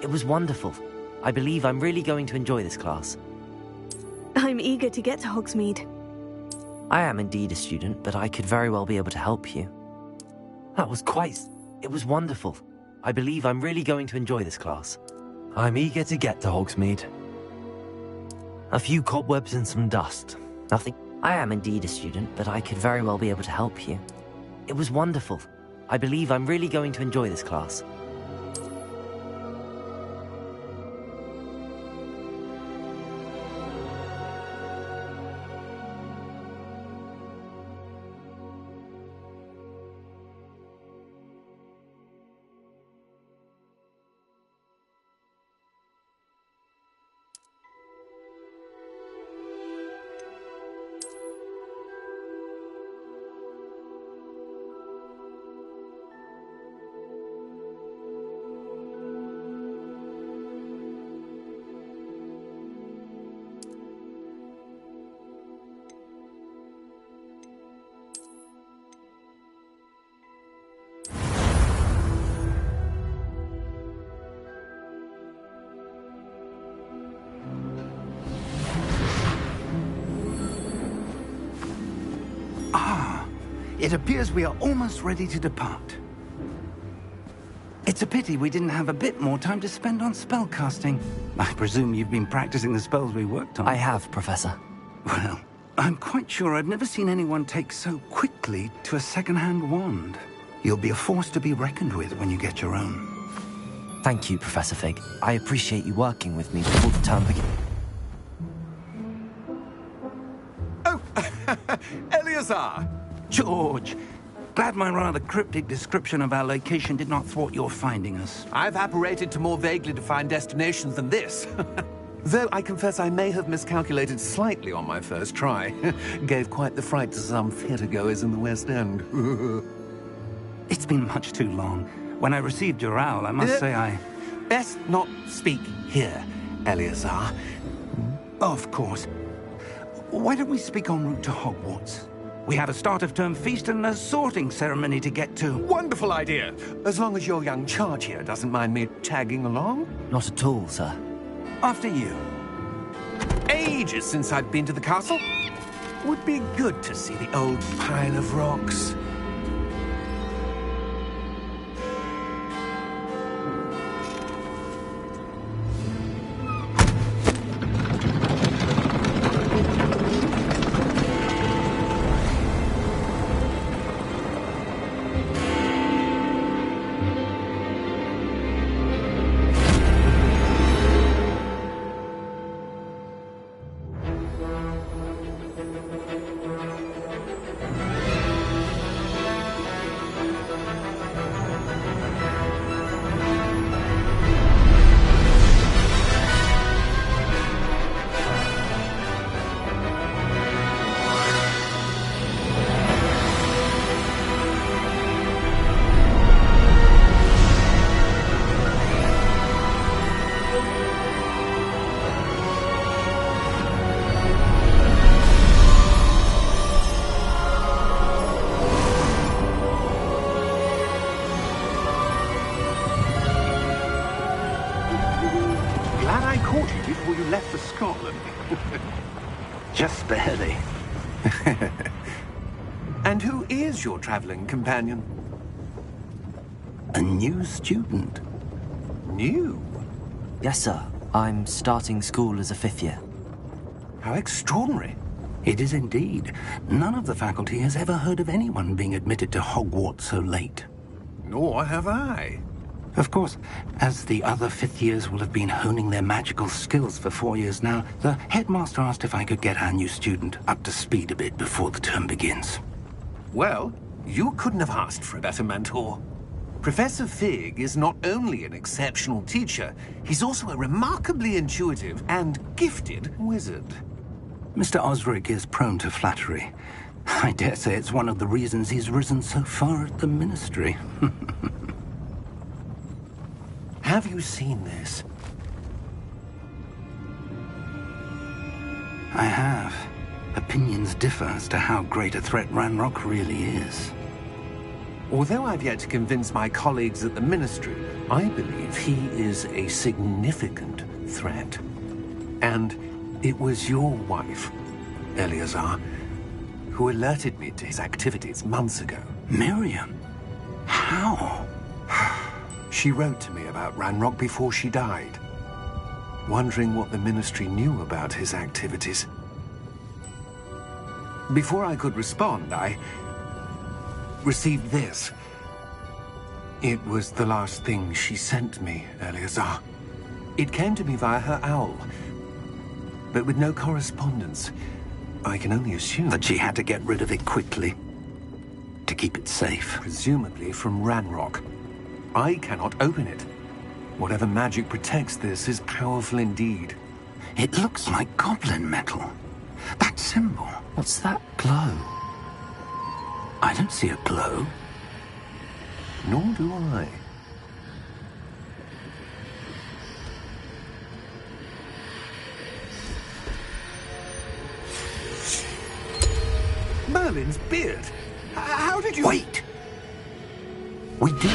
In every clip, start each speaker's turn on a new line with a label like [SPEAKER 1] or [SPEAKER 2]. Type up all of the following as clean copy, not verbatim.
[SPEAKER 1] It was wonderful. I believe I'm really going to enjoy this class.
[SPEAKER 2] I'm eager to get to Hogsmeade.
[SPEAKER 1] I am indeed a student, but I could very well be able to help you. It was wonderful. I believe I'm really going to enjoy this class.
[SPEAKER 3] I'm eager to get to Hogsmeade.
[SPEAKER 1] A few cobwebs and some dust. Nothing. I am indeed a student, but I could very well be able to help you. It was wonderful. I believe I'm really going to enjoy this class.
[SPEAKER 4] It appears we are almost ready to depart. It's a pity we didn't have a bit more time to spend on spellcasting. I presume you've been practicing the spells we worked on.
[SPEAKER 1] I have, Professor.
[SPEAKER 4] Well, I'm quite sure I've never seen anyone take so quickly to a second-hand wand. You'll be a force to be reckoned with when you get your own.
[SPEAKER 1] Thank you, Professor Fig. I appreciate you working with me before the term begins.
[SPEAKER 5] Oh, Eleazar!
[SPEAKER 4] George, glad my rather cryptic description of our location did not thwart your finding us.
[SPEAKER 5] I've apparated to more vaguely defined destinations than this. Though I confess I may have miscalculated slightly on my first try. Gave quite the fright to some theatre-goers in the West End.
[SPEAKER 4] It's been much too long. When I received your owl, I must say I...
[SPEAKER 5] Best not speak here, Eleazar.
[SPEAKER 4] Of course. Why don't we speak en route to Hogwarts? We have a start-of-term feast and a sorting ceremony to get to.
[SPEAKER 5] Wonderful idea! As long as your young charge here doesn't mind me tagging along.
[SPEAKER 1] Not at all, sir.
[SPEAKER 4] After you.
[SPEAKER 5] Ages since I've been to the castle. Would be good to see the old pile of rocks. left for Scotland.
[SPEAKER 4] Just barely.
[SPEAKER 5] And who is your traveling companion?
[SPEAKER 4] A new student.
[SPEAKER 5] New?
[SPEAKER 1] Yes, sir. I'm starting school as a 5th year.
[SPEAKER 5] How extraordinary.
[SPEAKER 4] It is indeed. None of the faculty has ever heard of anyone being admitted to Hogwarts so late.
[SPEAKER 5] Nor have I.
[SPEAKER 4] Of course, as the other 5th years will have been honing their magical skills for 4 years now, the headmaster asked if I could get our new student up to speed a bit before the term begins.
[SPEAKER 5] Well, you couldn't have asked for a better mentor. Professor Fig is not only an exceptional teacher, he's also a remarkably intuitive and gifted wizard.
[SPEAKER 4] Mr. Osric is prone to flattery. I dare say it's one of the reasons he's risen so far at the Ministry.
[SPEAKER 5] Have you seen this?
[SPEAKER 4] I have. Opinions differ as to how great a threat Ranrock really is.
[SPEAKER 5] Although I've yet to convince my colleagues at the Ministry, I believe he is a significant threat. And it was your wife, Eleazar, who alerted me to his activities months ago.
[SPEAKER 4] Miriam? How?
[SPEAKER 5] She wrote to me about Ranrock before she died, wondering what the Ministry knew about his activities. Before I could respond, I received this. It was the last thing she sent me, Eleazar. It came to me via her owl, but with no correspondence. I can only assume
[SPEAKER 4] That she had to get rid of it quickly, to keep it safe.
[SPEAKER 5] presumably from Ranrock. I cannot open it. Whatever magic protects this is powerful indeed.
[SPEAKER 4] It looks like goblin metal. That symbol.
[SPEAKER 1] What's that glow?
[SPEAKER 4] I don't see a glow.
[SPEAKER 5] Nor do I. Merlin's beard. How did you...
[SPEAKER 4] Wait! We did.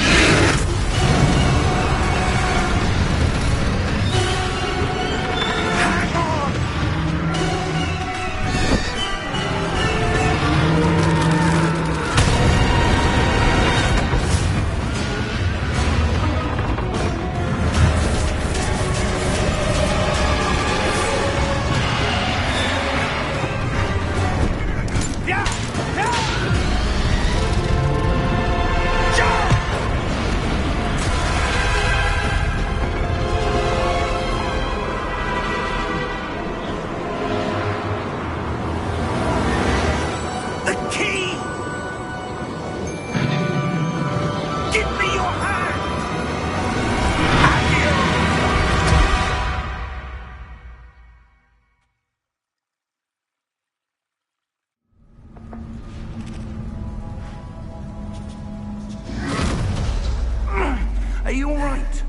[SPEAKER 4] Are you all right?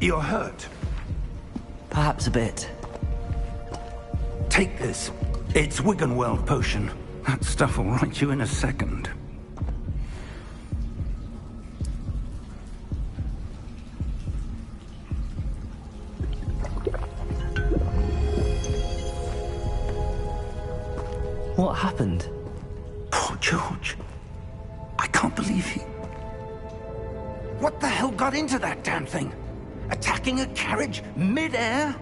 [SPEAKER 4] You're hurt.
[SPEAKER 1] Perhaps a bit.
[SPEAKER 4] Take this. It's Wiggenweld potion. That stuff will right you in a second.
[SPEAKER 1] What happened?
[SPEAKER 4] Poor George. I can't believe he... What the hell got into that damn thing? Attacking a carriage mid-air?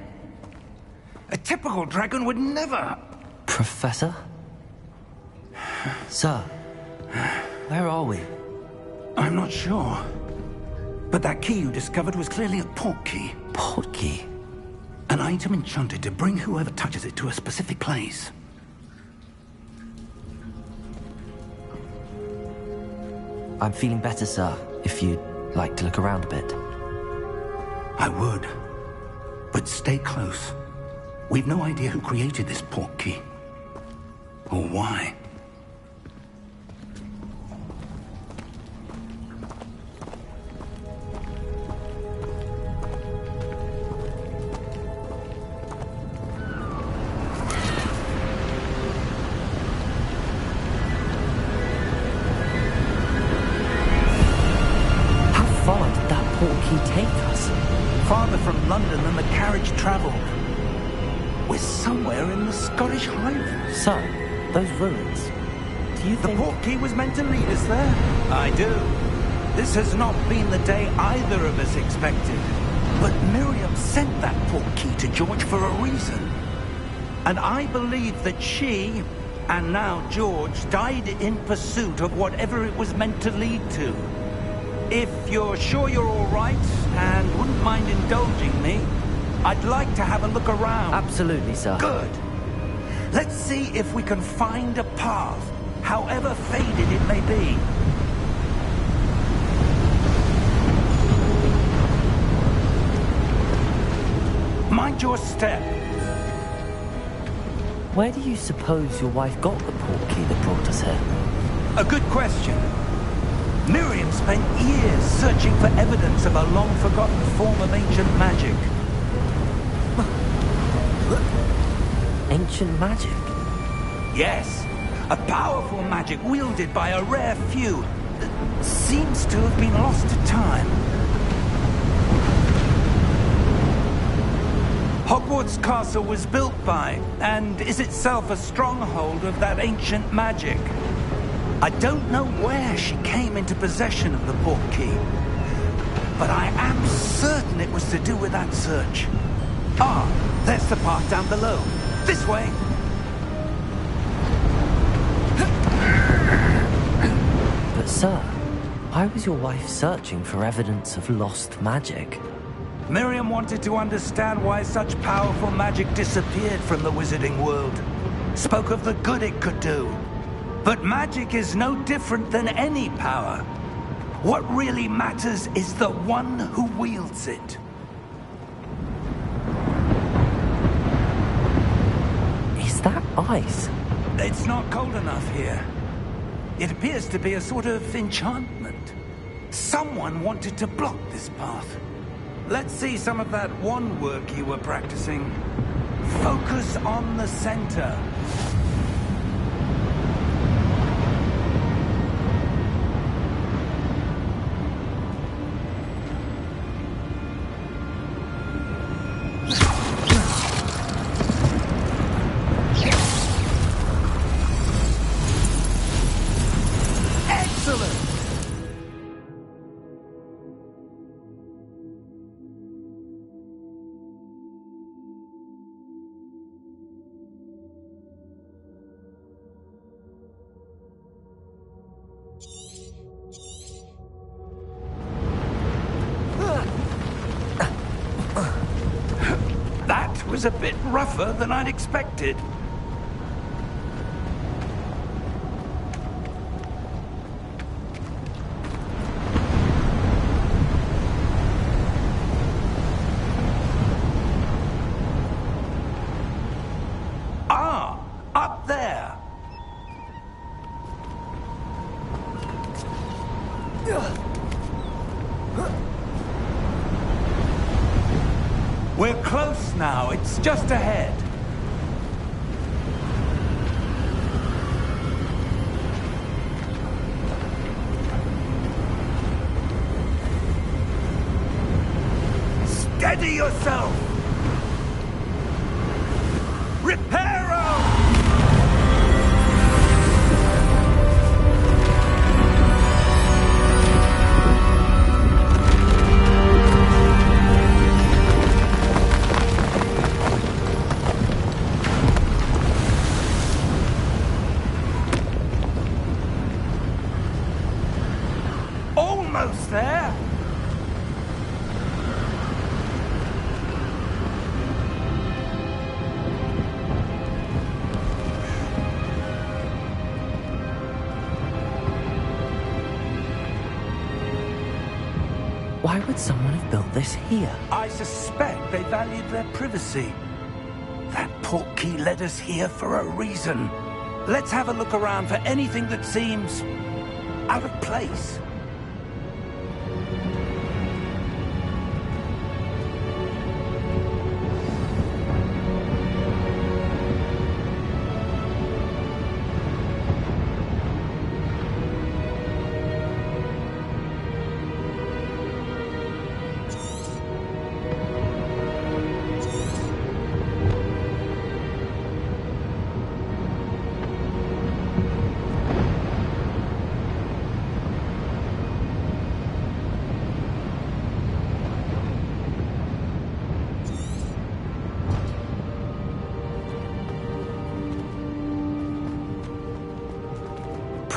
[SPEAKER 4] A typical dragon would never...
[SPEAKER 1] Professor? Sir, where are we?
[SPEAKER 4] I'm not sure. But that key you discovered was clearly a port key.
[SPEAKER 1] Port key?
[SPEAKER 4] An item enchanted to bring whoever touches it to a specific place.
[SPEAKER 1] I'm feeling better, sir, if you'd like to look around a bit.
[SPEAKER 4] I would. But stay close. We've no idea who created this port key. Or why.
[SPEAKER 1] How far did that port key take us?
[SPEAKER 4] farther from London than the carriage travelled. We're somewhere in the Scottish Highlands.
[SPEAKER 1] So, those ruins. Do you
[SPEAKER 4] The
[SPEAKER 1] think...
[SPEAKER 4] portkey was meant to lead us there? I do. This has not been the day either of us expected. But Miriam sent that portkey to George for a reason. And I believe that she, and now George, died in pursuit of whatever it was meant to lead to. If you're sure you're all right, and wouldn't mind indulging me, I'd like to have a look around.
[SPEAKER 1] Absolutely, sir.
[SPEAKER 4] Good. Let's see if we can find a path, however faded it may be. Mind your step.
[SPEAKER 1] Where do you suppose your wife got the portkey that brought us here?
[SPEAKER 4] A good question. Miriam spent years searching for evidence of a long-forgotten form of ancient magic.
[SPEAKER 1] Ancient magic?
[SPEAKER 4] Yes, a powerful magic wielded by a rare few that seems to have been lost to time. Hogwarts Castle was built by, and is itself a stronghold of that ancient magic. I don't know where she came into possession of the portkey, but I am certain it was to do with that search. Ah, there's the path down below. This way.
[SPEAKER 1] But sir, why was your wife searching for evidence of lost magic?
[SPEAKER 4] Miriam wanted to understand why such powerful magic disappeared from the wizarding world. Spoke of the good it could do. But magic is no different than any power. What really matters is the one who wields it.
[SPEAKER 1] Is that ice?
[SPEAKER 4] It's not cold enough here. It appears to be a sort of enchantment. Someone wanted to block this path. Let's see some of that wand work you were practicing. Focus on the center. That was a bit rougher than I'd expected. Ah, up there. We're close now. It's just ahead. Steady yourself! Reparo! Almost there!
[SPEAKER 1] Why would someone have built this here?
[SPEAKER 4] I suspect they valued their privacy. That portkey led us here for a reason. Let's have a look around for anything that seems out of place.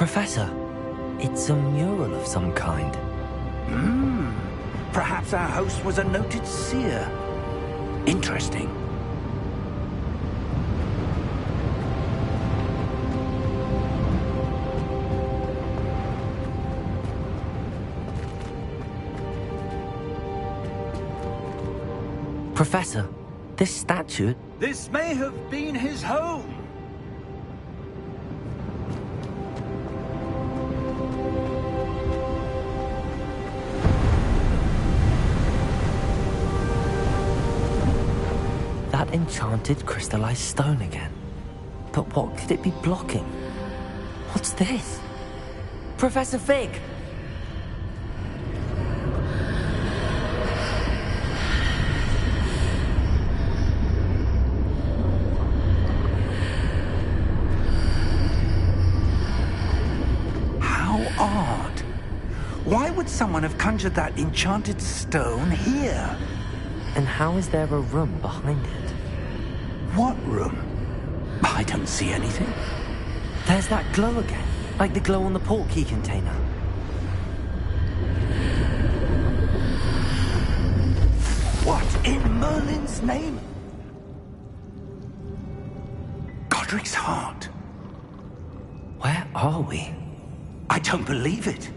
[SPEAKER 1] Professor, it's a mural of some kind.
[SPEAKER 4] Perhaps our host was a noted seer. Interesting.
[SPEAKER 1] Professor, this statue...
[SPEAKER 4] This may have been his home.
[SPEAKER 1] That enchanted crystallized stone again. But what could it be blocking? What's this? Professor Fig!
[SPEAKER 4] Odd. Why would someone have conjured that enchanted stone here?
[SPEAKER 1] And how is there a room behind it?
[SPEAKER 4] What room? I don't see anything.
[SPEAKER 1] There's that glow again, like the glow on the portkey container.
[SPEAKER 4] What in Merlin's name? Godric's heart.
[SPEAKER 1] Where are we?
[SPEAKER 4] I don't believe it.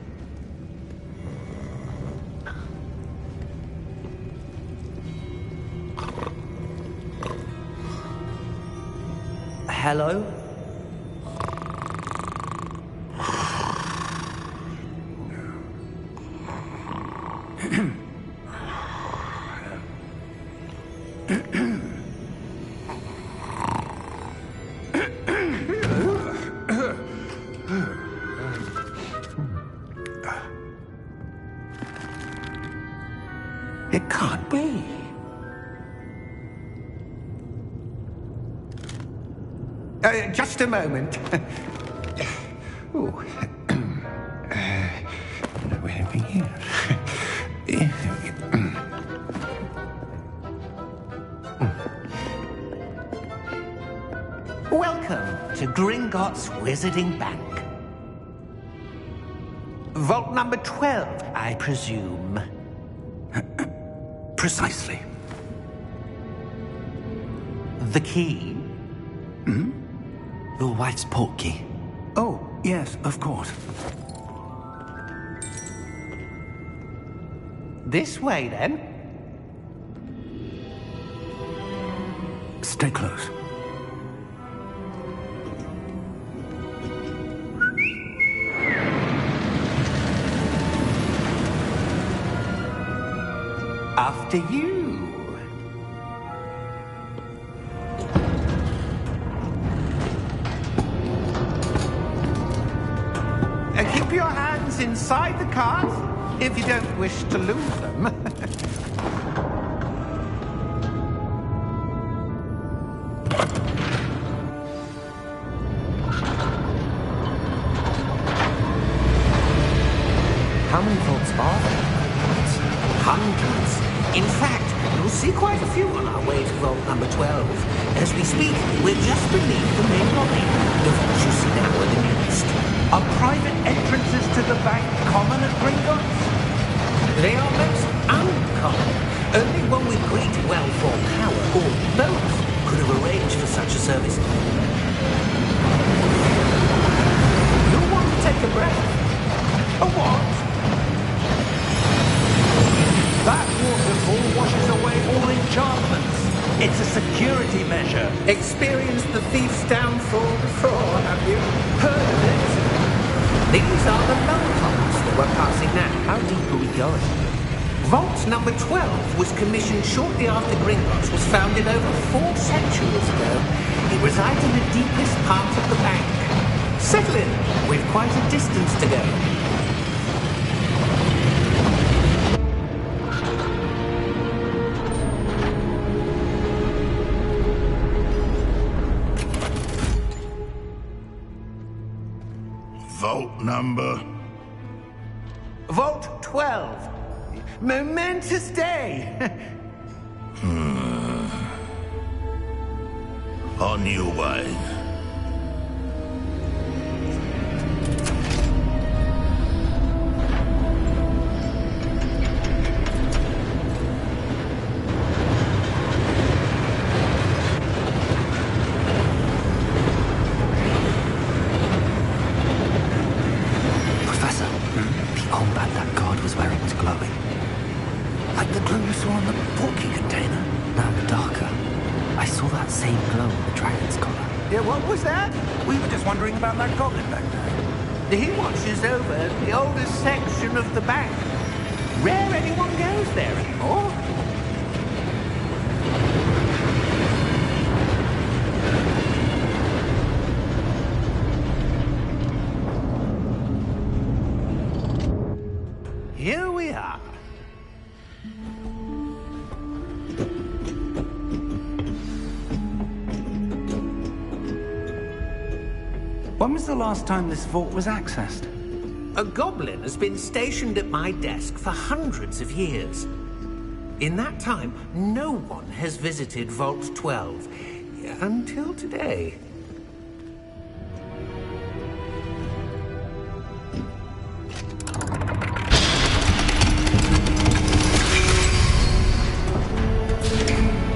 [SPEAKER 1] Hello?
[SPEAKER 4] It can't be.
[SPEAKER 5] Just a moment. Oh. Where are we here? Welcome to Gringotts Wizarding Bank. Vault number 12, I presume.
[SPEAKER 4] Precisely.
[SPEAKER 5] The key?
[SPEAKER 1] Your wife's portkey.
[SPEAKER 4] Oh, yes, of course.
[SPEAKER 5] This way, then.
[SPEAKER 4] Stay close.
[SPEAKER 5] After you. Keep your hands inside the cart if you don't wish to lose them.
[SPEAKER 1] How many vaults are there?
[SPEAKER 5] Hundreds. In fact, you'll see quite a few on our way to vault number 12. As we speak, we're just beneath the main lobby. The vaults you see now are the newest.
[SPEAKER 4] Are private entrances to the bank common at Gringotts?
[SPEAKER 5] They are most uncommon. Only one with great well-formed power, or both, could have arranged for such a service. You'll want to take a breath. A what?
[SPEAKER 4] That waterfall washes away all enchantments. It's a security measure.
[SPEAKER 5] Experienced the thief's downfall before, have you? Heard of it? These are the lower holes that we're passing now.
[SPEAKER 1] How deep are we going?
[SPEAKER 5] Vault number 12 was commissioned shortly after Gringotts was founded over 4 centuries ago. It resides in the deepest part of the bank. Settle in. We've quite a distance to go.
[SPEAKER 6] Vault number?
[SPEAKER 5] Vault 12. Momentous day.
[SPEAKER 6] On your way.
[SPEAKER 4] Yeah, what was that? We were just wondering about that goblin back there.
[SPEAKER 5] He watches over the oldest section of the bank. Rare anyone goes there anymore. Here we are.
[SPEAKER 4] When was the last time this vault was accessed?
[SPEAKER 5] A goblin has been stationed at my desk for hundreds of years. In that time, no one has visited Vault 12. Until today.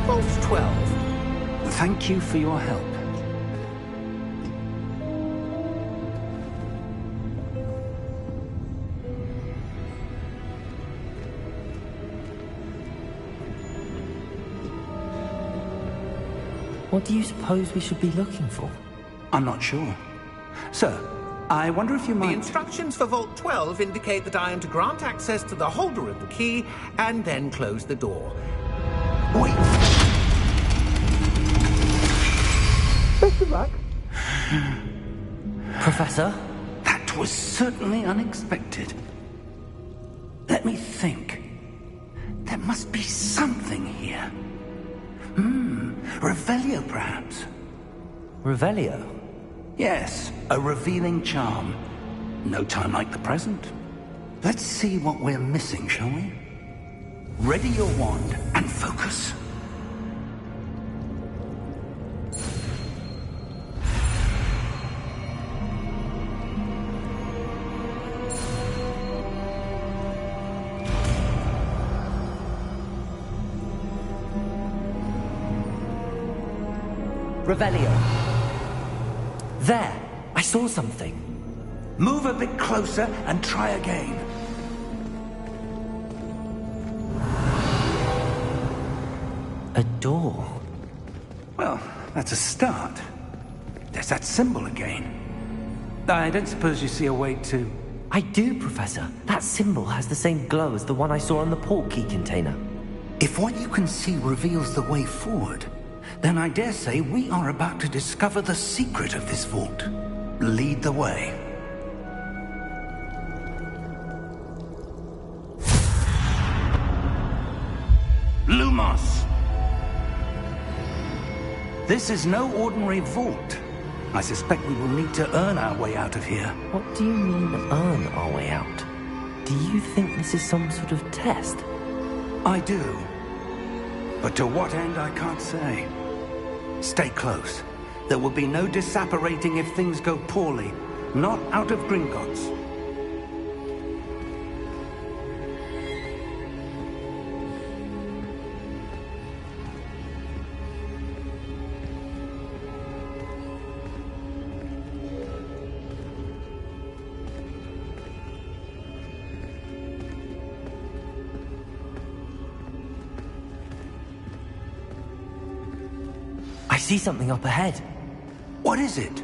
[SPEAKER 5] Vault 12.
[SPEAKER 4] Thank you for your help.
[SPEAKER 1] What do you suppose we should be looking for?
[SPEAKER 4] I'm not sure. Sir, I wonder if you
[SPEAKER 5] The
[SPEAKER 4] might...
[SPEAKER 5] instructions for Vault 12 indicate that I am to grant access to the holder of the key and then close the door.
[SPEAKER 4] Wait!
[SPEAKER 5] Best of luck.
[SPEAKER 1] Professor?
[SPEAKER 4] That was certainly unexpected. Let me think. There must be something here. Revelio, perhaps?
[SPEAKER 1] Revelio?
[SPEAKER 4] Yes, a revealing charm. No time like the present. Let's see what we're missing, shall we? Ready your wand and focus.
[SPEAKER 1] Revelio. There! I saw something.
[SPEAKER 4] Move a bit closer and try again.
[SPEAKER 1] A door.
[SPEAKER 4] Well, that's a start. There's that symbol again. I don't suppose you see a way to...
[SPEAKER 1] I do, Professor. That symbol has the same glow as the one I saw on the port key container.
[SPEAKER 4] If what you can see reveals the way forward, then I dare say we are about to discover the secret of this vault. Lead the way. Lumos! This is no ordinary vault. I suspect we will need to earn our way out of here.
[SPEAKER 1] What do you mean, earn our way out? Do you think this is some sort of test?
[SPEAKER 4] I do. But to what end, I can't say. Stay close. There will be no disapparating if things go poorly. Not out of Gringotts.
[SPEAKER 1] I see something up ahead.
[SPEAKER 4] What is it?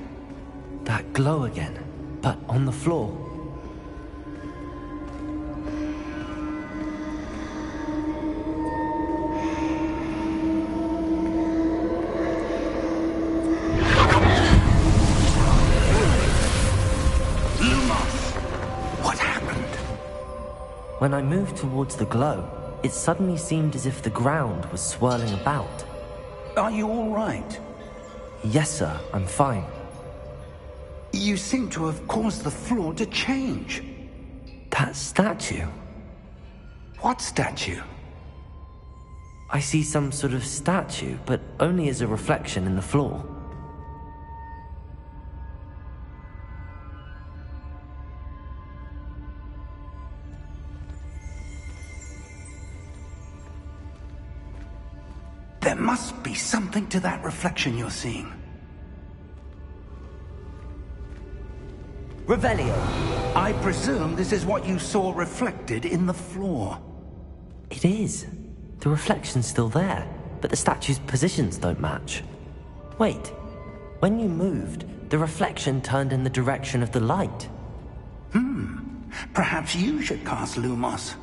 [SPEAKER 1] That glow again, but on the floor.
[SPEAKER 4] Lumos! What happened?
[SPEAKER 1] When I moved towards the glow, it suddenly seemed as if the ground was swirling about.
[SPEAKER 4] Are you all right?
[SPEAKER 1] Yes, sir, I'm fine.
[SPEAKER 4] You seem to have caused the floor to change.
[SPEAKER 1] That statue.
[SPEAKER 4] What statue?
[SPEAKER 1] I see some sort of statue, but only as a reflection in the floor.
[SPEAKER 4] There must be something to that reflection you're seeing.
[SPEAKER 1] Revelio!
[SPEAKER 4] I presume this is what you saw reflected in the floor.
[SPEAKER 1] It is. The reflection's still there, but the statue's positions don't match. Wait, When you moved, the reflection turned in the direction of the light.
[SPEAKER 4] Perhaps you should cast Lumos.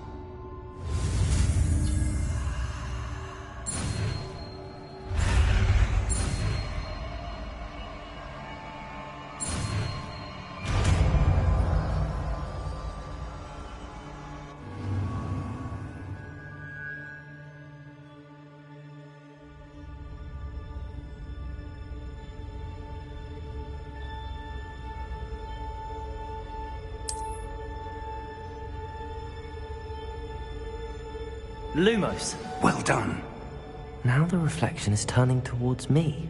[SPEAKER 1] Lumos.
[SPEAKER 4] Well done.
[SPEAKER 1] Now the reflection is turning towards me.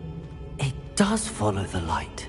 [SPEAKER 1] It does follow the light.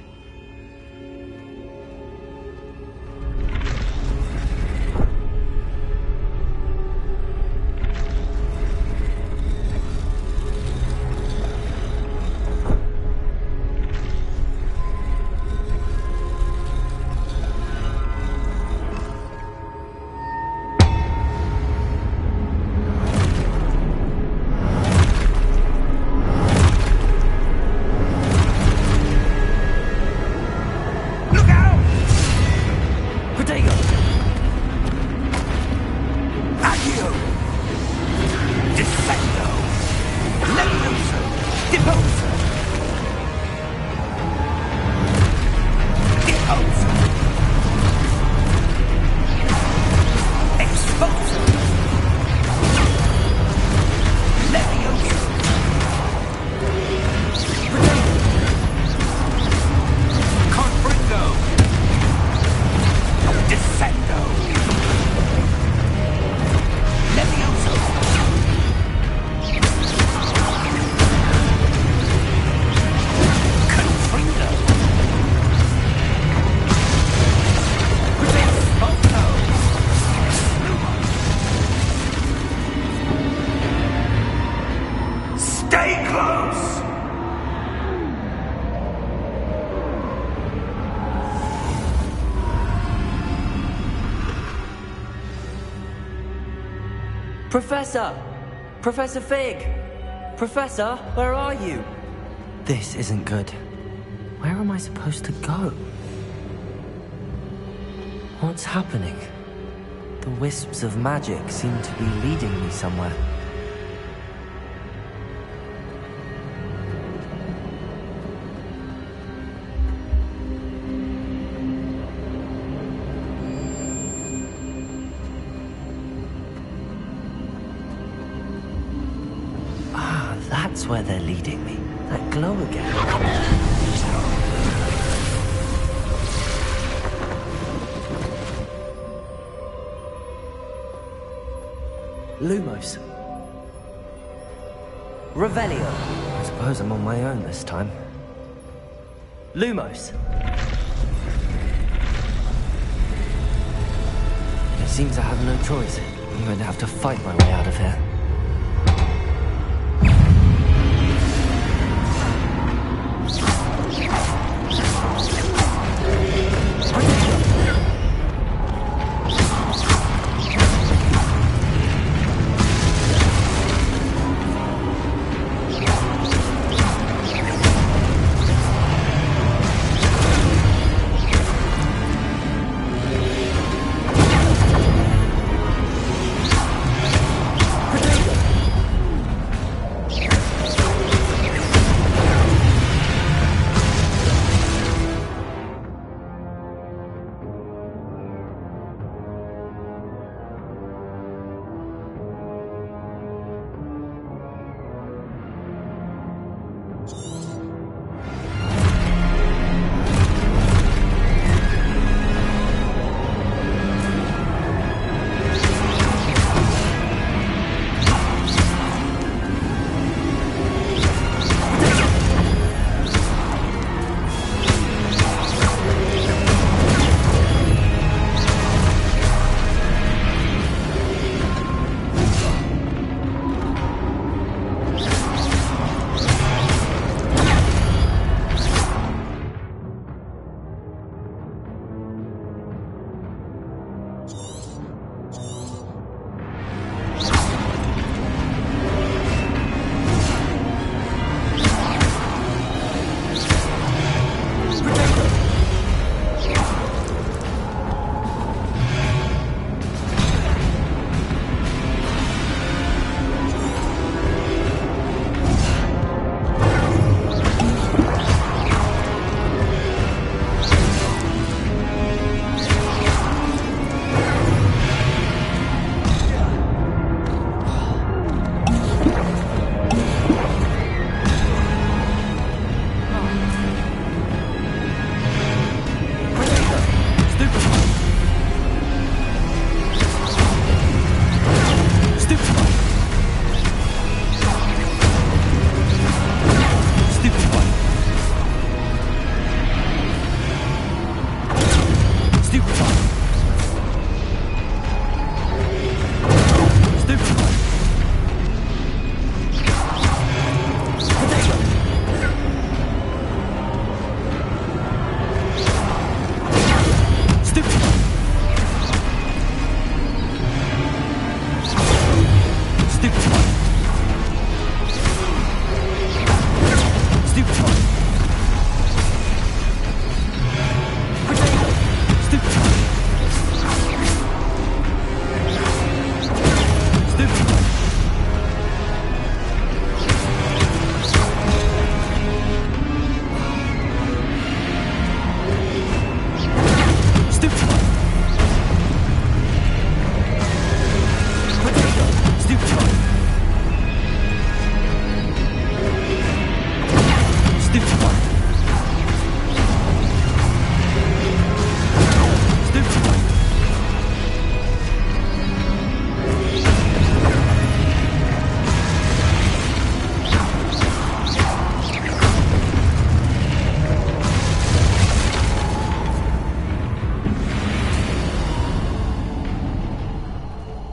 [SPEAKER 1] Professor! Professor Fig! Professor, where are you? This isn't good. Where am I supposed to go? What's happening? The wisps of magic seem to be leading me somewhere. That's where they're leading me. That glow again. Lumos. Revelio. I suppose I'm on my own this time. Lumos. It seems I have no choice. I'm going to have to fight my way out of here. Protect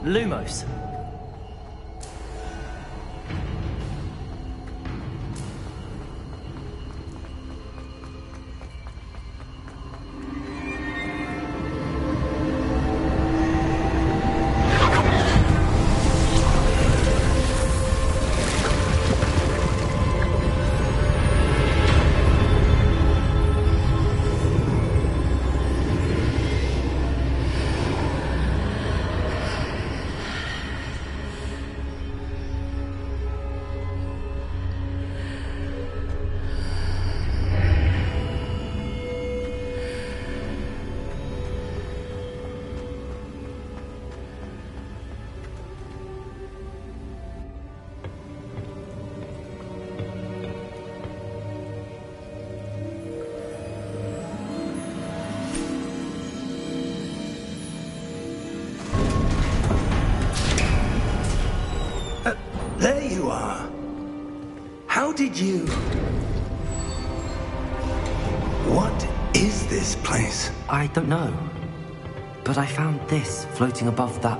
[SPEAKER 1] Lumos.
[SPEAKER 4] There you are. How did you... What is this place?
[SPEAKER 1] I don't know. But I found this floating above that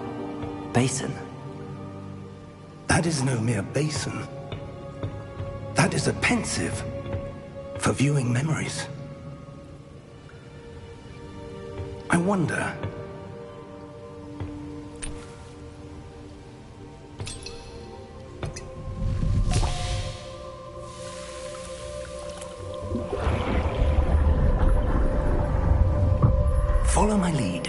[SPEAKER 1] basin.
[SPEAKER 4] That is no mere basin. That is a pensive for viewing memories. I wonder... Follow my lead.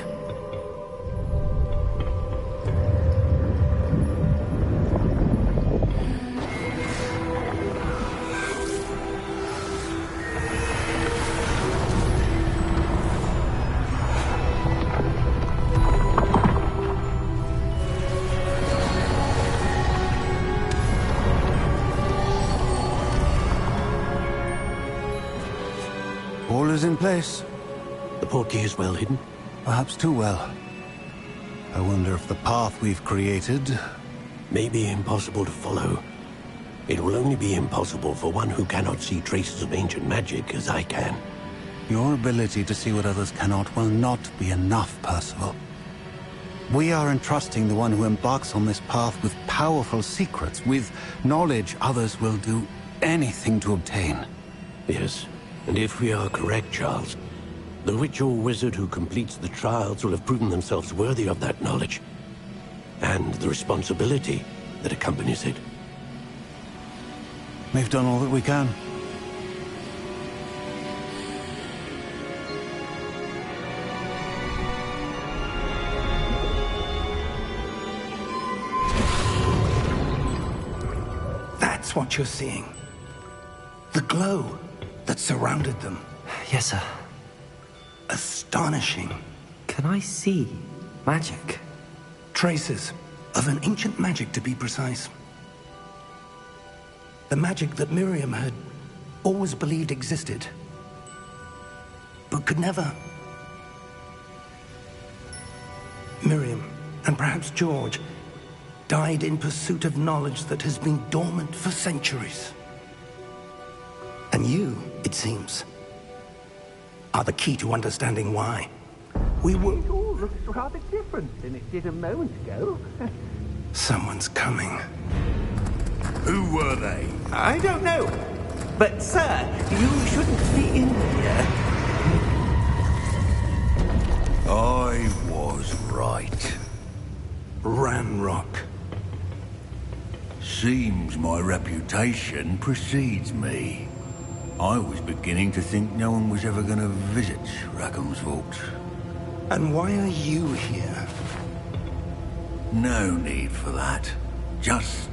[SPEAKER 6] All is in place.
[SPEAKER 5] The portkey is well hidden.
[SPEAKER 6] Perhaps too well. I wonder if the path we've created...
[SPEAKER 5] May be impossible to follow. It will only be impossible for one who cannot see traces of ancient magic as I can.
[SPEAKER 6] Your ability to see what others cannot will not be enough, Percival. We are entrusting the one who embarks on this path with powerful secrets, with knowledge others will do anything to obtain.
[SPEAKER 5] Yes, and if we are correct, Charles, the witch or wizard who completes the trials will have proven themselves worthy of that knowledge, and the responsibility that accompanies it.
[SPEAKER 6] We've done all that we can.
[SPEAKER 4] That's what you're seeing. The glow that surrounded them.
[SPEAKER 1] Yes, sir.
[SPEAKER 4] Astonishing.
[SPEAKER 1] Can I see magic?
[SPEAKER 4] Traces of an ancient magic, to be precise. The magic that Miriam had always believed existed, but could never. Miriam, and perhaps George, died in pursuit of knowledge that has been dormant for centuries. And you, it seems, are the key to understanding why. We were...
[SPEAKER 5] It all looks rather different than it did a moment ago.
[SPEAKER 4] Someone's coming.
[SPEAKER 7] Who were they?
[SPEAKER 5] I don't know. But, sir, you shouldn't be in here.
[SPEAKER 7] I was right.
[SPEAKER 4] Ranrock.
[SPEAKER 7] Seems my reputation precedes me. I was beginning to think no one was ever going to visit Rackham's vault.
[SPEAKER 4] And why are you here?
[SPEAKER 7] No need for that. Just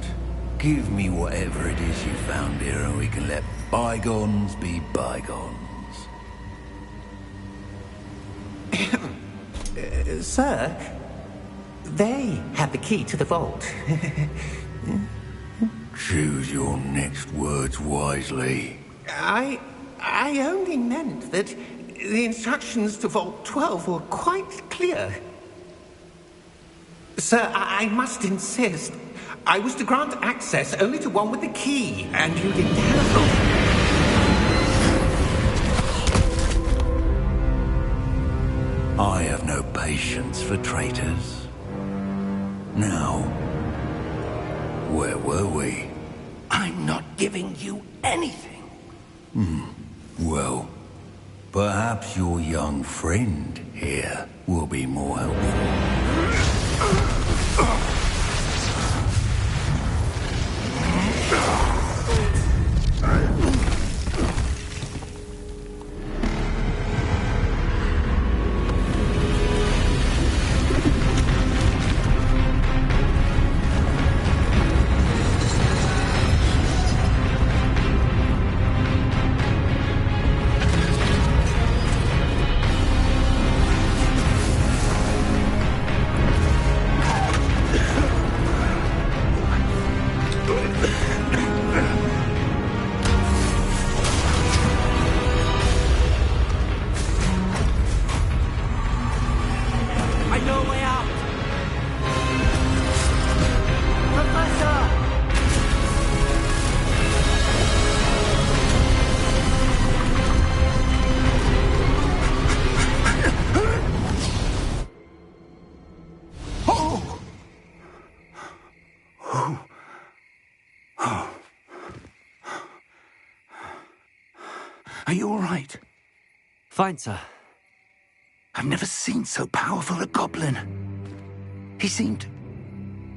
[SPEAKER 7] give me whatever it is you found here and we can let bygones be bygones.
[SPEAKER 5] Sir, they have the key to the vault.
[SPEAKER 7] Choose your next words wisely.
[SPEAKER 5] I only meant that the instructions to Vault 12 were quite clear. Sir, I must insist. I was to grant access only to one with the key, and you didn't have it.
[SPEAKER 7] I have no patience for traitors. Now, where were we?
[SPEAKER 4] I'm not giving you anything.
[SPEAKER 7] Well, perhaps your young friend here will be more helpful.
[SPEAKER 4] Are you all right?
[SPEAKER 1] Fine, sir.
[SPEAKER 4] I've never seen so powerful a goblin. He seemed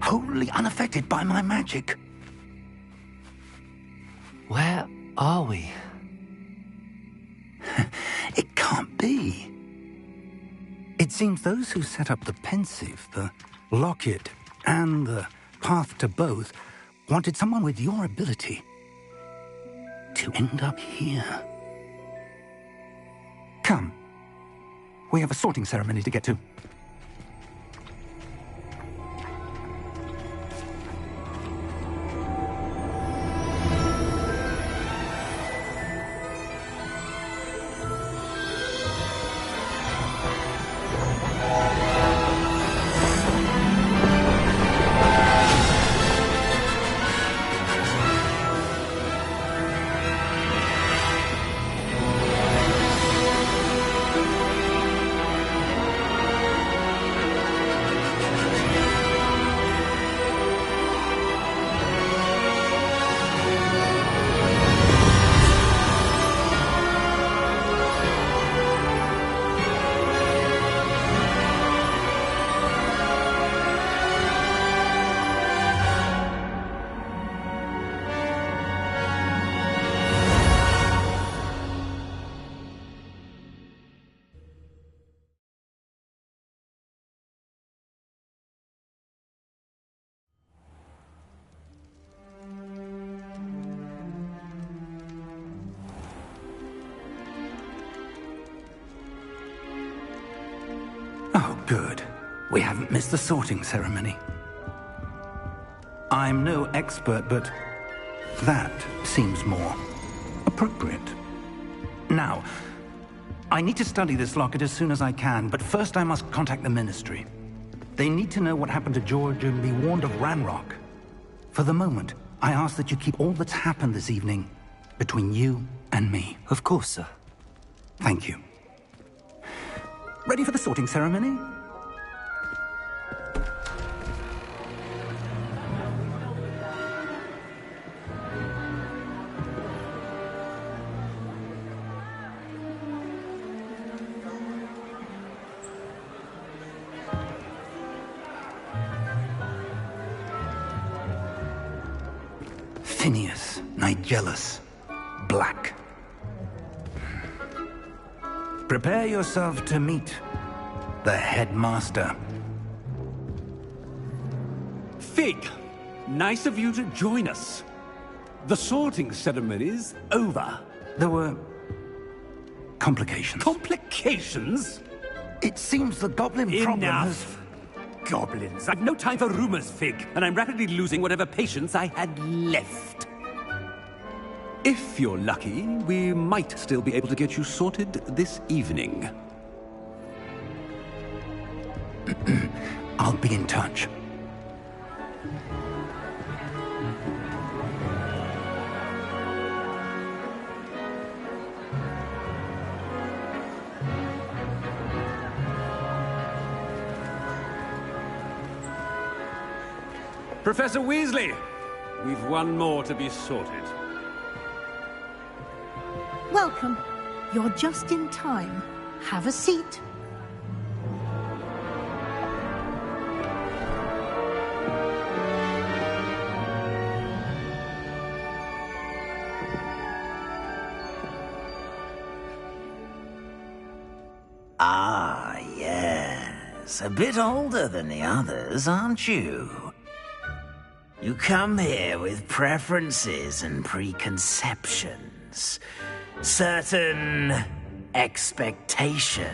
[SPEAKER 4] wholly unaffected by my magic.
[SPEAKER 1] Where are we?
[SPEAKER 4] It can't be. It seems those who set up the pensive, the locket, and the path to both wanted someone with your ability to end up here. Come. We have a sorting ceremony to get to. Oh, good. We haven't missed the sorting ceremony. I'm no expert, but that seems more appropriate. Now, I need to study this locket as soon as I can, but first I must contact the Ministry. They need to know what happened to George and be warned of Ranrock. For the moment, I ask that you keep all that's happened this evening between you and me.
[SPEAKER 1] Of course, sir.
[SPEAKER 4] Thank you. Ready for the sorting ceremony? Phineas, Nigellus, Black. Prepare yourself to meet the headmaster.
[SPEAKER 8] Fig, nice of you to join us. The sorting ceremony's over.
[SPEAKER 4] There were complications.
[SPEAKER 8] Complications?
[SPEAKER 4] It seems the goblin problem has...
[SPEAKER 8] Enough! Goblins. I've no time for rumors, Fig, and I'm rapidly losing whatever patience I had left. If you're lucky, we might still be able to get you sorted this evening.
[SPEAKER 4] I'll be in touch.
[SPEAKER 8] Professor Weasley, we've one more to be sorted.
[SPEAKER 9] Welcome. You're just in time. Have a seat.
[SPEAKER 10] Ah, yes. A bit older than the others, aren't you? You come here with preferences and preconceptions. Certain expectations.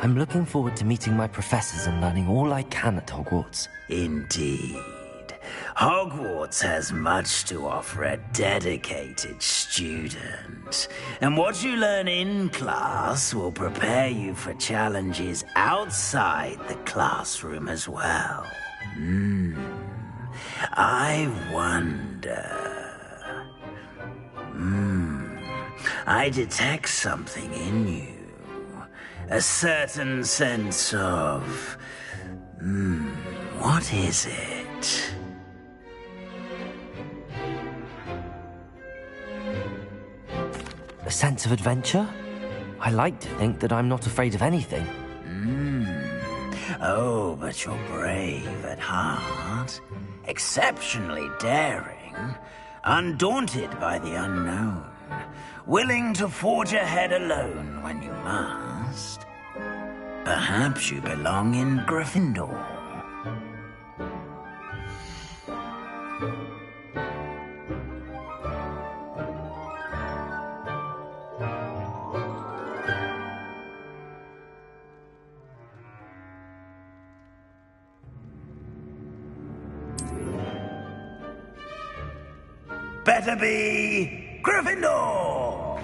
[SPEAKER 1] I'm looking forward to meeting my professors and learning all I can at Hogwarts.
[SPEAKER 10] Indeed. Hogwarts has much to offer a dedicated student. And what you learn in class will prepare you for challenges outside the classroom as well. I wonder... I detect something in you. A certain sense of... what is it?
[SPEAKER 1] A sense of adventure? I like to think that I'm not afraid of anything.
[SPEAKER 10] Oh, but you're brave at heart. Exceptionally daring. Undaunted by the unknown. Willing to forge ahead alone when you must. Perhaps you belong in Gryffindor. Better be Gryffindor!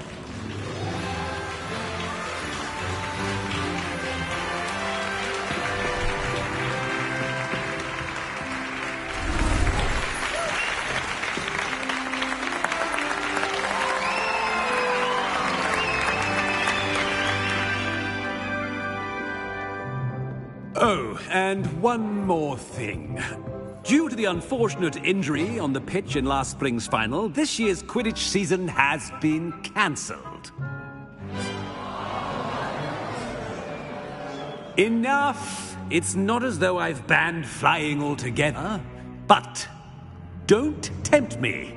[SPEAKER 8] Oh, and one more thing. Due to the unfortunate injury on the pitch in last spring's final, this year's Quidditch season has been cancelled. Enough! It's not as though I've banned flying altogether, but don't tempt me.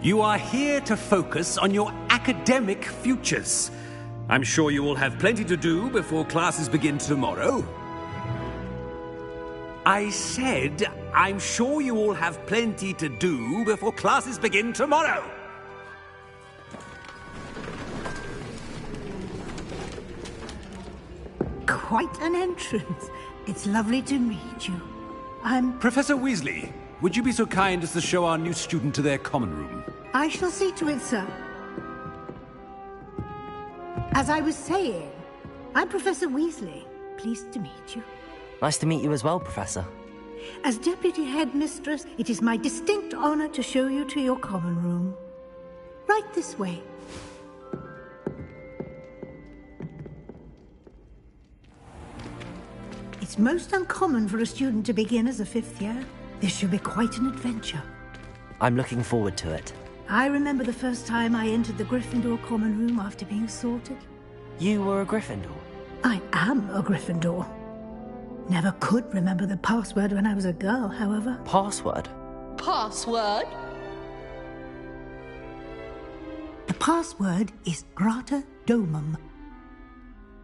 [SPEAKER 8] You are here to focus on your academic futures. I'm sure you will have plenty to do before classes begin tomorrow. I said, I'm sure you all have plenty to do before classes begin tomorrow.
[SPEAKER 9] Quite an entrance. It's lovely to meet you. I'm...
[SPEAKER 8] Professor Weasley, would you be so kind as to show our new student to their common room?
[SPEAKER 9] I shall see to it, sir. As I was saying, I'm Professor Weasley. Pleased to meet you.
[SPEAKER 1] Nice to meet you as well, Professor.
[SPEAKER 9] As Deputy Headmistress, it is my distinct honor to show you to your common room. Right this way. It's most uncommon for a student to begin as a 5th year. This should be quite an adventure.
[SPEAKER 1] I'm looking forward to it.
[SPEAKER 9] I remember the first time I entered the Gryffindor common room after being sorted.
[SPEAKER 1] You were a Gryffindor?
[SPEAKER 9] I am a Gryffindor. Never could remember the password when I was a girl, however.
[SPEAKER 1] Password?
[SPEAKER 11] Password?
[SPEAKER 9] The password is Grata Domum.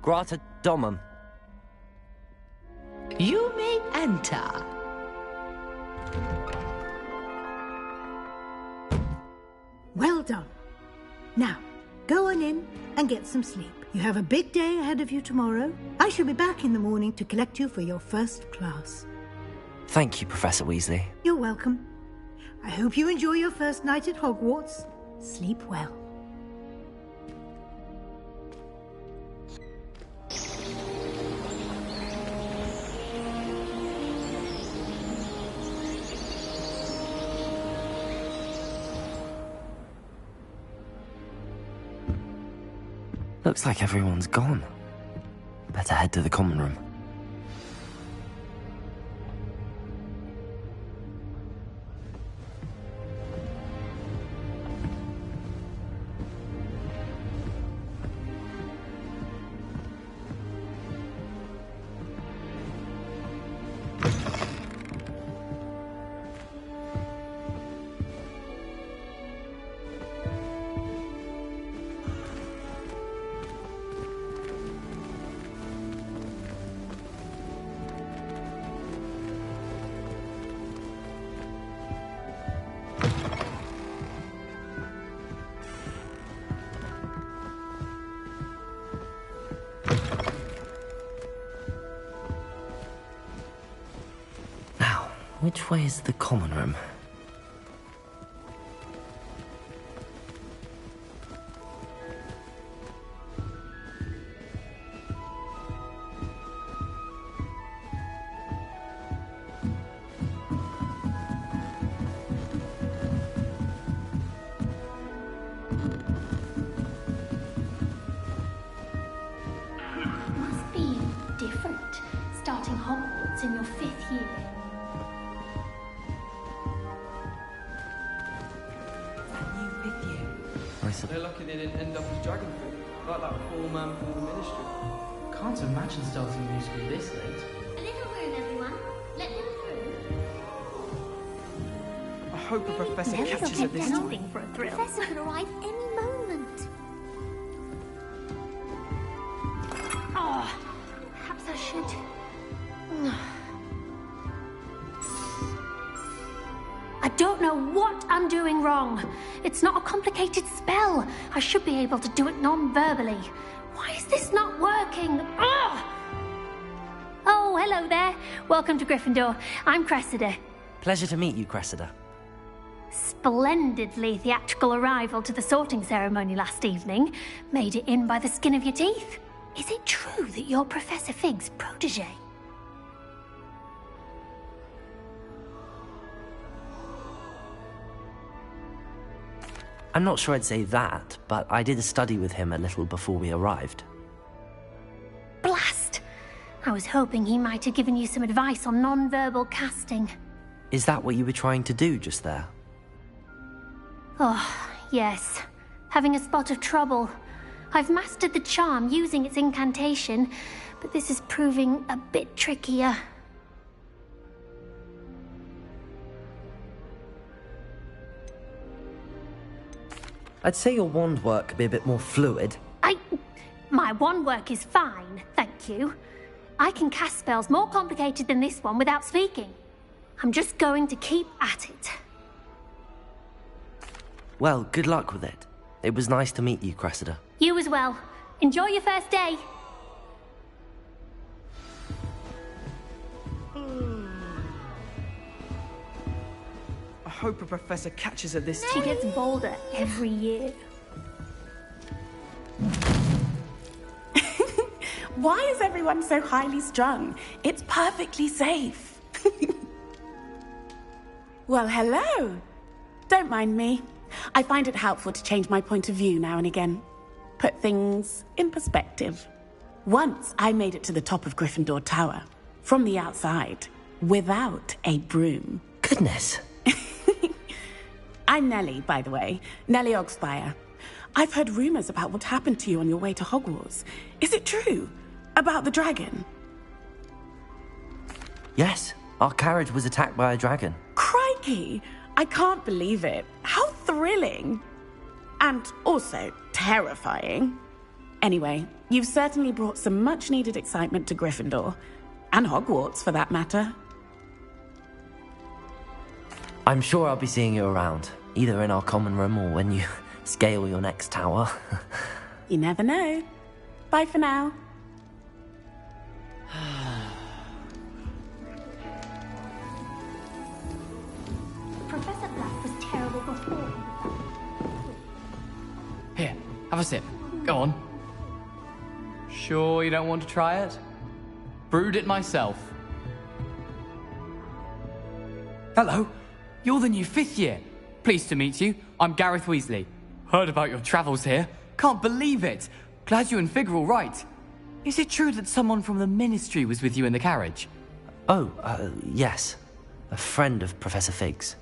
[SPEAKER 1] Grata Domum.
[SPEAKER 11] You may enter.
[SPEAKER 9] Well done. Now, go on in and get some sleep. You have a big day ahead of you tomorrow. I shall be back in the morning to collect you for your first class.
[SPEAKER 1] Thank you, Professor Weasley.
[SPEAKER 9] You're welcome. I hope you enjoy your first night at Hogwarts. Sleep well.
[SPEAKER 1] Looks like everyone's gone. Better head to the common room. Which way is the common room?
[SPEAKER 12] Must be different, starting Hogwarts in your 5th year.
[SPEAKER 13] They're lucky they didn't end up as dragon fruit, like that poor man from the ministry.
[SPEAKER 14] Can't imagine starting a new school this late.
[SPEAKER 12] A little room, everyone. Let them through.
[SPEAKER 13] I hope a professor
[SPEAKER 12] Never
[SPEAKER 13] catches her this time.
[SPEAKER 12] anything for a thrill. The professor could arrive any moment. Oh, perhaps I should. I don't know what I'm doing wrong. It's not a complicated spell. I should be able to do it non-verbally. Why is this not working? Ugh! Oh, hello there. Welcome to Gryffindor. I'm Cressida.
[SPEAKER 1] Pleasure to meet you, Cressida.
[SPEAKER 12] Splendidly theatrical arrival to the sorting ceremony last evening. Made it in by the skin of your teeth. Is it true that you're Professor Fig's protege?
[SPEAKER 1] I'm not sure I'd say that, but I did study with him a little before we arrived.
[SPEAKER 12] Blast! I was hoping he might have given you some advice on non-verbal casting.
[SPEAKER 1] Is that what you were trying to do just there?
[SPEAKER 12] Oh, yes. Having a spot of trouble. I've mastered the charm using its incantation, but this is proving a bit trickier.
[SPEAKER 1] I'd say your wand work could be a bit more fluid.
[SPEAKER 12] My wand work is fine, thank you. I can cast spells more complicated than this one without speaking. I'm just going to keep at it.
[SPEAKER 1] Well, good luck with it. It was nice to meet you, Cressida.
[SPEAKER 12] You as well. Enjoy your first day.
[SPEAKER 13] I hope a professor catches her this time.
[SPEAKER 12] She gets bolder every year.
[SPEAKER 15] Why is everyone so highly strung? It's perfectly safe. Well, hello. Don't mind me. I find it helpful to change my point of view now and again. Put things in perspective. Once I made it to the top of Gryffindor Tower, from the outside, without a broom.
[SPEAKER 1] Goodness.
[SPEAKER 15] I'm Nellie, by the way. Nellie Ogspire. I've heard rumors about what happened to you on your way to Hogwarts. Is it true? About the dragon?
[SPEAKER 1] Yes, our carriage was attacked by a dragon.
[SPEAKER 15] Crikey! I can't believe it. How thrilling! And also terrifying. Anyway, you've certainly brought some much-needed excitement to Gryffindor. And Hogwarts, for that matter.
[SPEAKER 1] I'm sure I'll be seeing you around, either in our common room or when you scale your next tower.
[SPEAKER 15] You never know. Bye for now.
[SPEAKER 12] Professor Black was terrible before.
[SPEAKER 14] Here, have a sip. Go on. Sure you don't want to try it? Brewed it myself. Hello, you're the new 5th year. Pleased to meet you. I'm Gareth Weasley. Heard about your travels here. Can't believe it. Glad you and Fig are all right. Is it true that someone from the Ministry was with you in the carriage?
[SPEAKER 1] Oh, yes. A friend of Professor Fig's.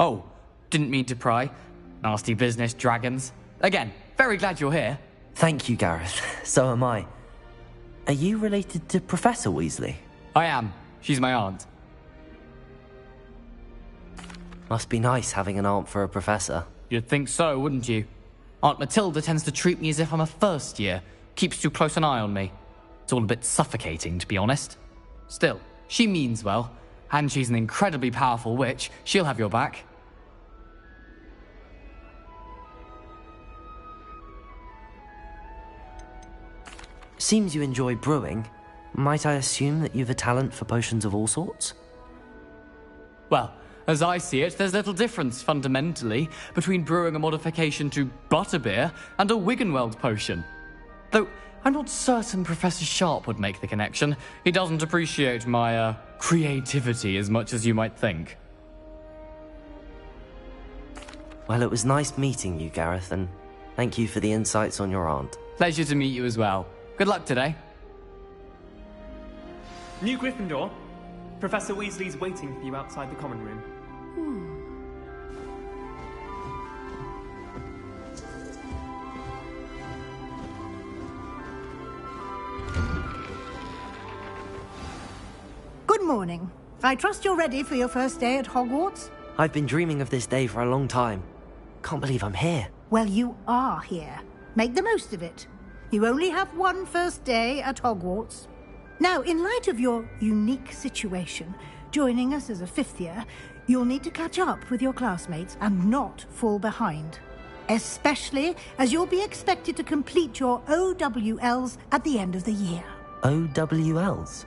[SPEAKER 14] Oh, didn't mean to pry. Nasty business, dragons. Again, very glad you're here.
[SPEAKER 1] Thank you, Gareth. So am I. Are you related to Professor Weasley?
[SPEAKER 14] I am. She's my aunt.
[SPEAKER 1] Must be nice having an aunt for a professor.
[SPEAKER 14] You'd think so, wouldn't you? Aunt Matilda tends to treat me as if I'm a first year. Keeps too close an eye on me. It's all a bit suffocating, to be honest. Still, she means well. And she's an incredibly powerful witch. She'll have your back.
[SPEAKER 1] Seems you enjoy brewing. Might I assume that you've a talent for potions of all sorts?
[SPEAKER 14] Well, as I see it, there's little difference, fundamentally, between brewing a modification to butterbeer and a Wiggenweld potion. Though, I'm not certain Professor Sharp would make the connection. He doesn't appreciate my, creativity as much as you might think.
[SPEAKER 1] Well, it was nice meeting you, Gareth, and thank you for the insights on your aunt.
[SPEAKER 14] Pleasure to meet you as well. Good luck today.
[SPEAKER 16] New Gryffindor. Professor Weasley's waiting for you outside the common room.
[SPEAKER 9] Good morning. I trust you're ready for your first day at Hogwarts?
[SPEAKER 1] I've been dreaming of this day for a long time. Can't believe I'm here.
[SPEAKER 9] Well, you are here. Make the most of it. You only have one first day at Hogwarts. Now, in light of your unique situation, joining us as a 5th year, you'll need to catch up with your classmates and not fall behind. Especially as you'll be expected to complete your OWLs at the end of the year.
[SPEAKER 1] OWLs?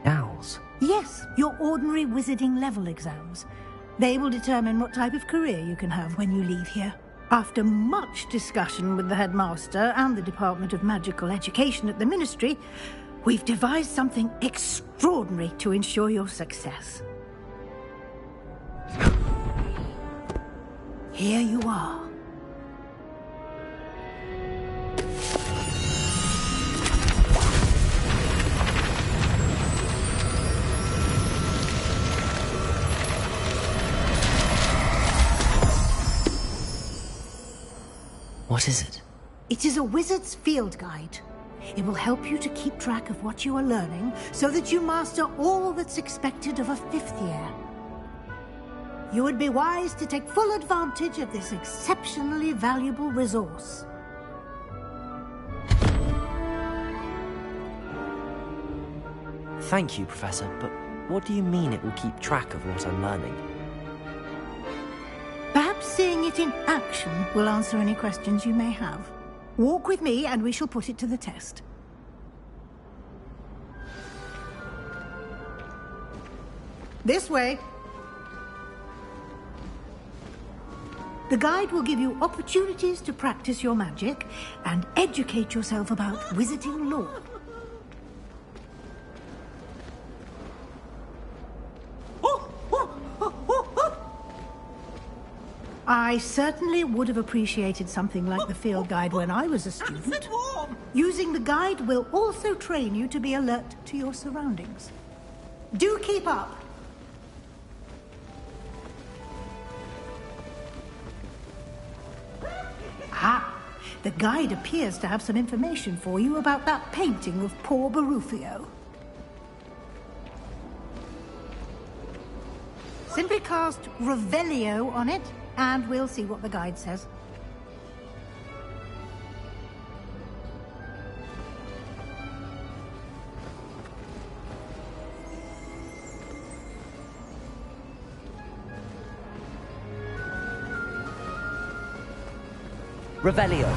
[SPEAKER 1] Owls?
[SPEAKER 9] Yes, your ordinary wizarding level exams. They will determine what type of career you can have when you leave here. After much discussion with the headmaster and the Department of Magical Education at the Ministry, we've devised something extraordinary to ensure your success. Here you are.
[SPEAKER 1] What is it?
[SPEAKER 9] It is a wizard's field guide. It will help you to keep track of what you are learning so that you master all that's expected of a 5th year. You would be wise to take full advantage of this exceptionally valuable resource.
[SPEAKER 1] Thank you, Professor, but what do you mean it will keep track of what I'm learning?
[SPEAKER 9] Perhaps seeing it in action will answer any questions you may have. Walk with me and we shall put it to the test. This way. The guide will give you opportunities to practice your magic and educate yourself about wizarding lore.
[SPEAKER 16] Oh!
[SPEAKER 9] I certainly would have appreciated something like the field guide when I was a student. Using the guide will also train you to be alert to your surroundings. Do keep up! Ah, the guide appears to have some information for you about that painting of poor Barufio. Simply cast Revelio on it, and we'll see what the guide says.
[SPEAKER 1] Revelio.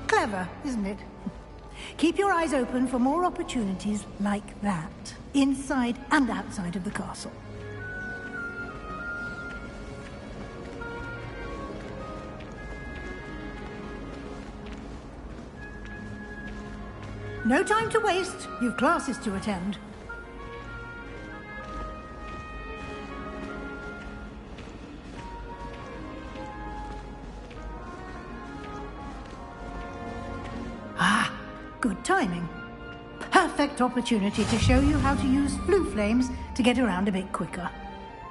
[SPEAKER 9] Clever, isn't it? Keep your eyes open for more opportunities like that, inside and outside of the castle. No time to waste. You've classes to attend. Good timing. Perfect opportunity to show you how to use blue flames to get around a bit quicker.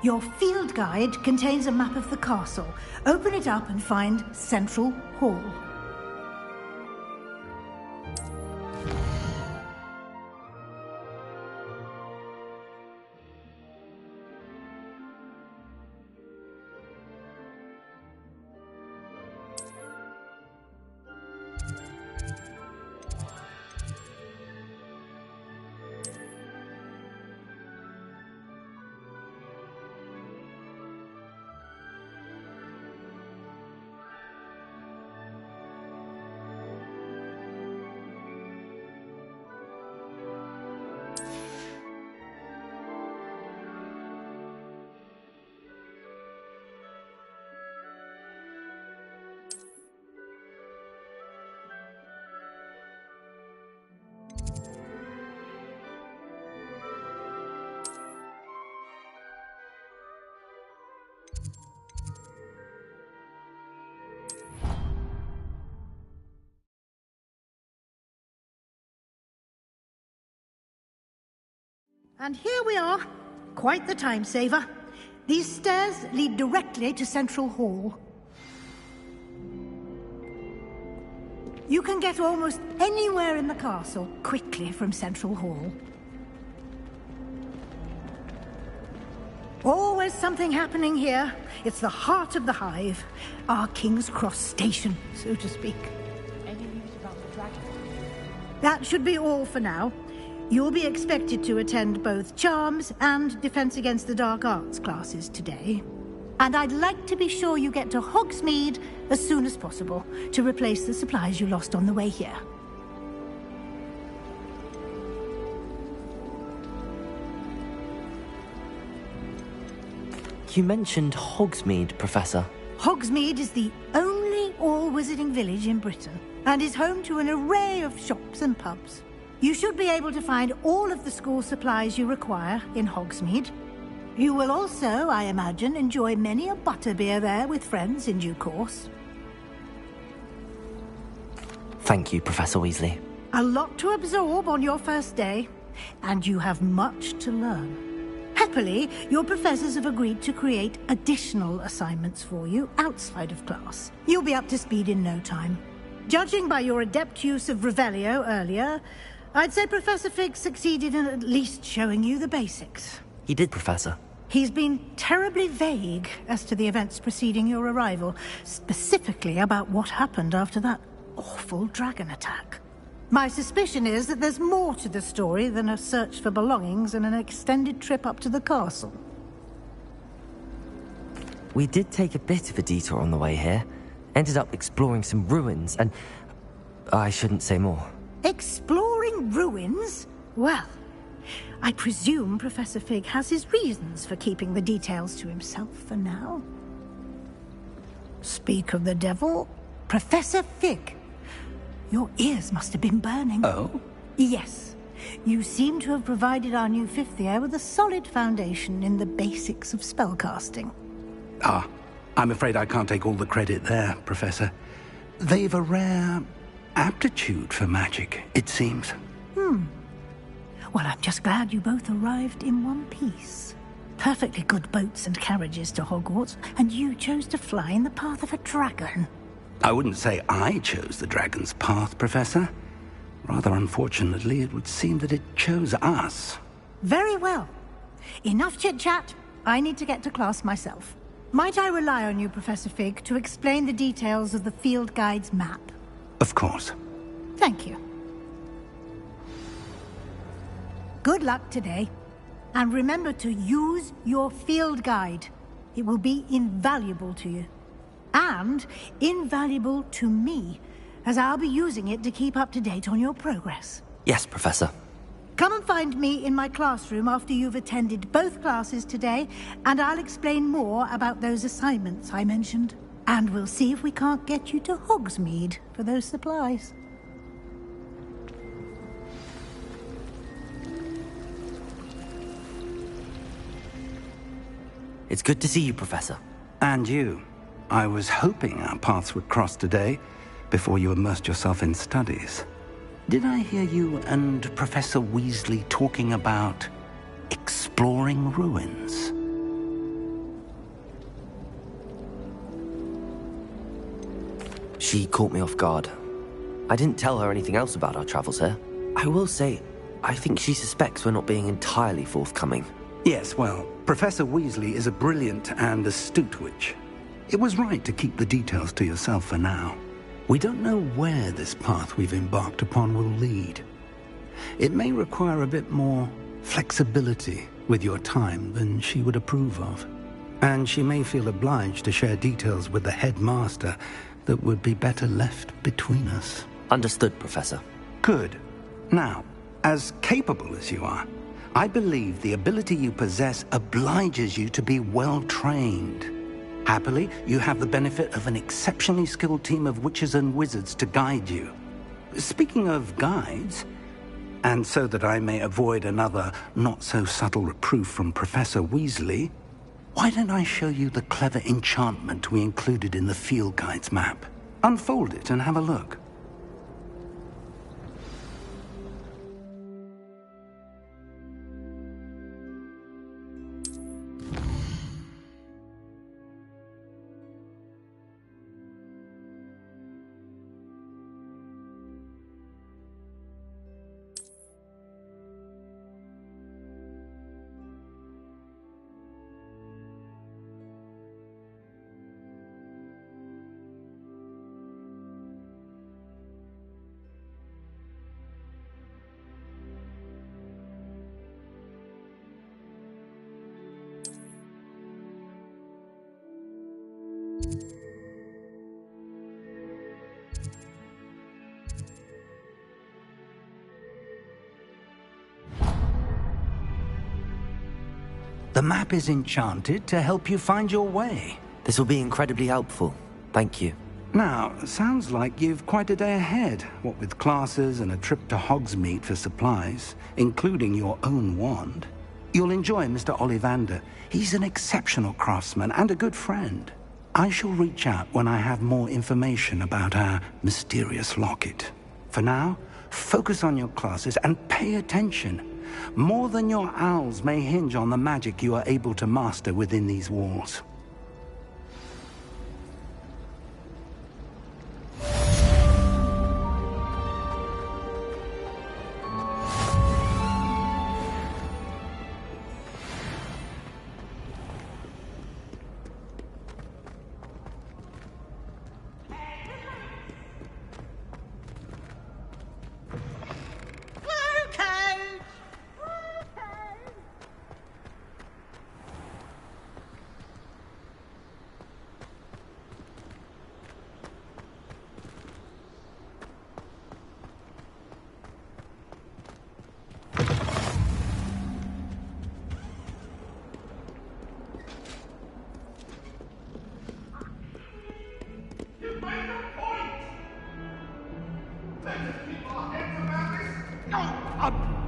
[SPEAKER 9] Your field guide contains a map of the castle. Open it up and find Central Hall. And here we are. Quite the time saver. These stairs lead directly to Central Hall. You can get almost anywhere in the castle quickly from Central Hall. Always something happening here. It's the heart of the Hive. Our King's Cross station, so to speak.
[SPEAKER 15] Any news about the dragon?
[SPEAKER 9] That should be all for now. You'll be expected to attend both Charms and Defense Against the Dark Arts classes today. And I'd like to be sure you get to Hogsmeade as soon as possible to replace the supplies you lost on the way here.
[SPEAKER 1] You mentioned Hogsmeade, Professor.
[SPEAKER 9] Hogsmeade is the only all-wizarding village in Britain and is home to an array of shops and pubs. You should be able to find all of the school supplies you require in Hogsmeade. You will also, I imagine, enjoy many a butterbeer there with friends in due course.
[SPEAKER 1] Thank you, Professor Weasley.
[SPEAKER 9] A lot to absorb on your first day, and you have much to learn. Happily, your professors have agreed to create additional assignments for you outside of class. You'll be up to speed in no time. Judging by your adept use of Revelio earlier, I'd say Professor Fig succeeded in at least showing you the basics.
[SPEAKER 1] He did, Professor.
[SPEAKER 9] He's been terribly vague as to the events preceding your arrival, specifically about what happened after that awful dragon attack. My suspicion is that there's more to the story than a search for belongings and an extended trip up to the castle.
[SPEAKER 1] We did take a bit of a detour on the way here. Ended up exploring some ruins and... I shouldn't say more.
[SPEAKER 9] Exploring ruins? Well, I presume Professor Fig has his reasons for keeping the details to himself for now. Speak of the devil, Professor Fig. Your ears must have been burning.
[SPEAKER 4] Oh?
[SPEAKER 9] Yes. You seem to have provided our new fifth year with a solid foundation in the basics of spellcasting.
[SPEAKER 4] Ah, I'm afraid I can't take all the credit there, Professor. They've a rare aptitude for magic, it seems.
[SPEAKER 9] Well, I'm just glad you both arrived in one piece. Perfectly good boats and carriages to Hogwarts, and you chose to fly in the path of a dragon.
[SPEAKER 4] I wouldn't say I chose the dragon's path, Professor. Rather unfortunately, it would seem that it chose us.
[SPEAKER 9] Very well. Enough chit-chat. I need to get to class myself. Might I rely on you, Professor Fig, to explain the details of the field guide's map?
[SPEAKER 4] Of course.
[SPEAKER 9] Thank you. Good luck today. And remember to use your field guide. It will be invaluable to you. And invaluable to me, as I'll be using it to keep up to date on your progress.
[SPEAKER 1] Yes, Professor.
[SPEAKER 9] Come and find me in my classroom after you've attended both classes today, and I'll explain more about those assignments I mentioned. And we'll see if we can't get you to Hogsmeade for those supplies.
[SPEAKER 1] It's good to see you, Professor.
[SPEAKER 4] And you. I was hoping our paths would cross today, before you immersed yourself in studies. Did I hear you and Professor Weasley talking about exploring ruins?
[SPEAKER 1] She caught me off guard. I didn't tell her anything else about our travels here. I will say, I think she suspects we're not being entirely forthcoming.
[SPEAKER 4] Yes, well, Professor Weasley is a brilliant and astute witch. It was right to keep the details to yourself for now. We don't know where this path we've embarked upon will lead. It may require a bit more flexibility with your time than she would approve of. And she may feel obliged to share details with the headmaster that would be better left between us.
[SPEAKER 1] Understood, Professor.
[SPEAKER 4] Good. Now, as capable as you are, I believe the ability you possess obliges you to be well-trained. Happily, you have the benefit of an exceptionally skilled team of witches and wizards to guide you. Speaking of guides, and so that I may avoid another not-so-subtle reproof from Professor Weasley, why don't I show you the clever enchantment we included in the field guide's map? Unfold it and have a look. The map is enchanted to help you find your way.
[SPEAKER 1] This will be incredibly helpful. Thank you.
[SPEAKER 4] Now, sounds like you've quite a day ahead, what with classes and a trip to Hogsmeade for supplies, including your own wand. You'll enjoy Mr. Ollivander. He's an exceptional craftsman and a good friend. I shall reach out when I have more information about our mysterious locket. For now, focus on your classes and pay attention. More than your owls may hinge on the magic you are able to master within these walls.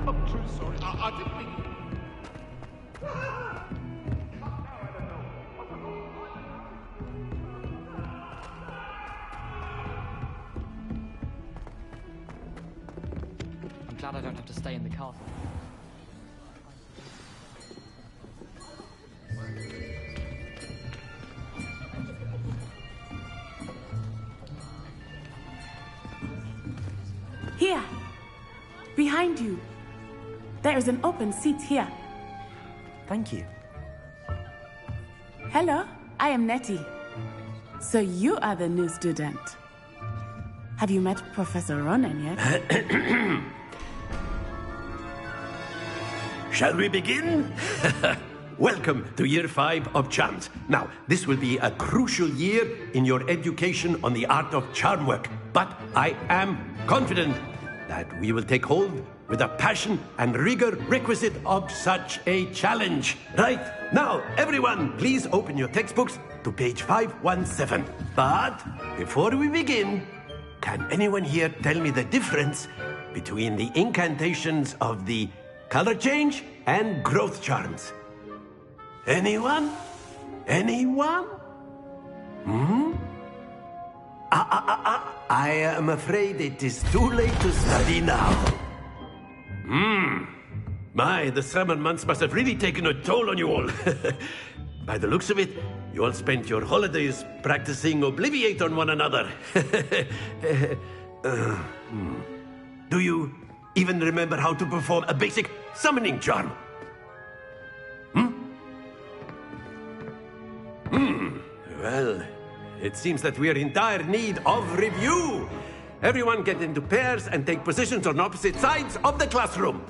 [SPEAKER 17] I'm truly sorry. I didn't mean...
[SPEAKER 14] I'm glad I don't have to stay in the castle.
[SPEAKER 15] Here! Behind you! There is an open seat here.
[SPEAKER 1] Thank you.
[SPEAKER 15] Hello, I am Nettie. So you are the new student. Have you met Professor Ronan yet?
[SPEAKER 18] Shall we begin? Welcome to Year 5 of Charms. Now, this will be a crucial year in your education on the art of charm work, but I am confident that we will take hold with the passion and rigor requisite of such a challenge. Right, now, everyone, please open your textbooks to page 517. But before we begin, can anyone here tell me the difference between the incantations of the color change and growth charms? Anyone? Anyone? I am afraid it is too late to study now. My, the summer months must have really taken a toll on you all. By the looks of it, you all spent your holidays practicing Obliviate on one another. Do you even remember how to perform a basic summoning charm? Well, it seems that we are in dire need of review. Everyone get into pairs and take positions on opposite sides of the classroom.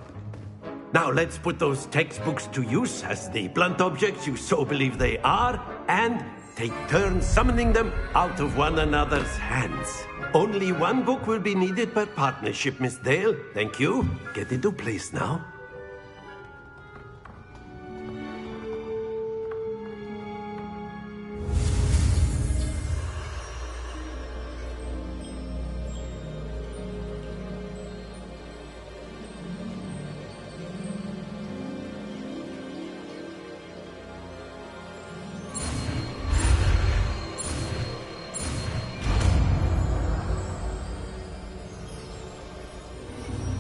[SPEAKER 18] Now let's put those textbooks to use as the blunt objects you so believe they are, and take turns summoning them out of one another's hands. Only one book will be needed per partnership, Miss Dale. Thank you. Get into place now.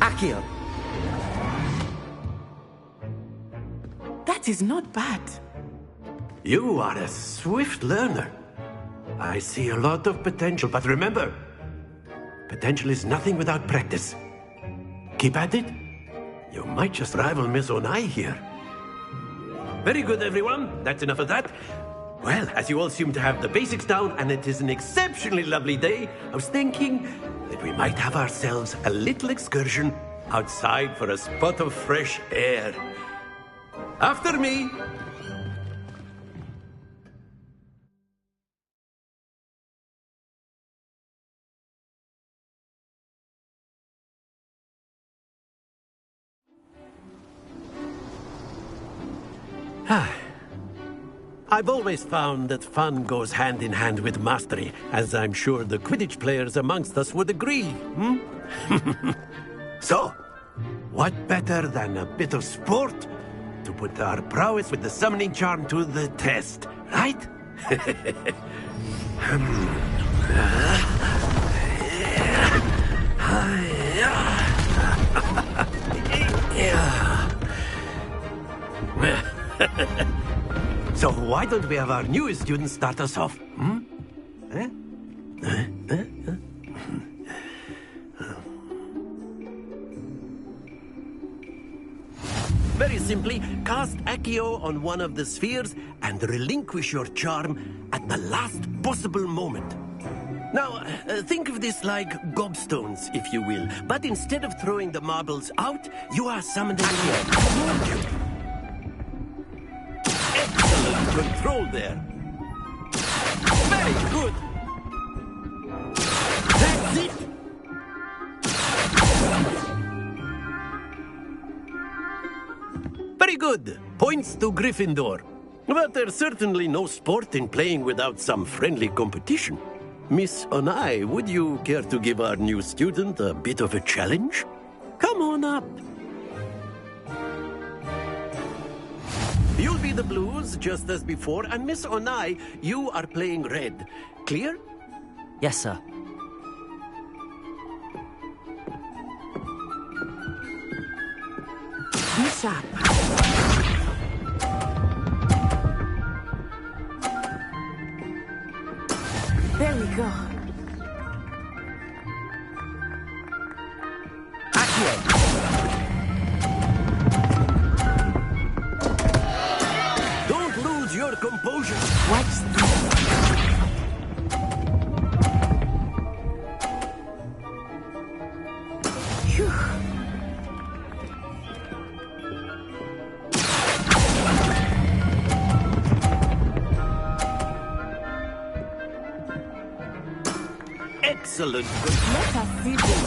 [SPEAKER 1] Accio!
[SPEAKER 15] That is not bad.
[SPEAKER 18] You are a swift learner. I see a lot of potential, but remember, potential is nothing without practice. Keep at it. You might just rival Miss Onai here. Very good, everyone. That's enough of that. Well, as you all seem to have the basics down, and it is an exceptionally lovely day, I was thinking that we might have ourselves a little excursion outside for a spot of fresh air. After me! I've always found that fun goes hand in hand with mastery, as I'm sure the Quidditch players amongst us would agree, hmm? So, what better than a bit of sport to put our prowess with the summoning charm to the test, right? So why don't we have our newest student start us off? Hmm? Very simply, cast Accio on one of the spheres and relinquish your charm at the last possible moment. Now, think of this like gobstones, if you will. But instead of throwing the marbles out, you are summoning toward you. Excellent control there. Very good. That's it. Very good. Points to Gryffindor. But there's certainly no sport in playing without some friendly competition. Miss Onai, would you care to give our new student a bit of a challenge? Come on up. You'll be the blues, just as before, and Miss Onai, you are playing red. Clear?
[SPEAKER 1] Yes, sir.
[SPEAKER 15] Be sharp. There we go.
[SPEAKER 18] Don't lose your composure.
[SPEAKER 15] Watch this. Phew.
[SPEAKER 18] Excellent.
[SPEAKER 15] Let us see this.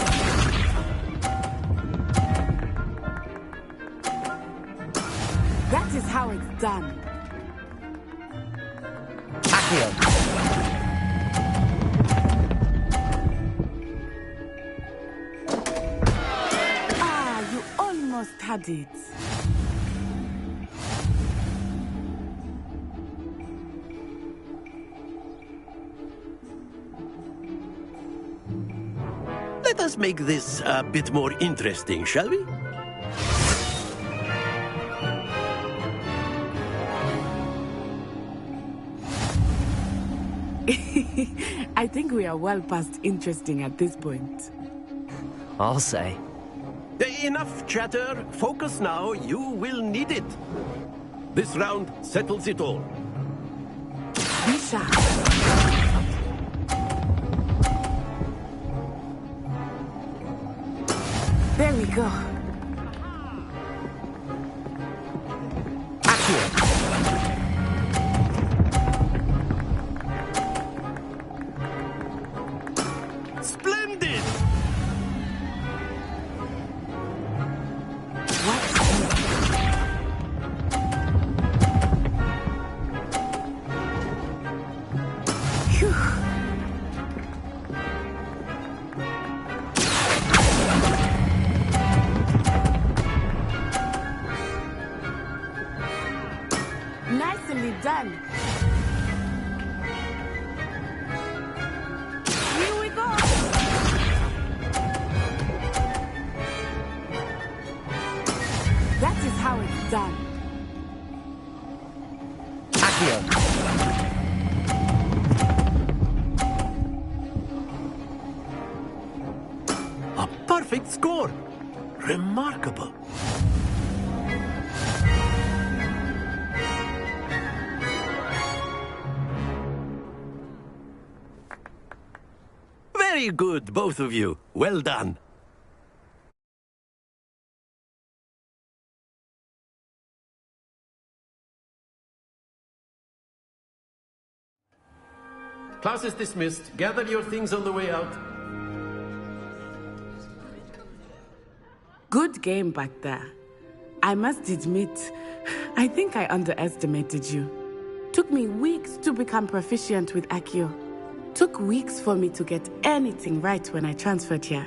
[SPEAKER 15] That is how it's done. Ah, you almost had it.
[SPEAKER 18] Let us make this a bit more interesting, shall we?
[SPEAKER 15] I think we are well past interesting at this point.
[SPEAKER 1] I'll say.
[SPEAKER 18] Enough chatter. Focus now. You will need it. This round settles it all.
[SPEAKER 15] Be sharp. There we go.
[SPEAKER 18] Splendid!
[SPEAKER 15] Phew. Nicely done. Here we go. That is how it's done.
[SPEAKER 18] A perfect score. Remarkable. Very good, both of you. Well done. Class is dismissed. Gather your things on the way out.
[SPEAKER 15] Good game back there. I must admit, I think I underestimated you. Took me weeks to become proficient with Accio. Took weeks for me to get anything right when I transferred here.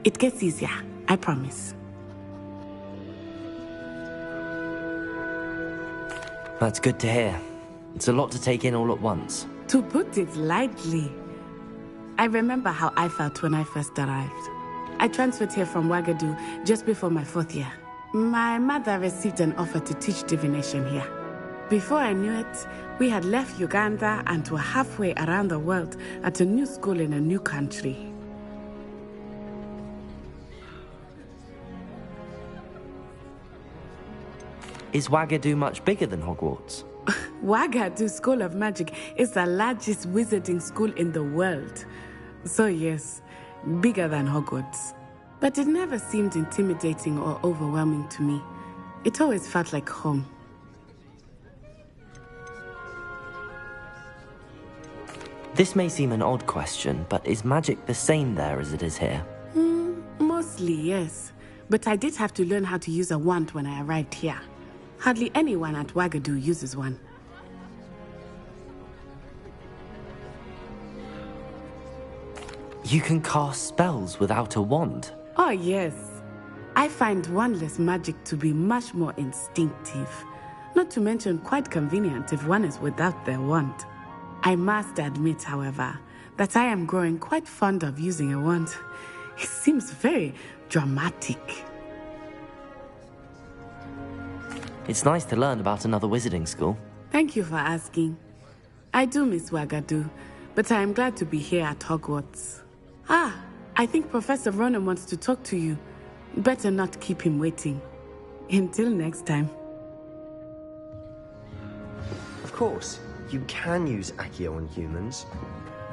[SPEAKER 15] It gets easier, I promise.
[SPEAKER 1] That's good to hear. It's a lot to take in all at once.
[SPEAKER 15] To put it lightly, I remember how I felt when I first arrived. I transferred here from Ouagadougou just before my 4th year. My mother received an offer to teach divination here. Before I knew it, we had left Uganda and were halfway around the world at a new school in a new country.
[SPEAKER 1] Is Ouagadougou much bigger than Hogwarts?
[SPEAKER 15] Ouagadougou School of Magic is the largest wizarding school in the world. So yes, bigger than Hogwarts. But it never seemed intimidating or overwhelming to me. It always felt like home.
[SPEAKER 1] This may seem an odd question, but is magic the same there as it is here?
[SPEAKER 15] Mostly, yes. But I did have to learn how to use a wand when I arrived here. Hardly anyone at Ouagadougou uses one.
[SPEAKER 1] You can cast spells without a wand?
[SPEAKER 15] Oh, yes. I find wandless magic to be much more instinctive. Not to mention quite convenient if one is without their wand. I must admit, however, that I am growing quite fond of using a wand. It seems very dramatic.
[SPEAKER 1] It's nice to learn about another wizarding school.
[SPEAKER 15] Thank you for asking. I do miss Ouagadougou, but I am glad to be here at Hogwarts. Ah, I think Professor Ronan wants to talk to you. Better not keep him waiting. Until next time.
[SPEAKER 19] Of course, you can use Accio on humans,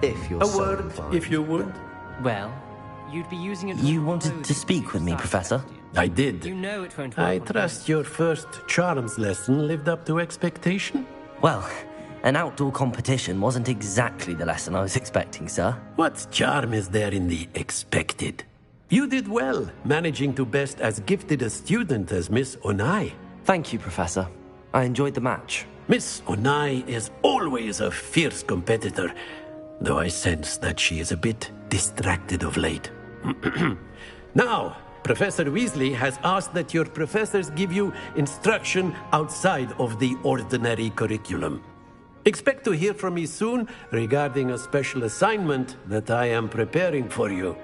[SPEAKER 19] if you're
[SPEAKER 18] A
[SPEAKER 19] so
[SPEAKER 18] word,
[SPEAKER 19] inclined.
[SPEAKER 18] if you would.
[SPEAKER 20] Well, you'd be using it.
[SPEAKER 1] You wanted to speak with me, Professor?
[SPEAKER 18] I did.
[SPEAKER 20] You know it won't
[SPEAKER 18] I
[SPEAKER 20] work.
[SPEAKER 18] trust your first charms lesson lived up to expectation?
[SPEAKER 1] Well, an outdoor competition wasn't exactly the lesson I was expecting, sir.
[SPEAKER 18] What charm is there in the expected? You did well, managing to best as gifted a student as Miss Onai.
[SPEAKER 1] Thank you, Professor. I enjoyed the match.
[SPEAKER 18] Miss Onai is always a fierce competitor, though I sense that she is a bit distracted of late. Now, Professor Weasley has asked that your professors give you instruction outside of the ordinary curriculum. Expect to hear from me soon regarding a special assignment that I am preparing for you.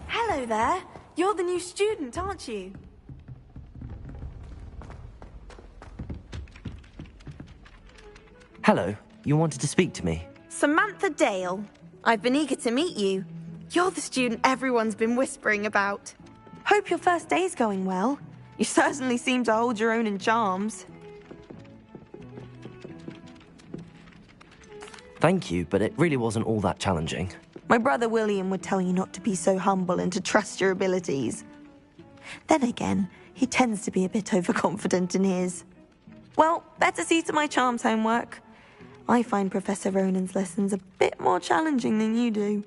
[SPEAKER 2] Hello there. You're the new student, aren't you?
[SPEAKER 1] Hello. You wanted to speak to me?
[SPEAKER 2] Samantha Dale. I've been eager to meet you. You're the student everyone's been whispering about. Hope your first day's going well. You certainly seem to hold your own in charms.
[SPEAKER 1] Thank you, but it really wasn't all that challenging.
[SPEAKER 2] My brother William would tell you not to be so humble and to trust your abilities. Then again, he tends to be a bit overconfident in his. Well, better see to my charms homework. I find Professor Ronan's lessons a bit more challenging than you do.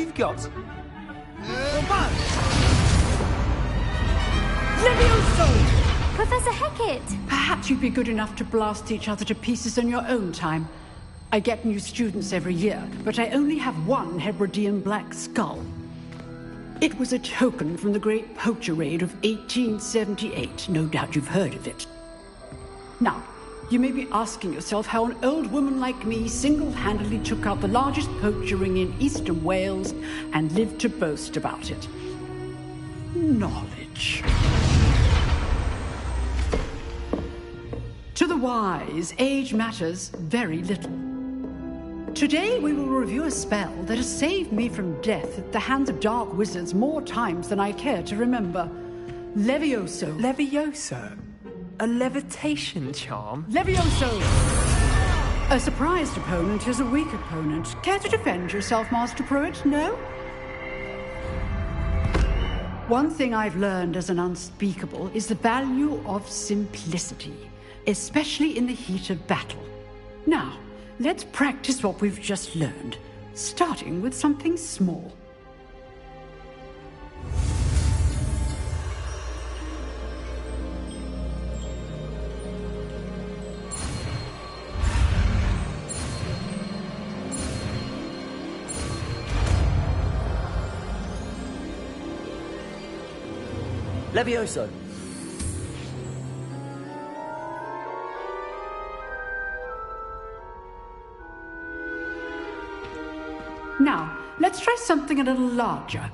[SPEAKER 20] we've got?
[SPEAKER 21] Levioso!
[SPEAKER 12] Professor Hackett!
[SPEAKER 21] Perhaps you'd be good enough to blast each other to pieces in your own time. I get new students every year, but I only have one Hebridean black skull. It was a token from the Great Poacher Raid of 1878. No doubt you've heard of it. Now, you may be asking yourself how an old woman like me single-handedly took out the largest poacher ring in eastern Wales and lived to boast about it. Knowledge. To the wise, age matters very little. Today we will review a spell that has saved me from death at the hands of dark wizards more times than I care to remember. Levioso.
[SPEAKER 20] Levioso? A levitation charm?
[SPEAKER 21] Levioso! A surprised opponent is a weak opponent. Care to defend yourself, Master Pruitt? No? One thing I've learned as an unspeakable is the value of simplicity, especially in the heat of battle. Now, let's practice what we've just learned, starting with something small.
[SPEAKER 20] Levioso.
[SPEAKER 21] Now, let's try something a little larger.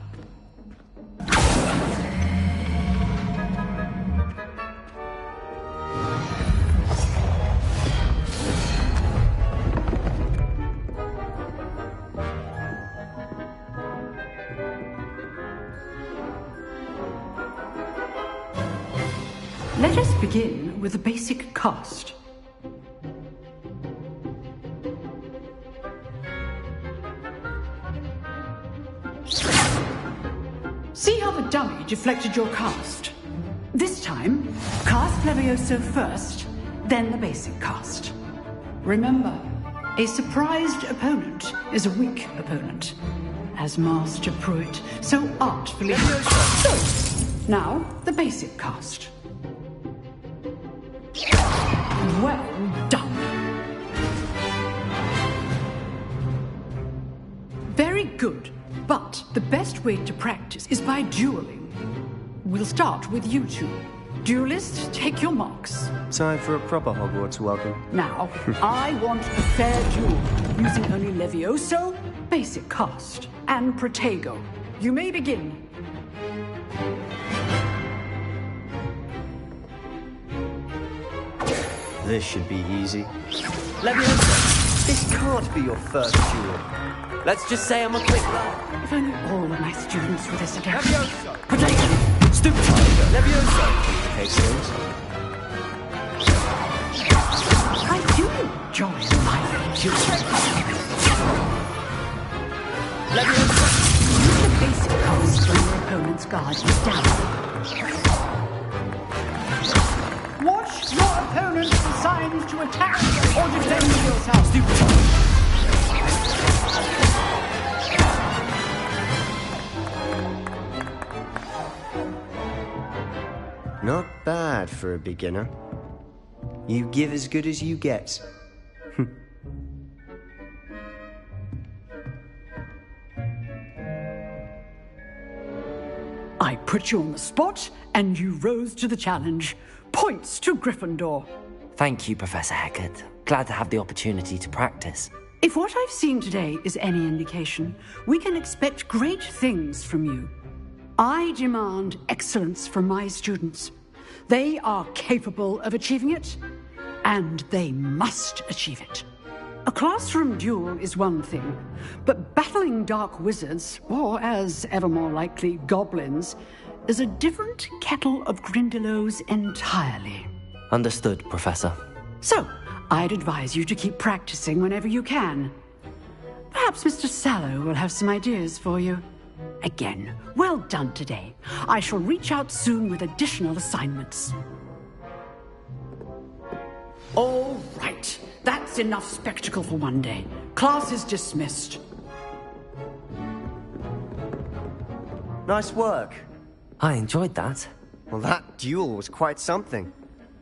[SPEAKER 21] Let us begin with a basic cast. See how the dummy deflected your cast? This time, cast Levioso first, then the basic cast. Remember, a surprised opponent is a weak opponent. As Master Pruitt so artfully... So, now, the basic cast. Well done. Very good, but the best way to practice is by dueling. We'll start with you two. Duelists, take your marks.
[SPEAKER 19] Time for a proper Hogwarts welcome.
[SPEAKER 21] Now, I want a fair duel, using only Levioso, basic cast, and Protego. You may begin.
[SPEAKER 19] This should be easy.
[SPEAKER 20] Levioso.
[SPEAKER 19] This can't be your first duel.
[SPEAKER 20] Let's just say I'm a quick lad.
[SPEAKER 21] If only all of my students were this adept.
[SPEAKER 20] Levioso.
[SPEAKER 21] Protego!
[SPEAKER 20] Stupid tiger. Levioso.
[SPEAKER 19] Excellent.
[SPEAKER 21] I do enjoy my duels.
[SPEAKER 20] Levioso.
[SPEAKER 21] Use the basic cast when your opponent's guard is down. Watch your opponent's signs to attack or defend yourself.
[SPEAKER 20] Stupid.
[SPEAKER 19] Not bad for a beginner. You give as good as you get.
[SPEAKER 21] I put you on the spot, and you rose to the challenge. Points to Gryffindor.
[SPEAKER 1] Thank you, Professor Hackett. Glad to have the opportunity to practice.
[SPEAKER 21] If what I've seen today is any indication, we can expect great things from you. I demand excellence from my students. They are capable of achieving it, and they must achieve it. A classroom duel is one thing, but battling dark wizards, or as ever more likely, goblins, is a different kettle of Grindylows entirely.
[SPEAKER 1] Understood, Professor.
[SPEAKER 21] So, I'd advise you to keep practicing whenever you can. Perhaps Mr. Sallow will have some ideas for you. Again, well done today. I shall reach out soon with additional assignments. All right. That's enough spectacle for one day. Class is dismissed.
[SPEAKER 19] Nice work.
[SPEAKER 1] I enjoyed that.
[SPEAKER 19] Well, that duel was quite something.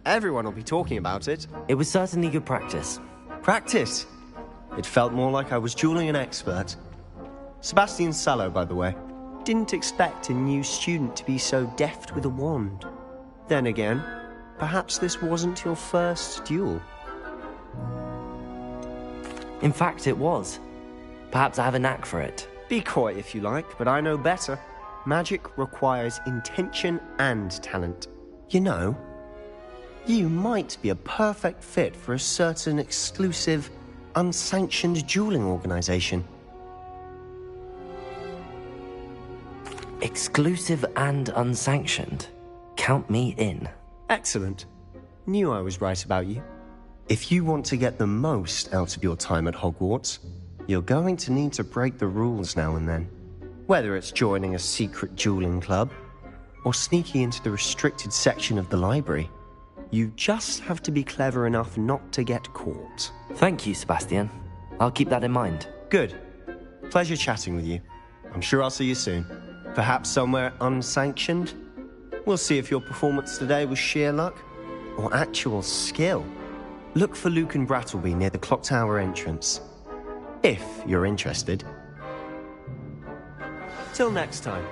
[SPEAKER 19] Everyone will be talking about it.
[SPEAKER 1] It was certainly good practice.
[SPEAKER 19] Practice? It felt more like I was dueling an expert. Sebastian Sallow, by the way. Didn't expect a new student to be so deft with a wand. Then again, perhaps this wasn't your first duel.
[SPEAKER 1] In fact, it was. Perhaps I have a knack for it.
[SPEAKER 19] Be coy if you like, but I know better. Magic requires intention and talent. You know, you might be a perfect fit for a certain exclusive, unsanctioned dueling organization.
[SPEAKER 1] Exclusive and unsanctioned? Count me in.
[SPEAKER 19] Excellent. Knew I was right about you. If you want to get the most out of your time at Hogwarts, you're going to need to break the rules now and then. Whether it's joining a secret dueling club, or sneaking into the restricted section of the library, you just have to be clever enough not to get caught.
[SPEAKER 1] Thank you, Sebastian. I'll keep that in mind.
[SPEAKER 19] Good. Pleasure chatting with you. I'm sure I'll see you soon. Perhaps somewhere unsanctioned? We'll see if your performance today was sheer luck, or actual skill. Look for Luke and Brattleby near the clock tower entrance. If you're interested. Till next time.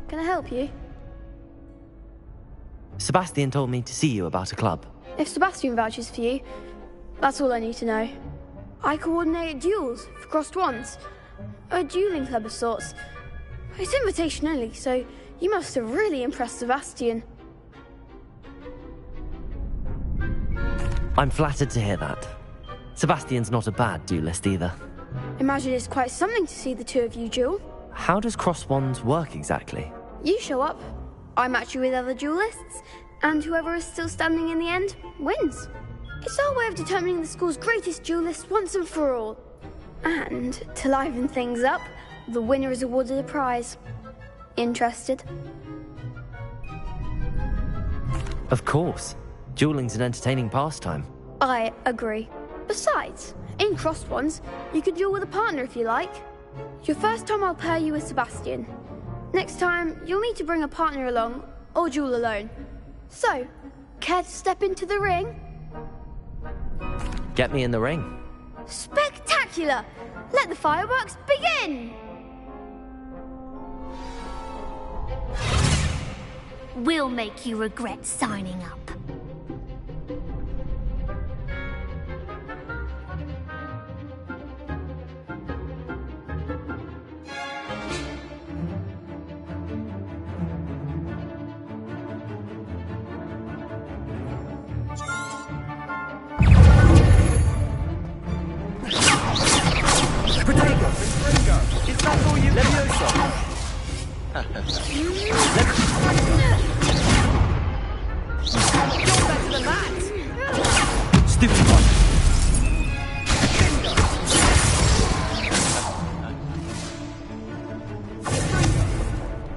[SPEAKER 3] Can I help you?
[SPEAKER 1] Sebastian told me to see you about a club.
[SPEAKER 3] If Sebastian vouches for you, that's all I need to know. I coordinate duels for crossed wands. A dueling club of sorts. It's invitation only, so you must have really impressed Sebastian.
[SPEAKER 1] I'm flattered to hear that. Sebastian's not a bad duelist either.
[SPEAKER 3] Imagine it's quite something to see the two of you duel.
[SPEAKER 1] How does cross wands work exactly?
[SPEAKER 3] You show up, I match you with other duelists, and whoever is still standing in the end wins. It's our way of determining the school's greatest duelist once and for all. And to liven things up, the winner is awarded a prize. Interested?
[SPEAKER 1] Of course. Dueling's an entertaining pastime.
[SPEAKER 3] I agree. Besides, in crossed wands, you could duel with a partner if you like. Your first time I'll pair you with Sebastian. Next time, you'll need to bring a partner along, or duel alone. So, care to step into the ring?
[SPEAKER 1] Get me in the ring.
[SPEAKER 3] Spectacular! Let the fireworks begin!
[SPEAKER 12] will make you regret signing up.
[SPEAKER 20] Is that all you Leviosa! You're better than that!
[SPEAKER 1] Stupid one!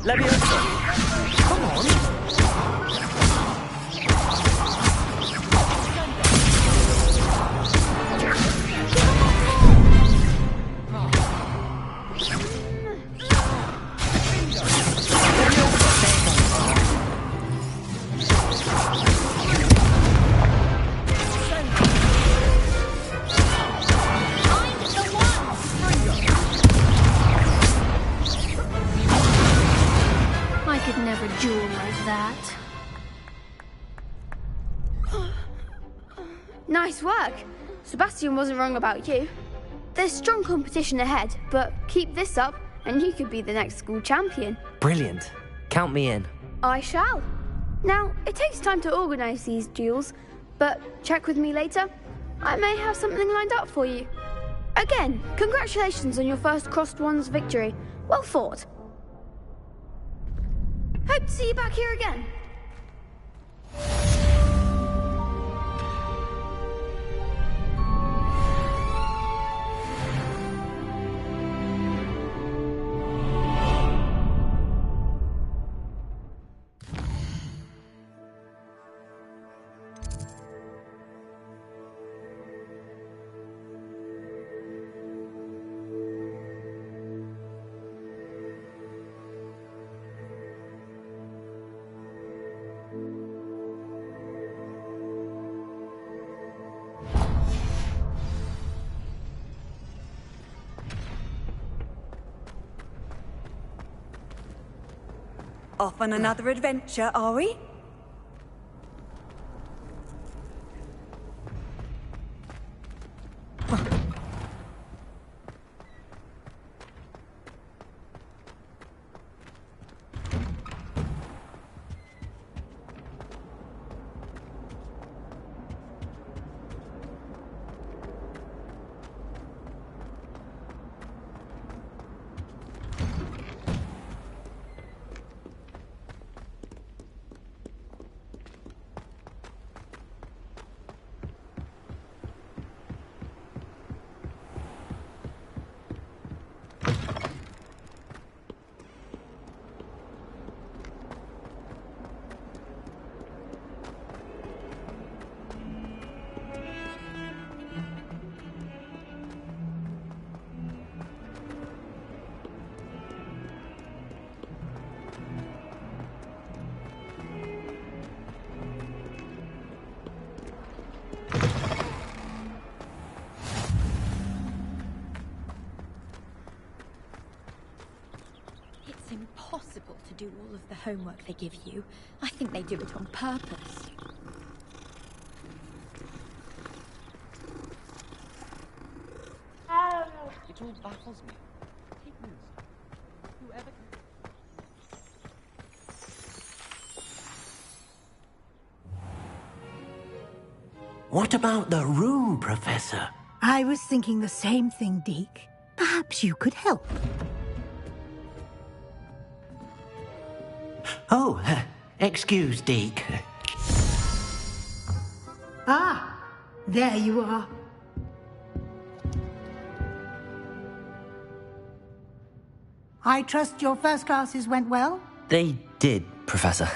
[SPEAKER 20] Leviosa! Come on!
[SPEAKER 12] I could never duel like that.
[SPEAKER 3] Nice work. Sebastian wasn't wrong about you. There's strong competition ahead, but keep this up and you could be the next school champion.
[SPEAKER 1] Brilliant. Count me in.
[SPEAKER 3] I shall. Now, it takes time to organise these duels, but check with me later. I may have something lined up for you. Again, congratulations on your first Crossed Wands victory. Well fought. Hope to see you back here again.
[SPEAKER 6] Off on another adventure, are we?
[SPEAKER 22] It's impossible to do all of the homework they give you. I think they do it on purpose.
[SPEAKER 14] It all baffles me. Take news. Whoever can...
[SPEAKER 18] What about the room, Professor?
[SPEAKER 9] I was thinking the same thing, Deke. Perhaps you could help.
[SPEAKER 18] Oh, excuse, Deke.
[SPEAKER 9] Ah, there you are. I trust your first classes went well?
[SPEAKER 1] They did, Professor.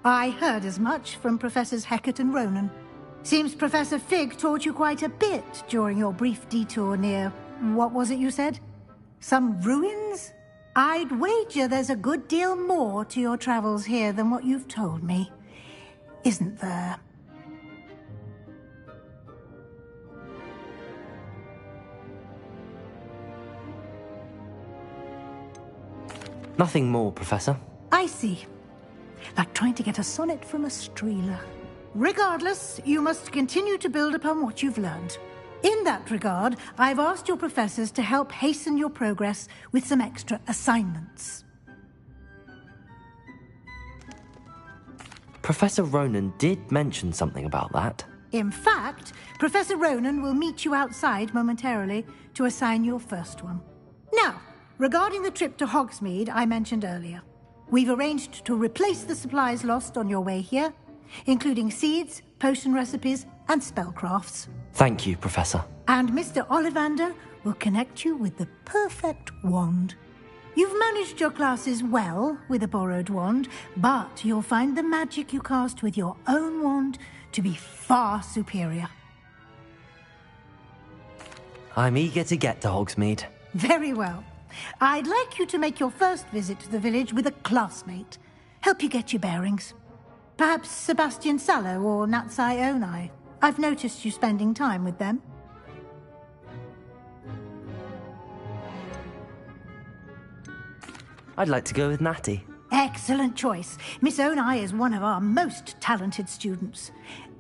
[SPEAKER 9] I heard as much from Professors Hecat and Ronan. Seems Professor Fig taught you quite a bit during your brief detour near... what was it you said? Some ruins? I'd wager there's a good deal more to your travels here than what you've told me. Isn't there?
[SPEAKER 1] Nothing more, Professor.
[SPEAKER 9] I see. like trying to get a sonnet from a streeler. Regardless, you must continue to build upon what you've learned. In that regard, I've asked your professors to help hasten your progress with some extra assignments.
[SPEAKER 1] Professor Ronan did mention something about that.
[SPEAKER 9] In fact, Professor Ronan will meet you outside momentarily to assign your first one. Now, regarding the trip to Hogsmeade I mentioned earlier, we've arranged to replace the supplies lost on your way here, including seeds, potion recipes, and spellcrafts.
[SPEAKER 1] Thank you, Professor.
[SPEAKER 9] And Mr. Ollivander will connect you with the perfect wand. You've managed your classes well with a borrowed wand, but you'll find the magic you cast with your own wand to be far superior.
[SPEAKER 1] I'm eager to get to Hogsmeade.
[SPEAKER 9] Very well. I'd like you to make your first visit to the village with a classmate. Help you get your bearings. Perhaps Sebastian Sallow or Natsai Onai. I've noticed you spending time with them.
[SPEAKER 1] I'd like to go with Natty.
[SPEAKER 9] Excellent choice. Miss Onai is one of our most talented students.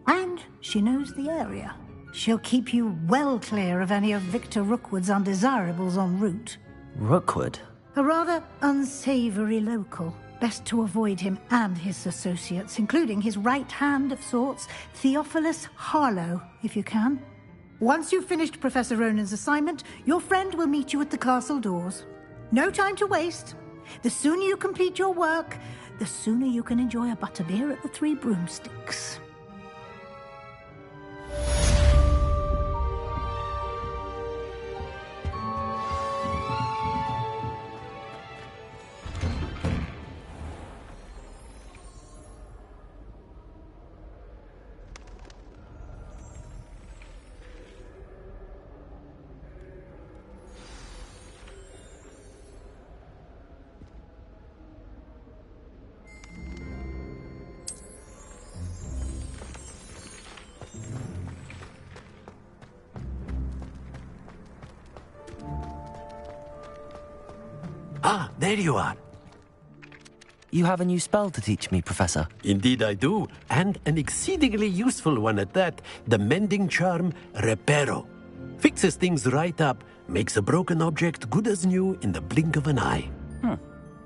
[SPEAKER 9] And she knows the area. She'll keep you well clear of any of Victor Rookwood's undesirables en route.
[SPEAKER 1] Rookwood?
[SPEAKER 9] A rather unsavoury local. Best to avoid him and his associates, including his right hand of sorts, Theophilus Harlow, if you can. Once you've finished Professor Ronan's assignment, your friend will meet you at the castle doors. No time to waste. The sooner you complete your work, the sooner you can enjoy a butterbeer at the Three Broomsticks.
[SPEAKER 18] Ah, there you are.
[SPEAKER 1] You have a new spell to teach me, Professor.
[SPEAKER 18] Indeed I do, and an exceedingly useful one at that. The mending charm, Reparo. Fixes things right up, makes a broken object good as new in the blink of an eye.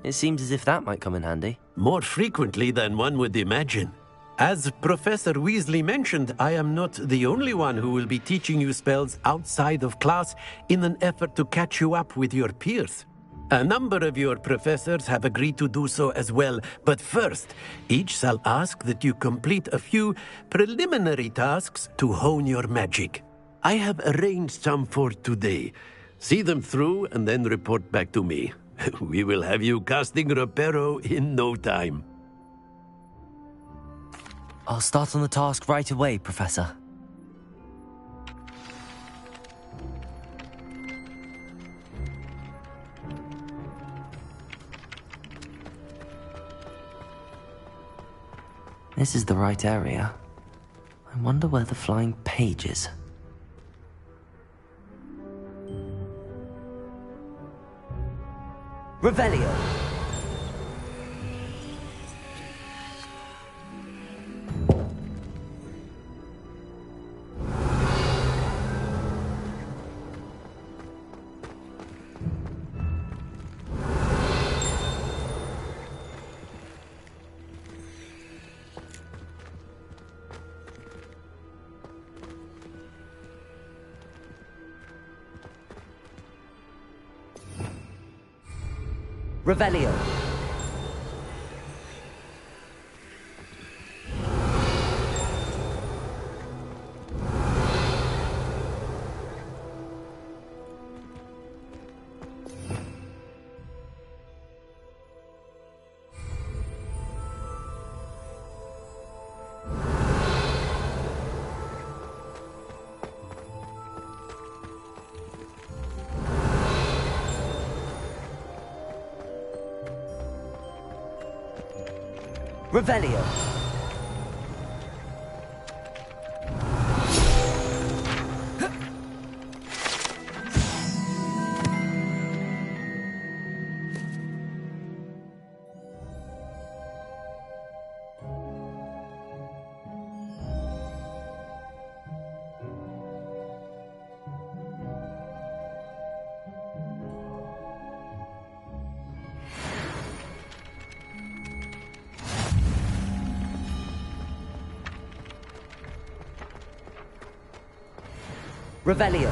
[SPEAKER 1] It seems as if that might come in handy.
[SPEAKER 18] More frequently than one would imagine. As Professor Weasley mentioned, I am not the only one who will be teaching you spells outside of class in an effort to catch you up with your peers. A number of your professors have agreed to do so as well, but first, each shall ask that you complete a few preliminary tasks to hone your magic. I have arranged some for today. See them through and then report back to me. We will have you casting Reparo in no time.
[SPEAKER 1] I'll start on the task right away, Professor. This is the right area. I wonder where the flying page is. Revelio! Revelio. Revelio. Revelio.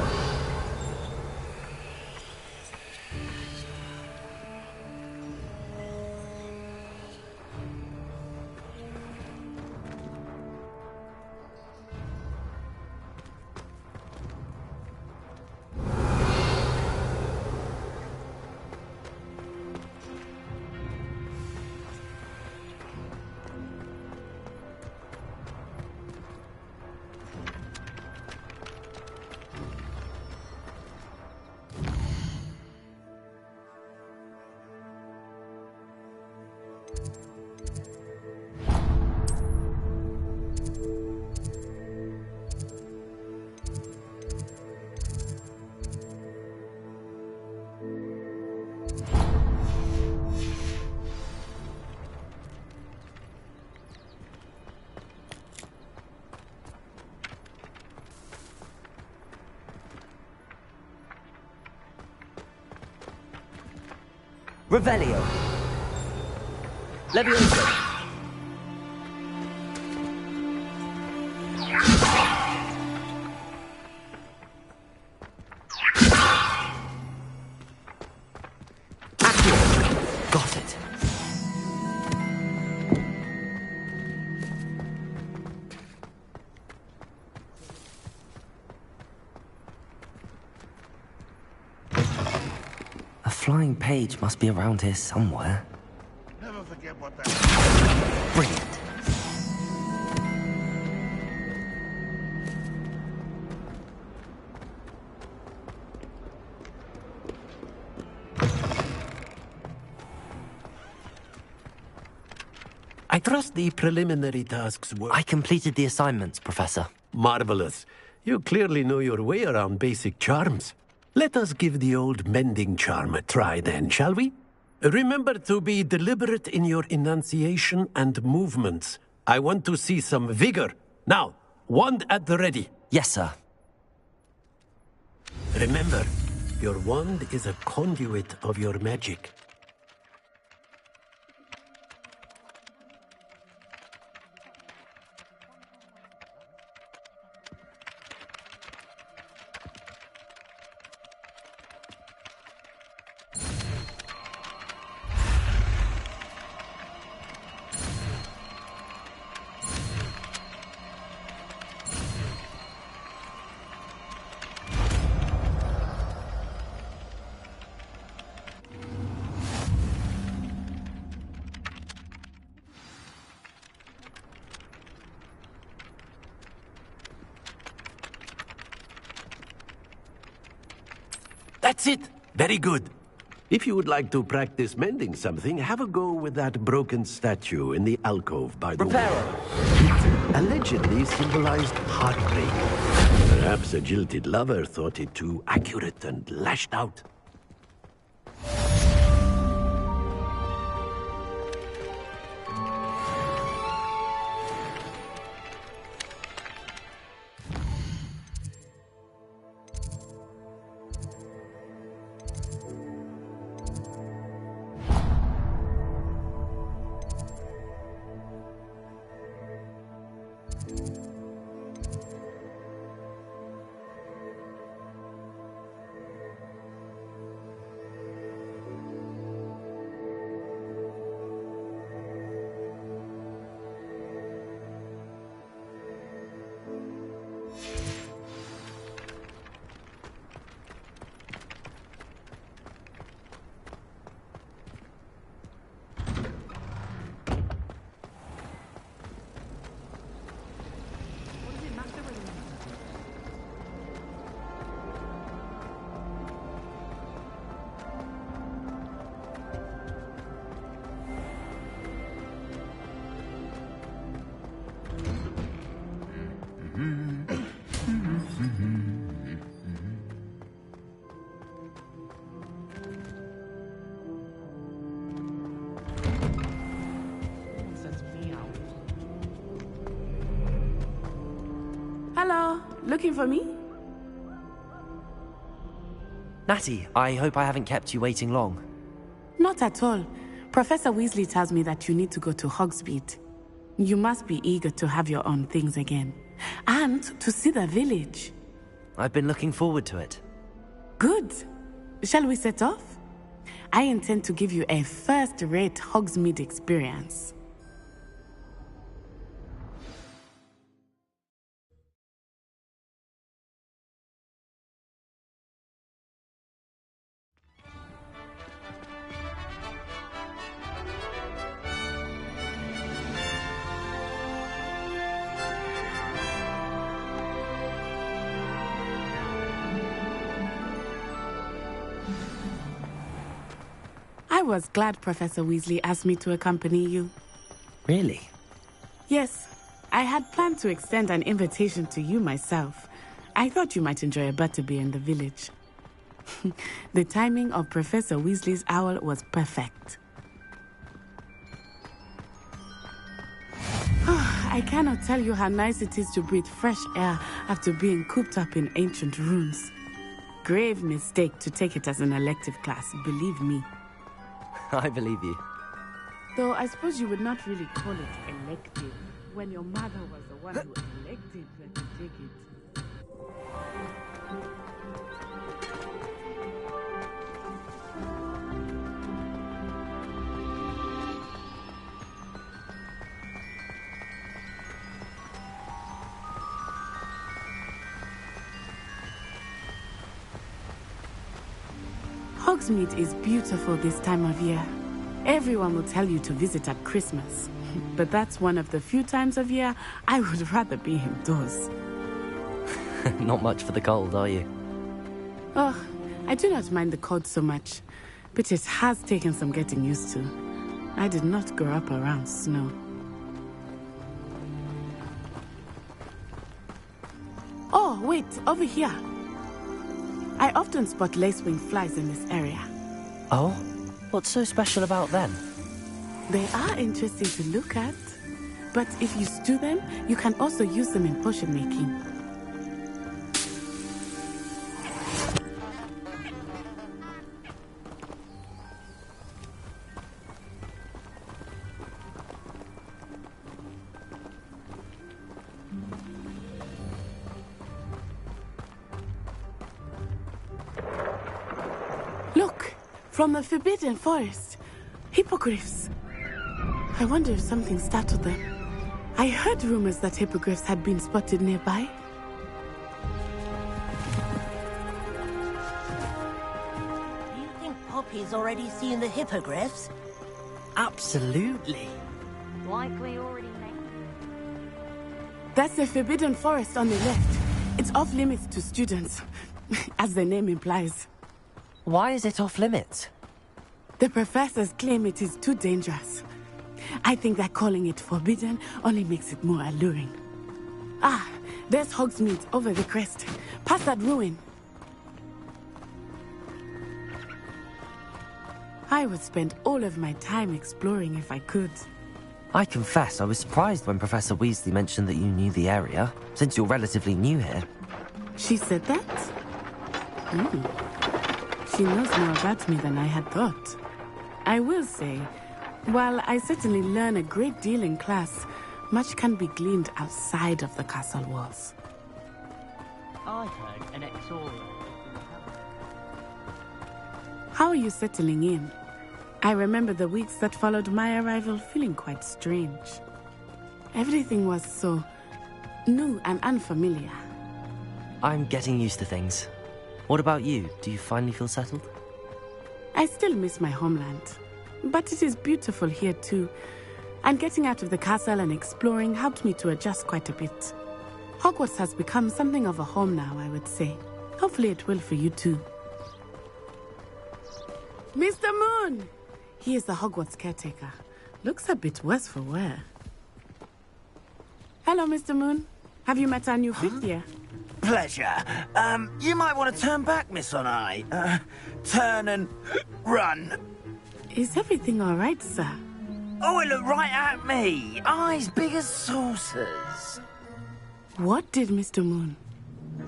[SPEAKER 1] Revelio. Levioso. Got it. A flying page must be around here somewhere.
[SPEAKER 17] Never forget what that.
[SPEAKER 1] Brilliant.
[SPEAKER 18] I trust the preliminary tasks were...
[SPEAKER 1] I completed the assignments, Professor.
[SPEAKER 18] Marvelous. You clearly know your way around basic charms. Let us give the old mending charm a try then, shall we? Remember to be deliberate in your enunciation and movements. I want to see some vigor. Now, wand at the ready.
[SPEAKER 1] Yes, sir.
[SPEAKER 18] Remember, your wand is a conduit of your magic. That's it! Very good. If you would like to practice mending something, have a go with that broken statue in the alcove by the wall. It allegedly symbolized heartbreak. Perhaps a jilted lover thought it too accurate and lashed out.
[SPEAKER 15] Hello, looking for me?
[SPEAKER 1] Natty, I hope I haven't kept you waiting long.
[SPEAKER 15] Not at all. Professor Weasley tells me that you need to go to Hogsmeade. You must be eager to have your own things again. And to see the village.
[SPEAKER 1] I've been looking forward to it.
[SPEAKER 15] Good. Shall we set off? I intend to give you a first-rate Hogsmeade experience. I was glad Professor Weasley asked me to accompany you.
[SPEAKER 1] Really?
[SPEAKER 15] Yes, I had planned to extend an invitation to you myself. I thought you might enjoy a butterbeer in the village. The timing of Professor Weasley's owl was perfect. I cannot tell you how nice it is to breathe fresh air after being cooped up in ancient rooms. Grave mistake to take it as an elective class, believe me.
[SPEAKER 1] I believe you.
[SPEAKER 15] Though I suppose you would not really call it elective when your mother was the one who elected that you take it. Hogsmeade is beautiful this time of year. Everyone will tell you to visit at Christmas. But that's one of the few times of year I would rather be indoors.
[SPEAKER 1] Not much for the cold, are you?
[SPEAKER 15] Oh, I do not mind the cold so much. But it has taken some getting used to. I did not grow up around snow. Oh, wait, over here. I often spot lacewing flies in this area.
[SPEAKER 1] Oh? What's so special about them?
[SPEAKER 15] They are interesting to look at. But if you stew them, you can also use them in potion making. Look! From the Forbidden Forest. Hippogriffs. I wonder if something startled them. I heard rumors that hippogriffs had been spotted nearby.
[SPEAKER 5] Do you think Poppy's already seen the hippogriffs?
[SPEAKER 1] Absolutely.
[SPEAKER 2] Likely already made.
[SPEAKER 15] That's the Forbidden Forest on the left. It's off limits to students, as the name implies.
[SPEAKER 1] Why is it off limits?
[SPEAKER 15] The professors claim it is too dangerous. I think that calling it forbidden only makes it more alluring. Ah, there's Hogsmeade over the crest. Past that ruin. I would spend all of my time exploring if I could.
[SPEAKER 1] I confess I was surprised when Professor Weasley mentioned that you knew the area, since you're relatively new here.
[SPEAKER 15] She said that? She knows more about me than I had thought. I will say, while I certainly learn a great deal in class, much can be gleaned outside of the castle walls.
[SPEAKER 5] I heard an Exora.
[SPEAKER 15] How are you settling in? I remember the weeks that followed my arrival feeling quite strange. Everything was so new and unfamiliar.
[SPEAKER 1] I'm getting used to things. What about you? Do you finally feel settled?
[SPEAKER 15] I still miss my homeland, but it is beautiful here too. And getting out of the castle and exploring helped me to adjust quite a bit. Hogwarts has become something of a home now, I would say. Hopefully it will for you too. Mr. Moon! He is the Hogwarts caretaker. Looks a bit worse for wear. Hello, Mr. Moon. Have you met our new fifth year?
[SPEAKER 10] Pleasure. You might want to turn back, Miss On-Eye. Turn and run.
[SPEAKER 15] Is everything all right, sir?
[SPEAKER 10] Oh, it looked right at me. Eyes big as saucers.
[SPEAKER 15] What did Mr. Moon?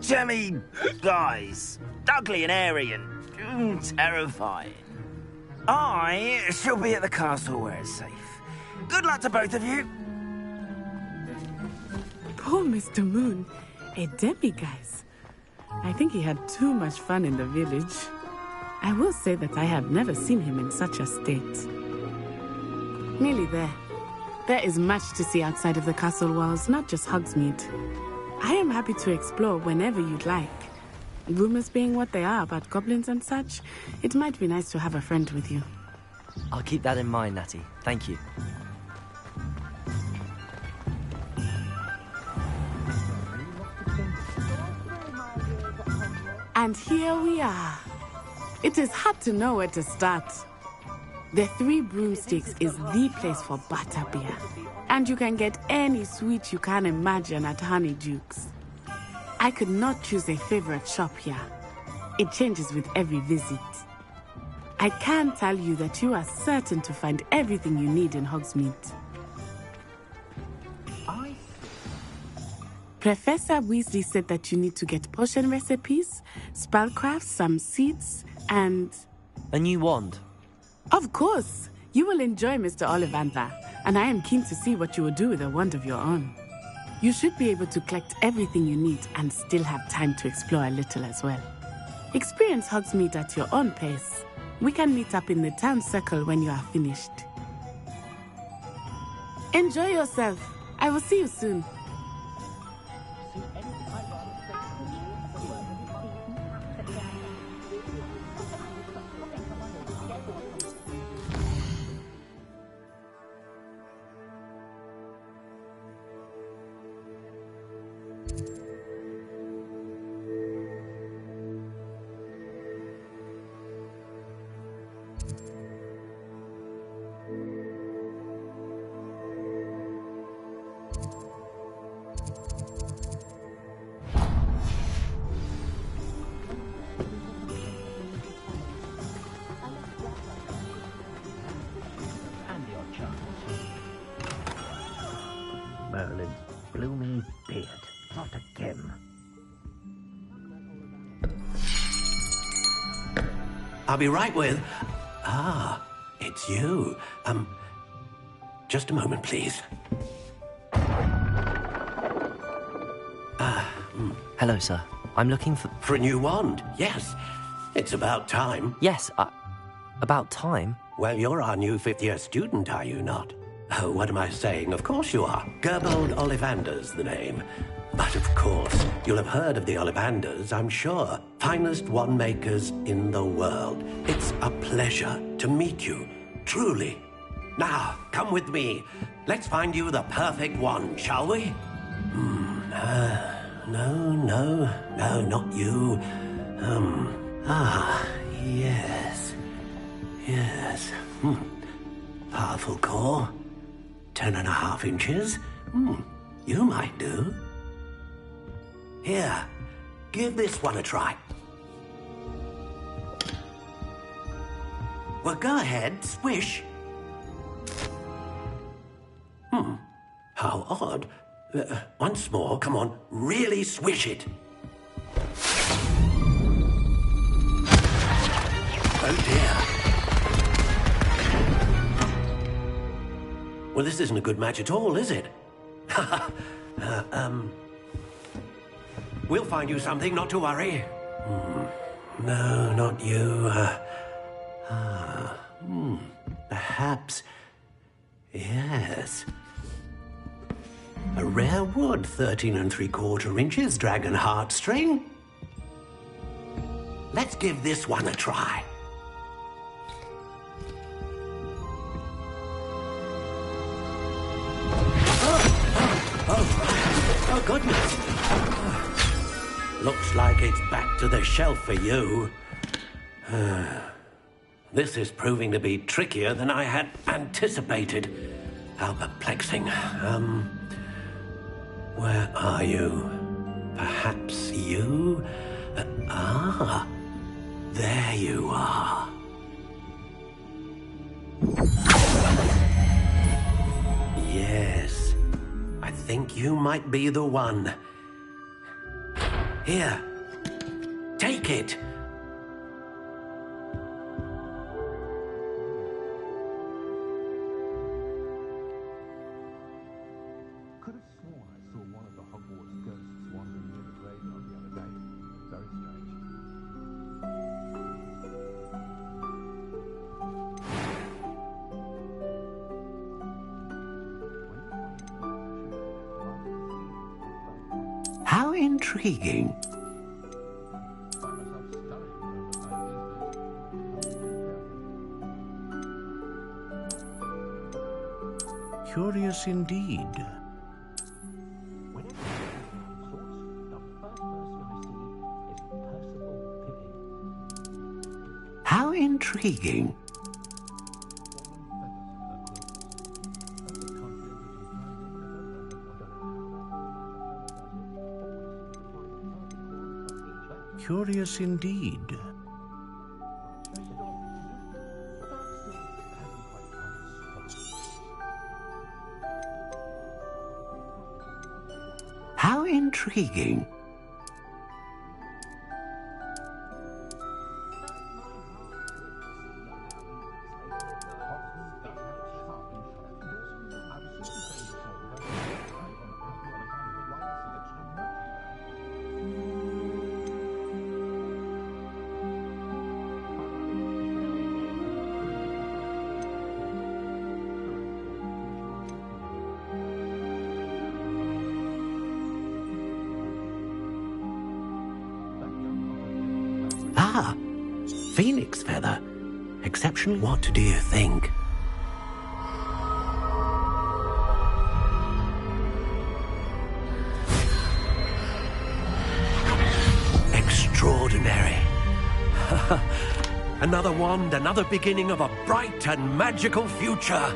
[SPEAKER 10] Jemmy guys. Ugly and airy and terrifying. I shall be at the castle where it's safe. Good luck to both of you.
[SPEAKER 15] Poor Mr. Moon. A demiguise. I think he had too much fun in the village. I will say that I have never seen him in such a state. Nearly there. There is much to see outside of the castle walls, not just Hogsmeade. I am happy to explore whenever you'd like. Rumors being what they are about goblins and such, it might be nice to have a friend with you.
[SPEAKER 1] I'll keep that in mind, Natty. Thank you.
[SPEAKER 15] And here we are. It is hard to know where to start. The Three Broomsticks is the place for butterbeer. And you can get any sweet you can imagine at Honeydukes. I could not choose a favorite shop here. It changes with every visit. I can tell you that you are certain to find everything you need in Hogsmeade. Professor Weasley said that you need to get potion recipes, spellcrafts, some seeds, and...
[SPEAKER 1] a new wand.
[SPEAKER 15] Of course! You will enjoy Mr. Ollivander, and I am keen to see what you will do with a wand of your own. You should be able to collect everything you need and still have time to explore a little as well. Experience Hogsmeade at your own pace. We can meet up in the town circle when you are finished. Enjoy yourself. I will see you soon.
[SPEAKER 10] Merlin's blooming beard. Not again.
[SPEAKER 18] I'll be right with... Ah, it's you. Just a moment, please.
[SPEAKER 1] Hello, sir. I'm looking for...
[SPEAKER 18] For a new wand, yes. It's about time.
[SPEAKER 1] Yes, about time?
[SPEAKER 18] Well, you're our new fifth-year student, are you not? Oh, what am I saying? Of course you are. Gerbold Ollivander's the name. But of course, you'll have heard of the Ollivanders, I'm sure. Finest wand makers in the world. It's a pleasure to meet you, truly. Now, come with me. Let's find you the perfect wand, shall we? No, not you. Yes. Powerful core. 10.5 inches. You might do. Here, give this one a try. Well, go ahead, swish. How odd. Once more, come on, really swish it. Oh dear. Well, this isn't a good match at all, is it? We'll find you something, not to worry. No, not you. Perhaps... Yes. A rare wood, 13 3/4 inches, dragon heartstring. Let's give this one a try. Oh, goodness. Looks like it's back to the shelf for you. This is proving to be trickier than I had anticipated. How perplexing. Where are you? Perhaps you? There you are. Yes. I think you might be the one. Here. Take it.
[SPEAKER 17] Could have sworn I saw one of the Hogwarts ghosts wandering near the graveyard the other day. Very
[SPEAKER 18] intriguing. Curious indeed. How intriguing. Curious indeed. How intriguing. Ah, phoenix feather. Exceptional. What do you think? Extraordinary. Another wand, another beginning of a bright and magical future.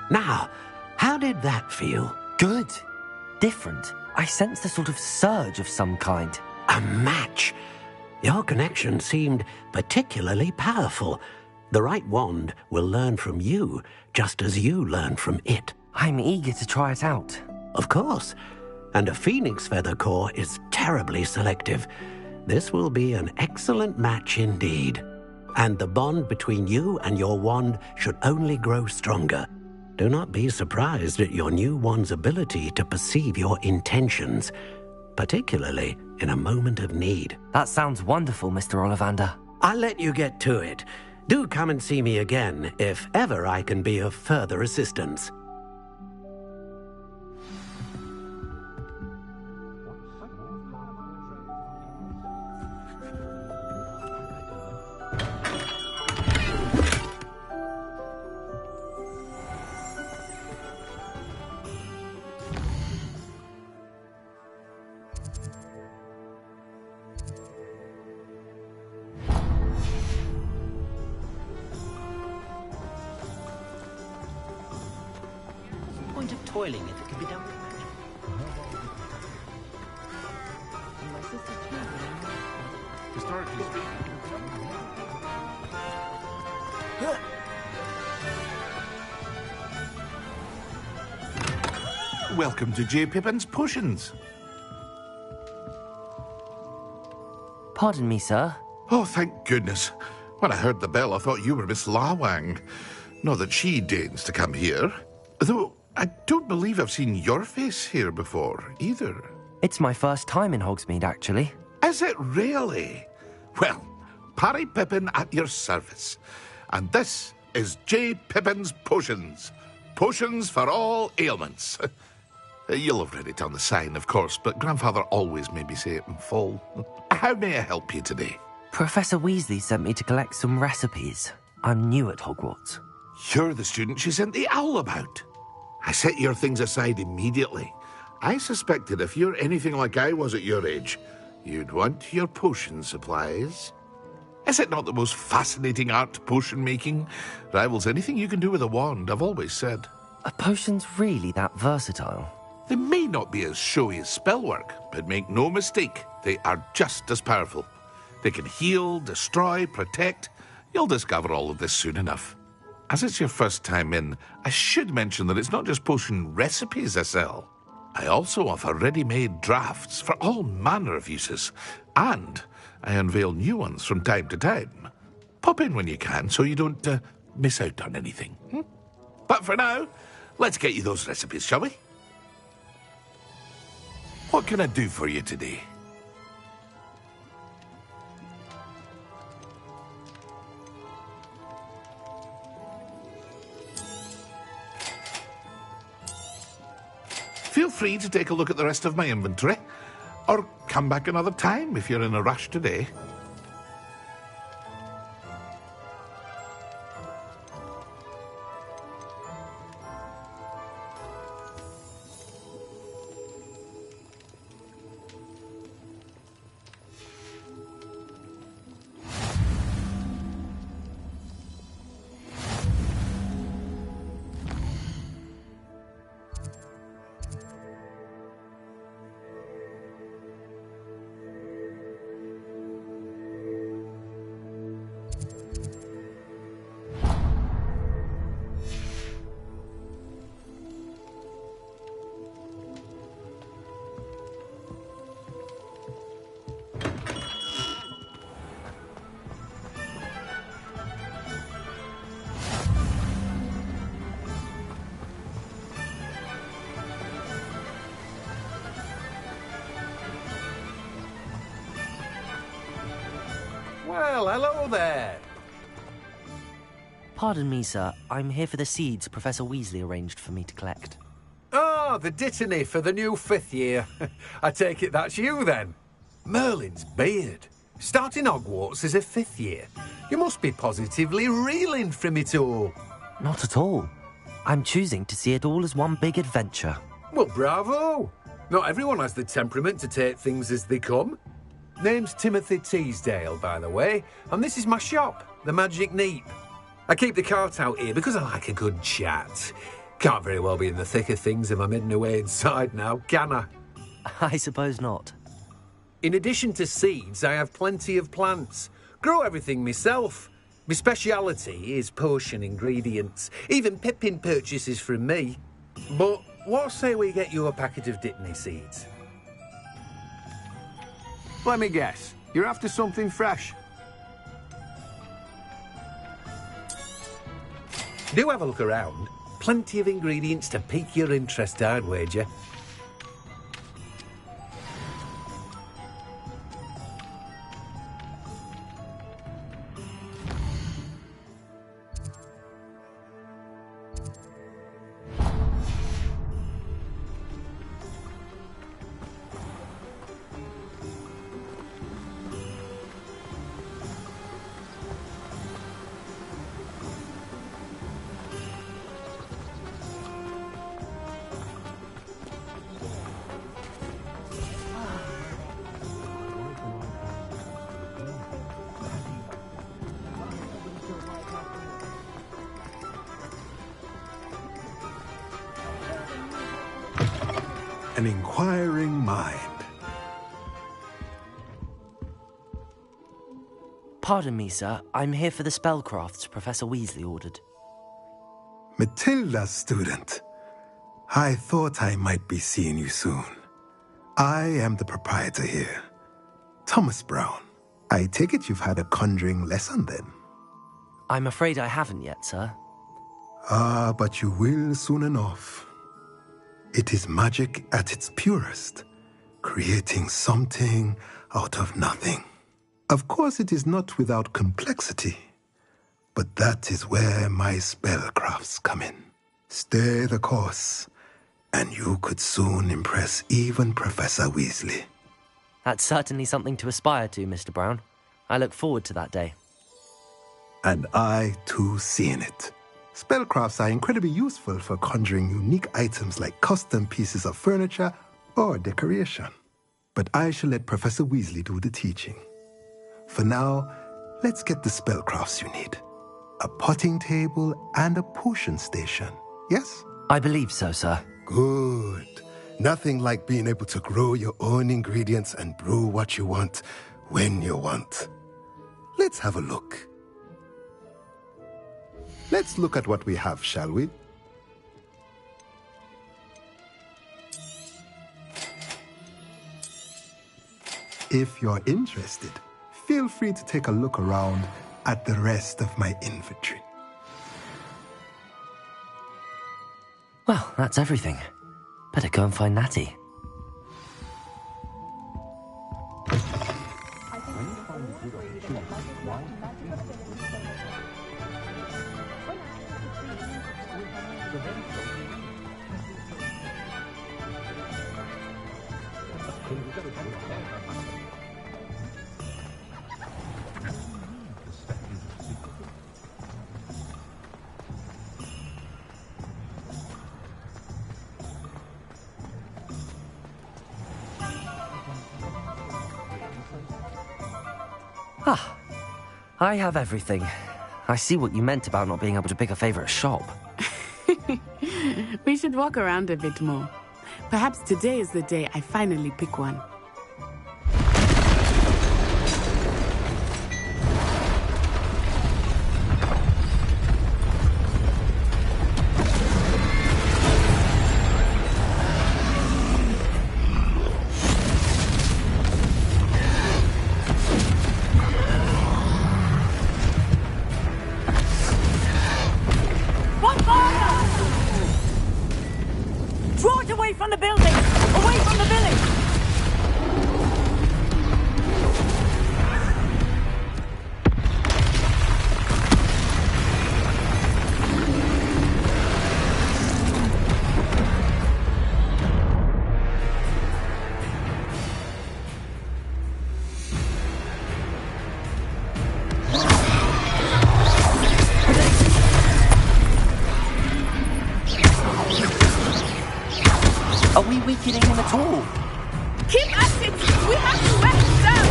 [SPEAKER 18] Now, how did that feel?
[SPEAKER 1] Good. Different. I sensed a sort of surge of some kind.
[SPEAKER 18] A match. Your connection seemed particularly powerful. The right wand will learn from you, just as you learn from it.
[SPEAKER 1] I'm eager to try it out.
[SPEAKER 18] Of course. And a phoenix feather core is terribly selective. This will be an excellent match indeed. And the bond between you and your wand should only grow stronger. Do not be surprised at your new wand's ability to perceive your intentions, particularly in a moment of need.
[SPEAKER 1] That sounds wonderful, Mr. Ollivander.
[SPEAKER 18] I'll let you get to it. Do come and see me again if ever I can be of further assistance.
[SPEAKER 10] Point of toiling if it can be done with magic.
[SPEAKER 17] Historically speaking. Welcome to J. Pippin's Potions.
[SPEAKER 1] Pardon me, sir.
[SPEAKER 17] Oh, thank goodness. When I heard the bell, I thought you were Miss Lawang. Not that she deigns to come here. Though I don't believe I've seen your face here before, either.
[SPEAKER 1] It's my first time in Hogsmeade, actually.
[SPEAKER 17] Is it really? Well, Parry Pippin at your service. And this is J. Pippin's Potions. Potions for all ailments. You'll have read it on the sign, of course, but Grandfather always made me say it in full. How may I help you today?
[SPEAKER 1] Professor Weasley sent me to collect some recipes. I'm new at Hogwarts.
[SPEAKER 17] You're the student she sent the owl about. I set your things aside immediately. I suspected if you're anything like I was at your age, you'd want your potion supplies. Is it not the most fascinating art, potion making? Rivals anything you can do with a wand, I've always said.
[SPEAKER 1] Are potions really that versatile?
[SPEAKER 17] They may not be as showy as spellwork, but make no mistake, they are just as powerful. They can heal, destroy, protect. You'll discover all of this soon enough. As it's your first time in, I should mention that it's not just potion recipes I sell. I also offer ready-made drafts for all manner of uses, and I unveil new ones from time to time. Pop in when you can so you don't miss out on anything. But for now, let's get you those recipes, shall we? What can I do for you today? Feel free to take a look at the rest of my inventory, or come back another time if you're in a rush today.
[SPEAKER 7] Well, hello there.
[SPEAKER 1] Pardon me, sir. I'm here for the seeds Professor Weasley arranged for me to collect.
[SPEAKER 7] Oh, the dittany for the new 5th year. I take it that's you, then. Merlin's beard. Starting Hogwarts as a 5th year. You must be positively reeling from it all.
[SPEAKER 1] Not at all. I'm choosing to see it all as one big adventure.
[SPEAKER 7] Well, bravo. Not everyone has the temperament to take things as they come. Name's Timothy Teasdale, by the way, and this is my shop, the Magic Neep. I keep the cart out here because I like a good chat. Can't very well be in the thick of things if I'm hidden away inside now, can I?
[SPEAKER 1] I suppose not.
[SPEAKER 7] In addition to seeds, I have plenty of plants. Grow everything myself. My speciality is potion ingredients. Even Pippin purchases from me. But what say we get you a packet of Dittany seeds?
[SPEAKER 8] Let me guess. You're after something fresh.
[SPEAKER 7] Do have a look around. Plenty of ingredients to pique your interest, I'd wager.
[SPEAKER 23] An inquiring mind.
[SPEAKER 1] Pardon me, sir. I'm here for the spellcrafts Professor Weasley ordered.
[SPEAKER 23] Matilda, student. I thought I might be seeing you soon. I am the proprietor here, Thomas Brown. I take it you've had a conjuring lesson then?
[SPEAKER 1] I'm afraid I haven't yet, sir.
[SPEAKER 23] Ah, but you will soon enough. It is magic at its purest, creating something out of nothing. Of course, it is not without complexity, but that is where my spellcrafts come in. Stay the course, and you could soon impress even Professor Weasley.
[SPEAKER 1] That's certainly something to aspire to, Mr. Brown. I look forward to that day.
[SPEAKER 23] And I, too, seeing it. Spellcrafts are incredibly useful for conjuring unique items like custom pieces of furniture or decoration. But I shall let Professor Weasley do the teaching. For now, let's get the spellcrafts you need. A potting table and a potion station, yes?
[SPEAKER 1] I believe so, sir.
[SPEAKER 23] Good. Nothing like being able to grow your own ingredients and brew what you want when you want. Let's have a look. Let's look at what we have, shall we? If you're interested, feel free to take a look around at the rest of my inventory.
[SPEAKER 1] Well, that's everything. Better go and find Natty. Ah, I have everything. I see what you meant about not being able to pick a favorite shop.
[SPEAKER 15] We should walk around a bit more. Perhaps today is the day I finally pick one.
[SPEAKER 21] Draw it away from the building! Away from the village!
[SPEAKER 1] Are we weakening him at all?
[SPEAKER 15] Keep at it! We have to wear him down!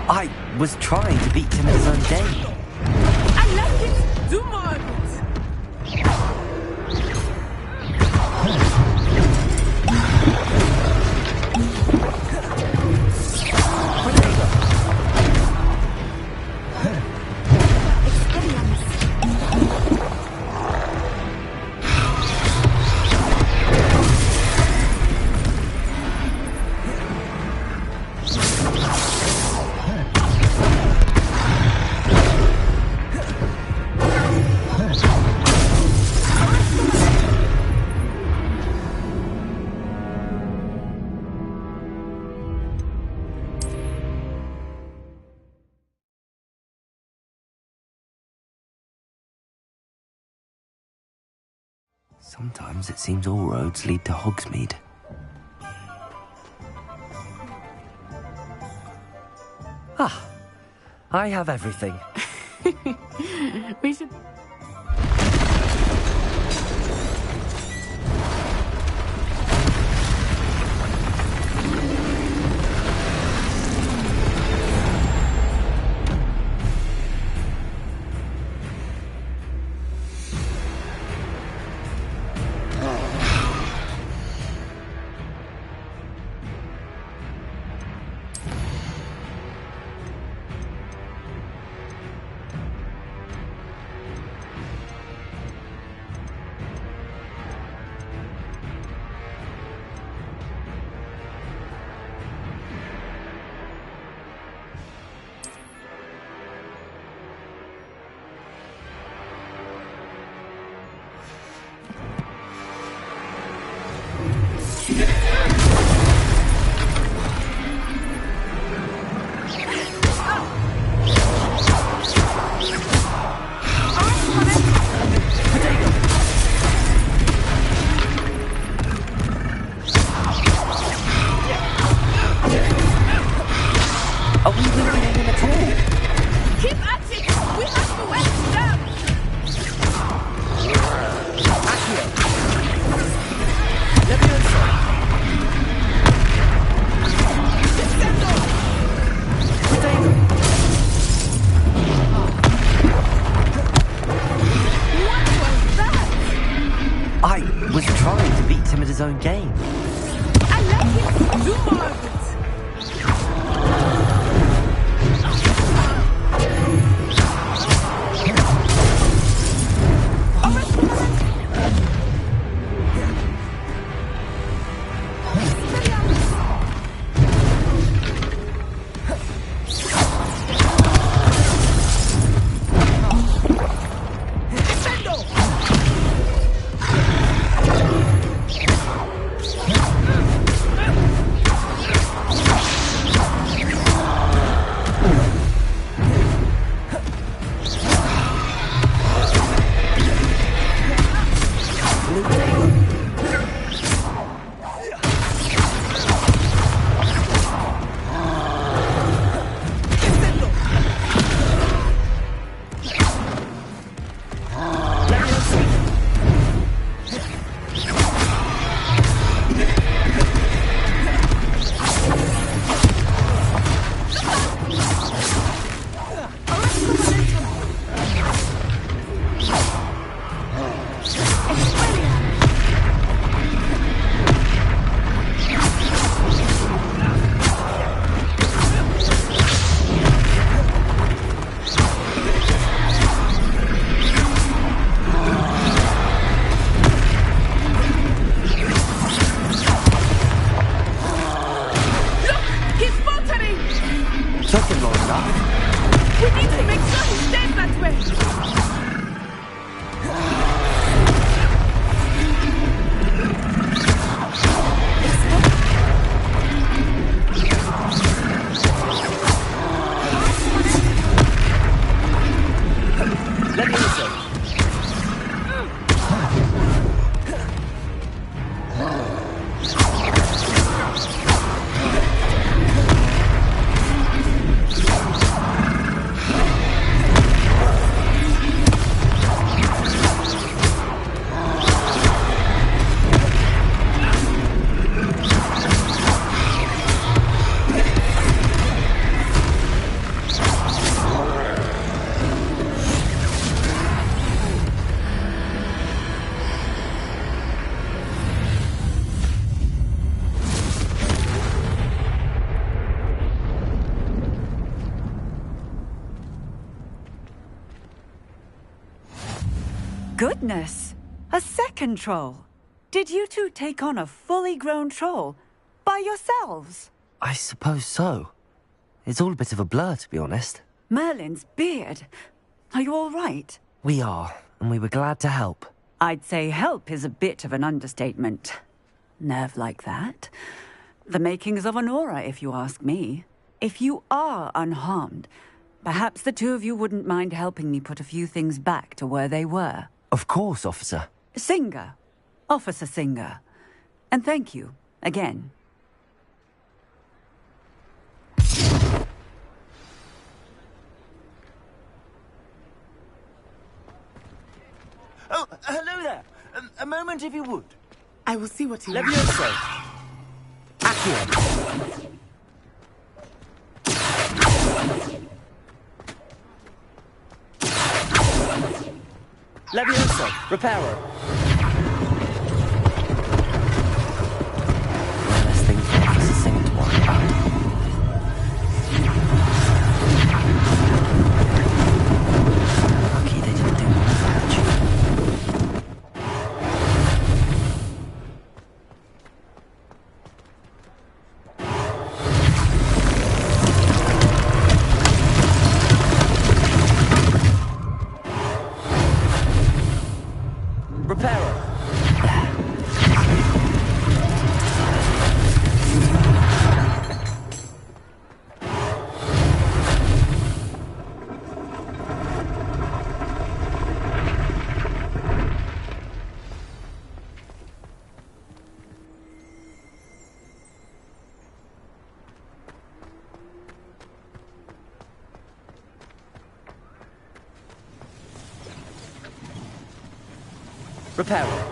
[SPEAKER 1] I was trying to beat him in his own game.
[SPEAKER 15] I like it! Do more of it!
[SPEAKER 1] Sometimes it seems all roads lead to Hogsmeade. Ah, I have everything.
[SPEAKER 15] We should...
[SPEAKER 1] Are we weakening him at all?
[SPEAKER 15] Keep at it! We have to wear him down!
[SPEAKER 1] I was trying to beat him at his own game.
[SPEAKER 15] I like it! Do more of it!
[SPEAKER 6] Goodness! A second troll. Did you two take on a fully grown troll by yourselves?
[SPEAKER 1] I suppose so. It's all a bit of a blur, to be honest.
[SPEAKER 6] Merlin's beard. Are you all right?
[SPEAKER 1] We are, and we were glad to help.
[SPEAKER 6] I'd say help is a bit of an understatement. Nerve like that. The makings of an aura, if you ask me. If you are unharmed, perhaps the two of you wouldn't mind helping me put a few things back to where they were.
[SPEAKER 1] Of course, officer.
[SPEAKER 6] Singer. Officer Singer. And thank you, again.
[SPEAKER 10] Oh, hello there. A moment, if you would.
[SPEAKER 15] I will see what you
[SPEAKER 10] Levioso.
[SPEAKER 1] Accio. Levioso. Reparo. Less things for Officer Singer to worry about. Lucky they didn't do more damage. Reparo.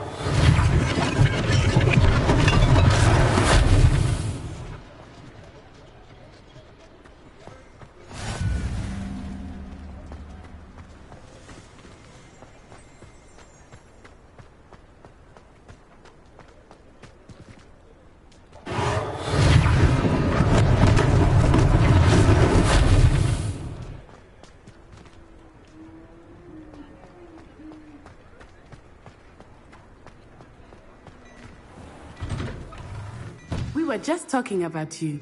[SPEAKER 15] We were just talking about you.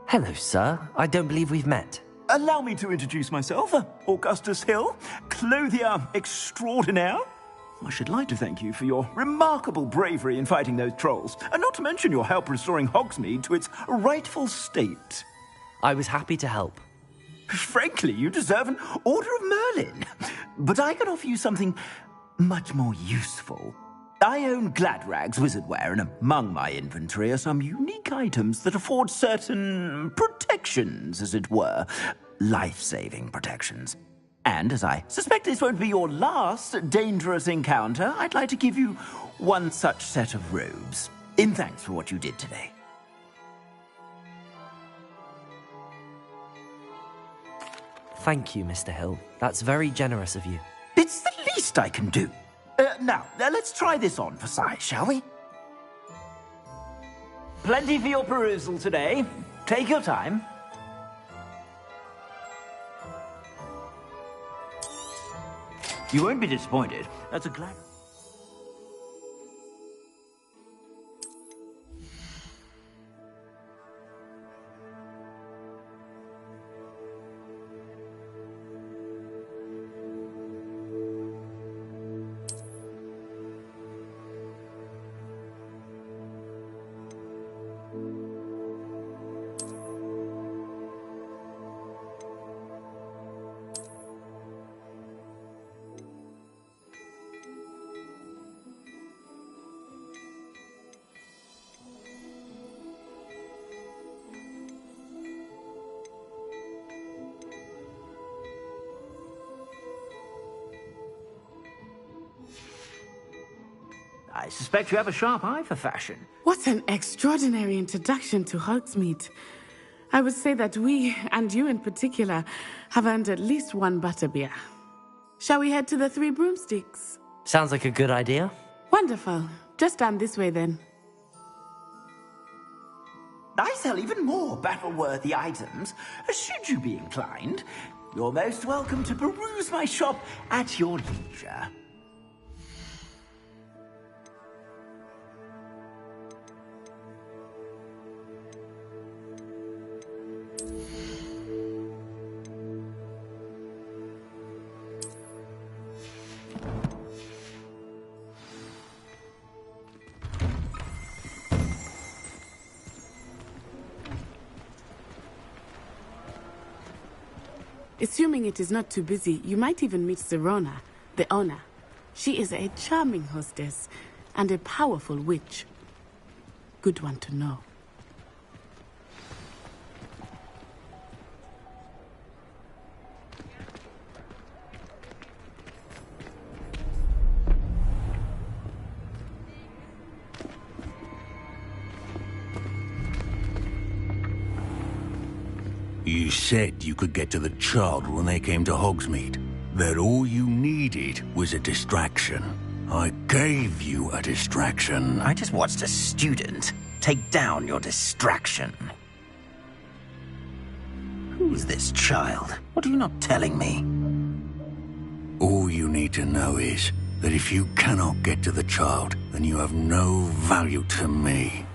[SPEAKER 1] Hello, sir. I don't believe we've met.
[SPEAKER 10] Allow me to introduce myself. Augustus Hill, clothier extraordinaire. I should like to thank you for your remarkable bravery in fighting those trolls, and not to mention your help restoring Hogsmeade to its rightful state.
[SPEAKER 1] I was happy to help.
[SPEAKER 10] Frankly, you deserve an Order of Merlin. But I can offer you something much more useful. I own Gladrag's wizardware, and among my inventory are some unique items that afford certain protections, as it were. Life-saving protections. And as I suspect this won't be your last dangerous encounter, I'd like to give you one such set of robes, in thanks for what you did today.
[SPEAKER 1] Thank you, Mr. Hill. That's very generous of you.
[SPEAKER 10] It's the least I can do. Now, let's try this on for size, shall we? Plenty for your perusal today. Take your time. You won't be disappointed. That's a glad... I suspect you have a sharp eye for fashion.
[SPEAKER 15] What an extraordinary introduction to Hogsmeade. I would say that we, and you in particular, have earned at least one butterbeer. Shall we head to the Three Broomsticks?
[SPEAKER 1] Sounds like a good idea.
[SPEAKER 15] Wonderful. Just down this way then.
[SPEAKER 10] I sell even more battle-worthy items, should you be inclined. You're most welcome to peruse my shop at your leisure.
[SPEAKER 15] Assuming it is not too busy, you might even meet Sirona, the owner. She is a charming hostess and a powerful witch. Good one to know.
[SPEAKER 10] You said you could get to the child when they came to Hogsmeade. That all you needed was a distraction. I gave you a distraction.
[SPEAKER 11] I just watched a student take down your distraction. Who's this child? What are you not telling me?
[SPEAKER 10] All you need to know is that if you cannot get to the child, then you have no value to me.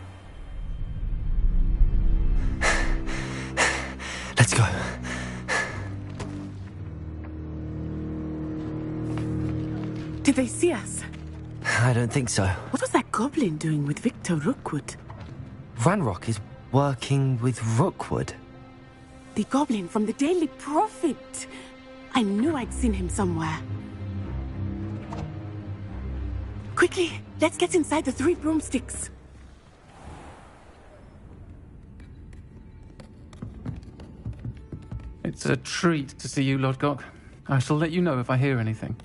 [SPEAKER 1] Let's go.
[SPEAKER 15] Did they see us?
[SPEAKER 1] I don't think so.
[SPEAKER 15] What was that goblin doing with Victor Rookwood?
[SPEAKER 1] Ranrock is working with Rookwood.
[SPEAKER 15] The goblin from the Daily Prophet. I knew I'd seen him somewhere. Quickly, let's get inside the 3 broomsticks.
[SPEAKER 13] It's a treat to see you, Lodgok. I shall let you know if I hear anything.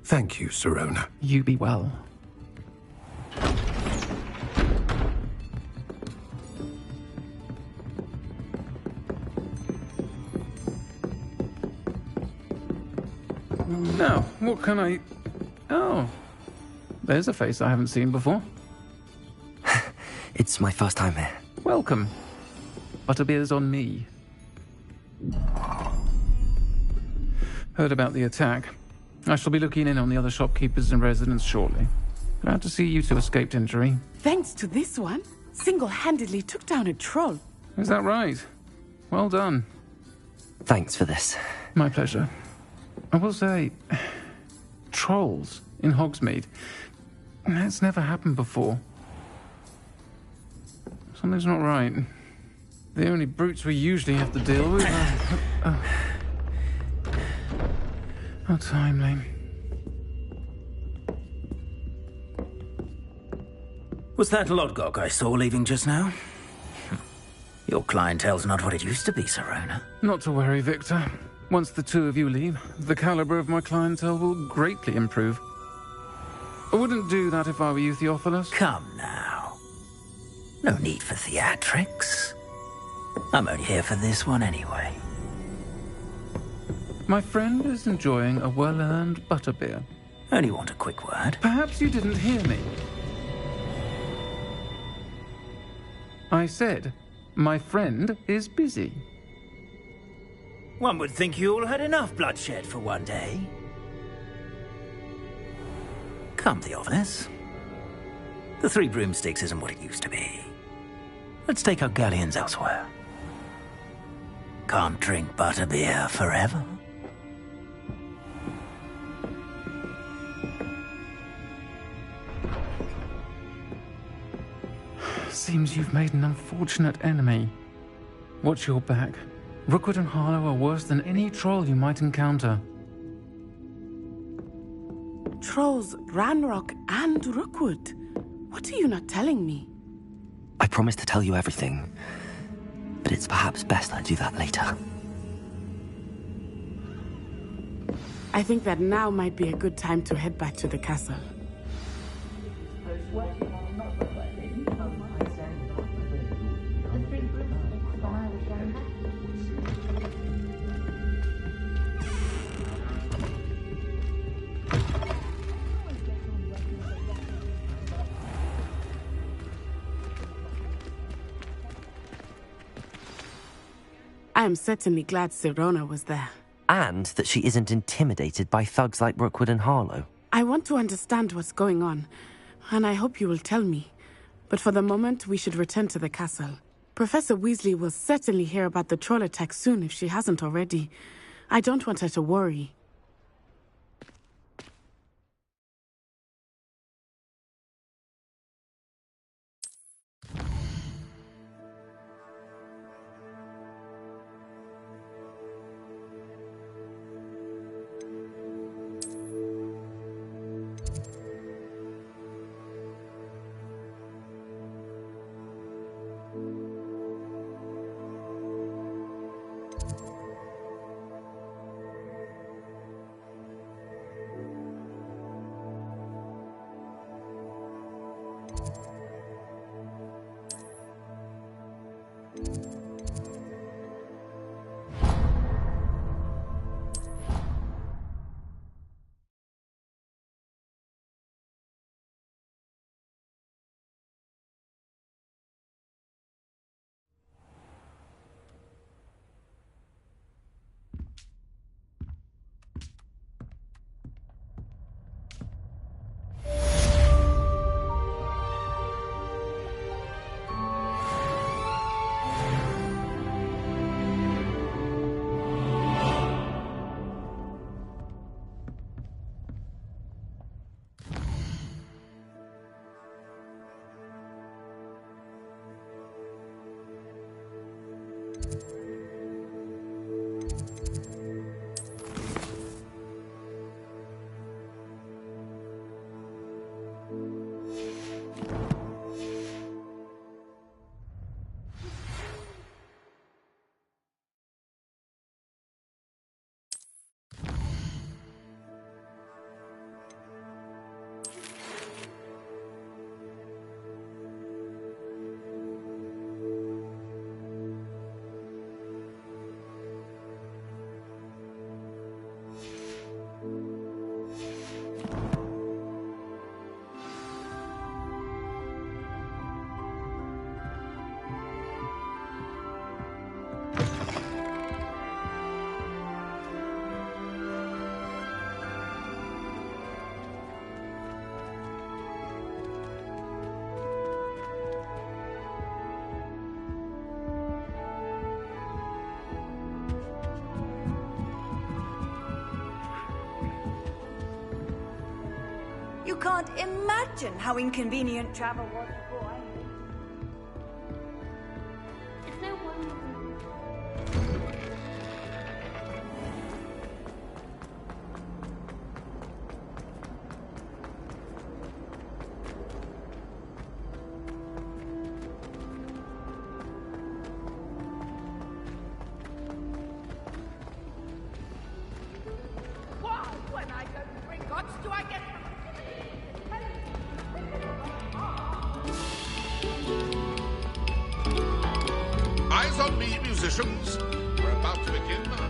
[SPEAKER 18] Thank you, Sirona.
[SPEAKER 13] You be well. Now, what can I... Oh, there's a face I haven't seen before.
[SPEAKER 1] It's my first time here.
[SPEAKER 13] Welcome. Butterbeer's on me. Heard about the attack. I shall be looking in on the other shopkeepers and residents shortly. Glad to see you two escaped injury.
[SPEAKER 15] Thanks to this one, single-handedly took down a troll.
[SPEAKER 13] Is that right? Well done.
[SPEAKER 1] Thanks for this.
[SPEAKER 13] My pleasure. I will say, trolls in Hogsmeade. That's never happened before. Something's not right. The only brutes we usually have to deal with are... How timely.
[SPEAKER 11] Was that Lodgok I saw leaving just now? Your clientele's not what it used to be, Sirona.
[SPEAKER 13] Not to worry, Victor. Once the two of you leave, the caliber of my clientele will greatly improve. I wouldn't do that if I were you, Theophilus.
[SPEAKER 11] Come now. No need for theatrics. I'm only here for this one anyway.
[SPEAKER 13] My friend is enjoying a well-earned butterbeer.
[SPEAKER 11] Only want a quick word.
[SPEAKER 13] Perhaps you didn't hear me. I said, my friend is busy.
[SPEAKER 11] One would think you all had enough bloodshed for one day. Come, Theophilus. The 3 broomsticks isn't what it used to be. Let's take our galleons elsewhere. Can't drink butterbeer forever.
[SPEAKER 13] Seems you've made an unfortunate enemy. Watch your back. Rookwood and Harlow are worse than any troll you might encounter.
[SPEAKER 15] Trolls, Ranrock, and Rookwood. What are you not telling me?
[SPEAKER 1] I promised to tell you everything, but it's perhaps best I do that later.
[SPEAKER 15] I think that now might be a good time to head back to the castle. I am certainly glad Sirona was there.
[SPEAKER 1] And that she isn't intimidated by thugs like Rookwood and Harlow.
[SPEAKER 15] I want to understand what's going on, and I hope you will tell me. But for the moment, we should return to the castle. Professor Weasley will certainly hear about the troll attack soon if she hasn't already. I don't want her to worry.
[SPEAKER 6] You can't imagine how inconvenient travel was before I...
[SPEAKER 12] It's no wonder.
[SPEAKER 20] When I go to Gringotts, do I get...
[SPEAKER 17] Eyes on me, musicians. We're about to begin now.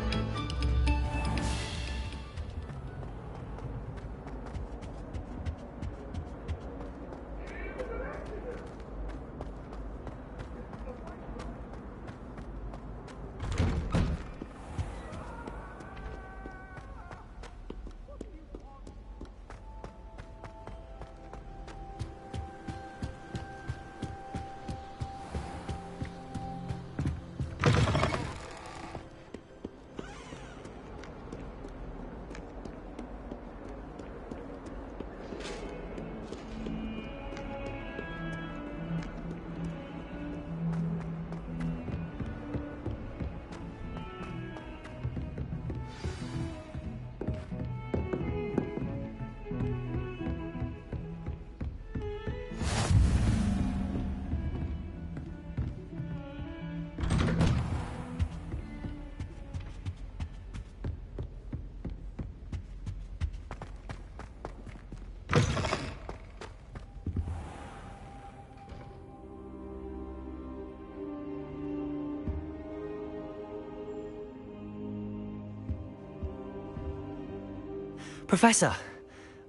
[SPEAKER 1] Professor,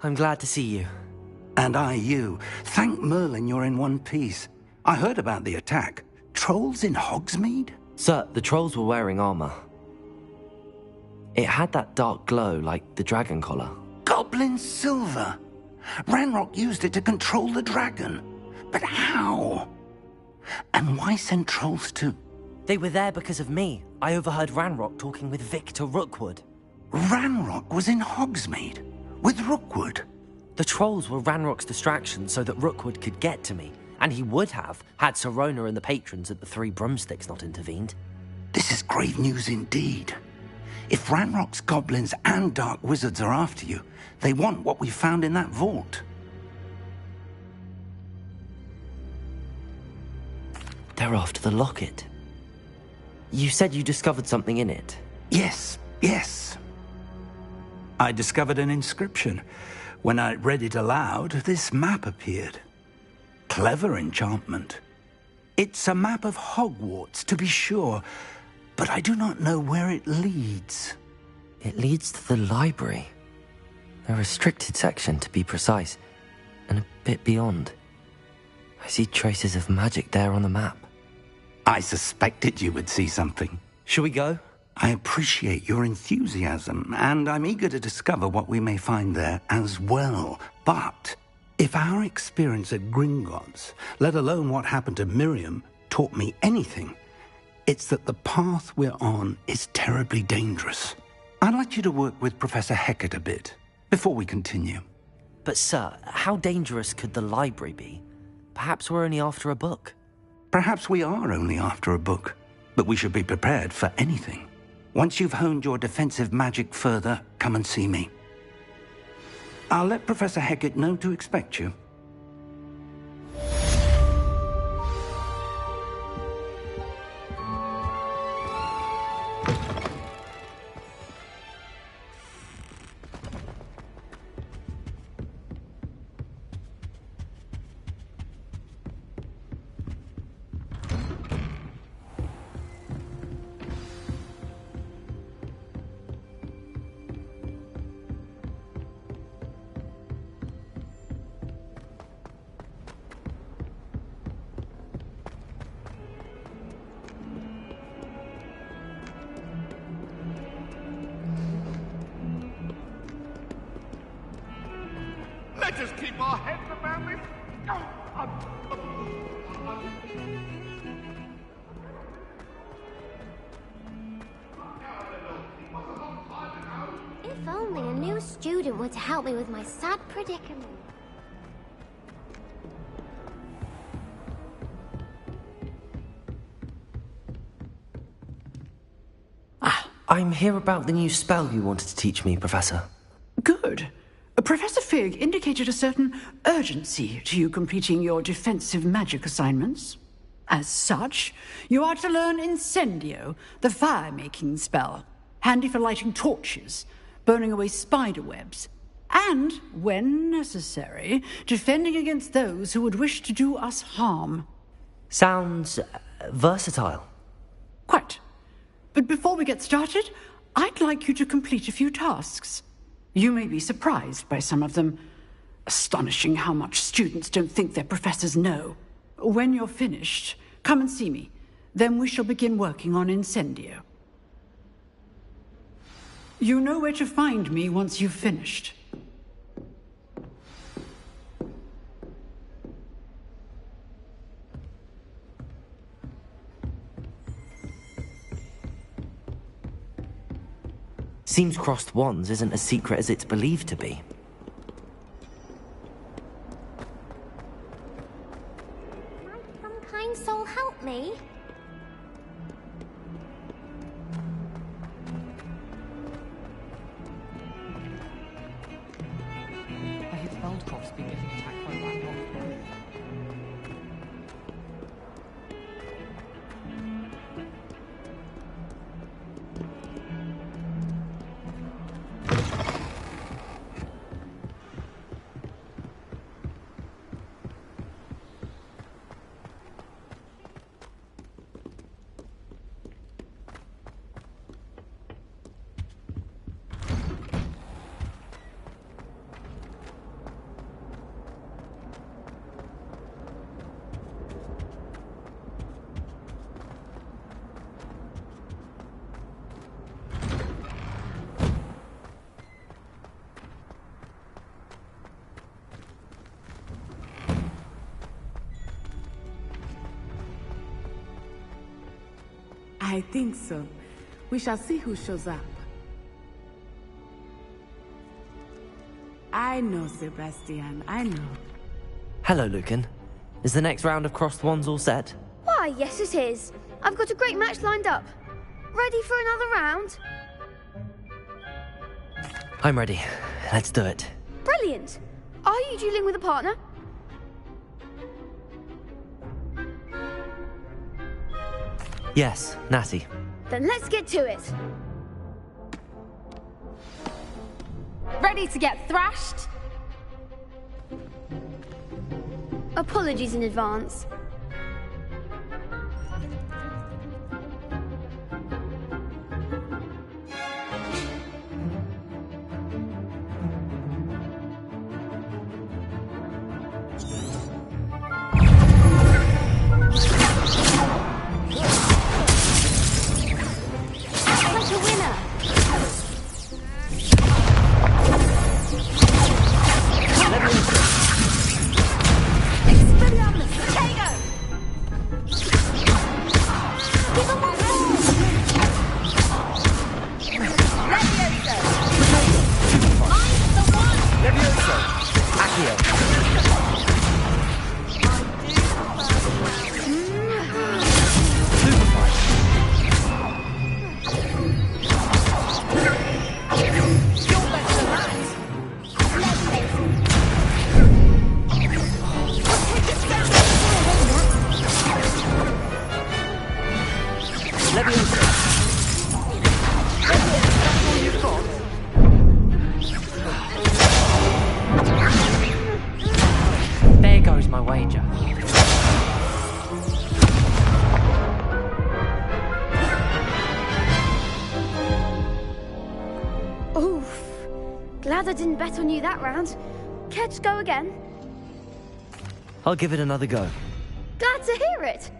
[SPEAKER 1] I'm glad to see you.
[SPEAKER 11] And I you. Thank Merlin you're in one piece. I heard about the attack. Trolls in Hogsmeade?
[SPEAKER 1] Sir, the trolls were wearing armor. It had that dark glow like the dragon collar.
[SPEAKER 10] Goblin silver! Ranrock used it to control the dragon. But how? And why send trolls too?
[SPEAKER 1] They were there because of me. I overheard Ranrock talking with Victor Rookwood.
[SPEAKER 10] Ranrock was in Hogsmeade with Rookwood.
[SPEAKER 1] The trolls were Ranrock's distraction so that Rookwood could get to me, and he would have had Sirona and the patrons at the Three Broomsticks not intervened.
[SPEAKER 10] This is grave news indeed. If Ranrock's goblins and dark wizards are after you, they want what we found in that vault.
[SPEAKER 1] They're after the locket. You said you discovered something in it.
[SPEAKER 10] Yes. I discovered an inscription. When I read it aloud, this map appeared. Clever enchantment. It's a map of Hogwarts, to be sure, but I do not know where it leads.
[SPEAKER 1] It leads to the library. A restricted section, to be precise, and a bit beyond. I see traces of magic there on the map.
[SPEAKER 10] I suspected you would see something.
[SPEAKER 1] Shall we go?
[SPEAKER 10] I appreciate your enthusiasm, and I'm eager to discover what we may find there as well. But if our experience at Gringotts, let alone what happened to Miriam, taught me anything, it's that the path we're on is terribly dangerous. I'd like you to work with Professor Hecat a bit before we continue.
[SPEAKER 1] But sir, how dangerous could the library be? Perhaps we're only after a book.
[SPEAKER 10] Perhaps we are only after a book, but we should be prepared for anything. Once you've honed your defensive magic further, come and see me. I'll let Professor Hecat know to expect you.
[SPEAKER 17] Let us keep our heads about this.
[SPEAKER 3] If only a new student were to help me with my sad predicament.
[SPEAKER 1] I'm here about the new spell you wanted to teach me, Professor.
[SPEAKER 21] Good. Professor Fig indicated a certain urgency to you completing your defensive magic assignments. As such, you are to learn Incendio, the fire-making spell, handy for lighting torches, burning away spider webs, and, when necessary, defending against those who would wish to do us harm.
[SPEAKER 1] Sounds versatile.
[SPEAKER 21] Quite. But before we get started, I'd like you to complete a few tasks. You may be surprised by some of them. Astonishing how much students don't think their professors know. When you're finished, come and see me. Then we shall begin working on Incendio. You know where to find me once you've finished.
[SPEAKER 1] Seems crossed wands isn't as secret as it's believed to be.
[SPEAKER 3] Might some kind soul help me?
[SPEAKER 14] I hear the Veldcroft's been getting attacked by Randolph.
[SPEAKER 15] I think so. We shall see who shows up. I know, Sebastian, I know.
[SPEAKER 1] Hello, Lucan. Is the next round of crossed wands all set?
[SPEAKER 3] Why, yes it is. I've got a great match lined up. Ready for another round?
[SPEAKER 1] I'm ready. Let's do it.
[SPEAKER 3] Brilliant. Are you dueling with a partner?
[SPEAKER 1] Yes, Natty.
[SPEAKER 3] Then let's get to it.
[SPEAKER 4] Ready to get thrashed?
[SPEAKER 3] Apologies in advance.
[SPEAKER 1] There goes my wager.
[SPEAKER 3] Oof. Glad I didn't bet on you that round. Care to go again?
[SPEAKER 1] I'll give it another go.
[SPEAKER 3] Glad to hear it.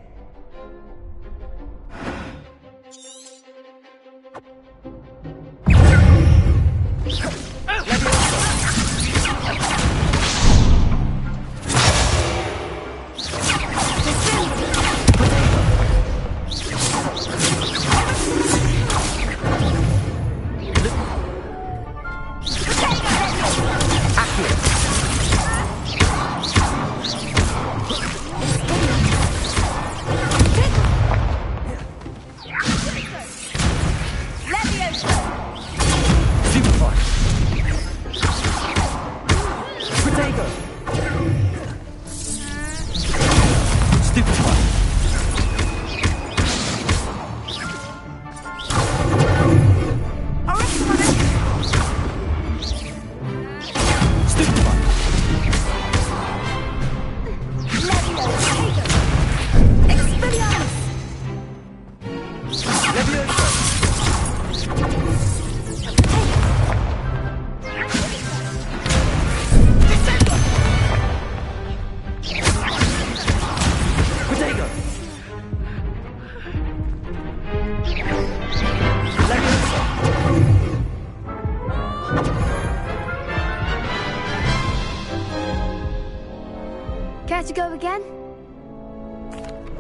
[SPEAKER 3] Care to go again?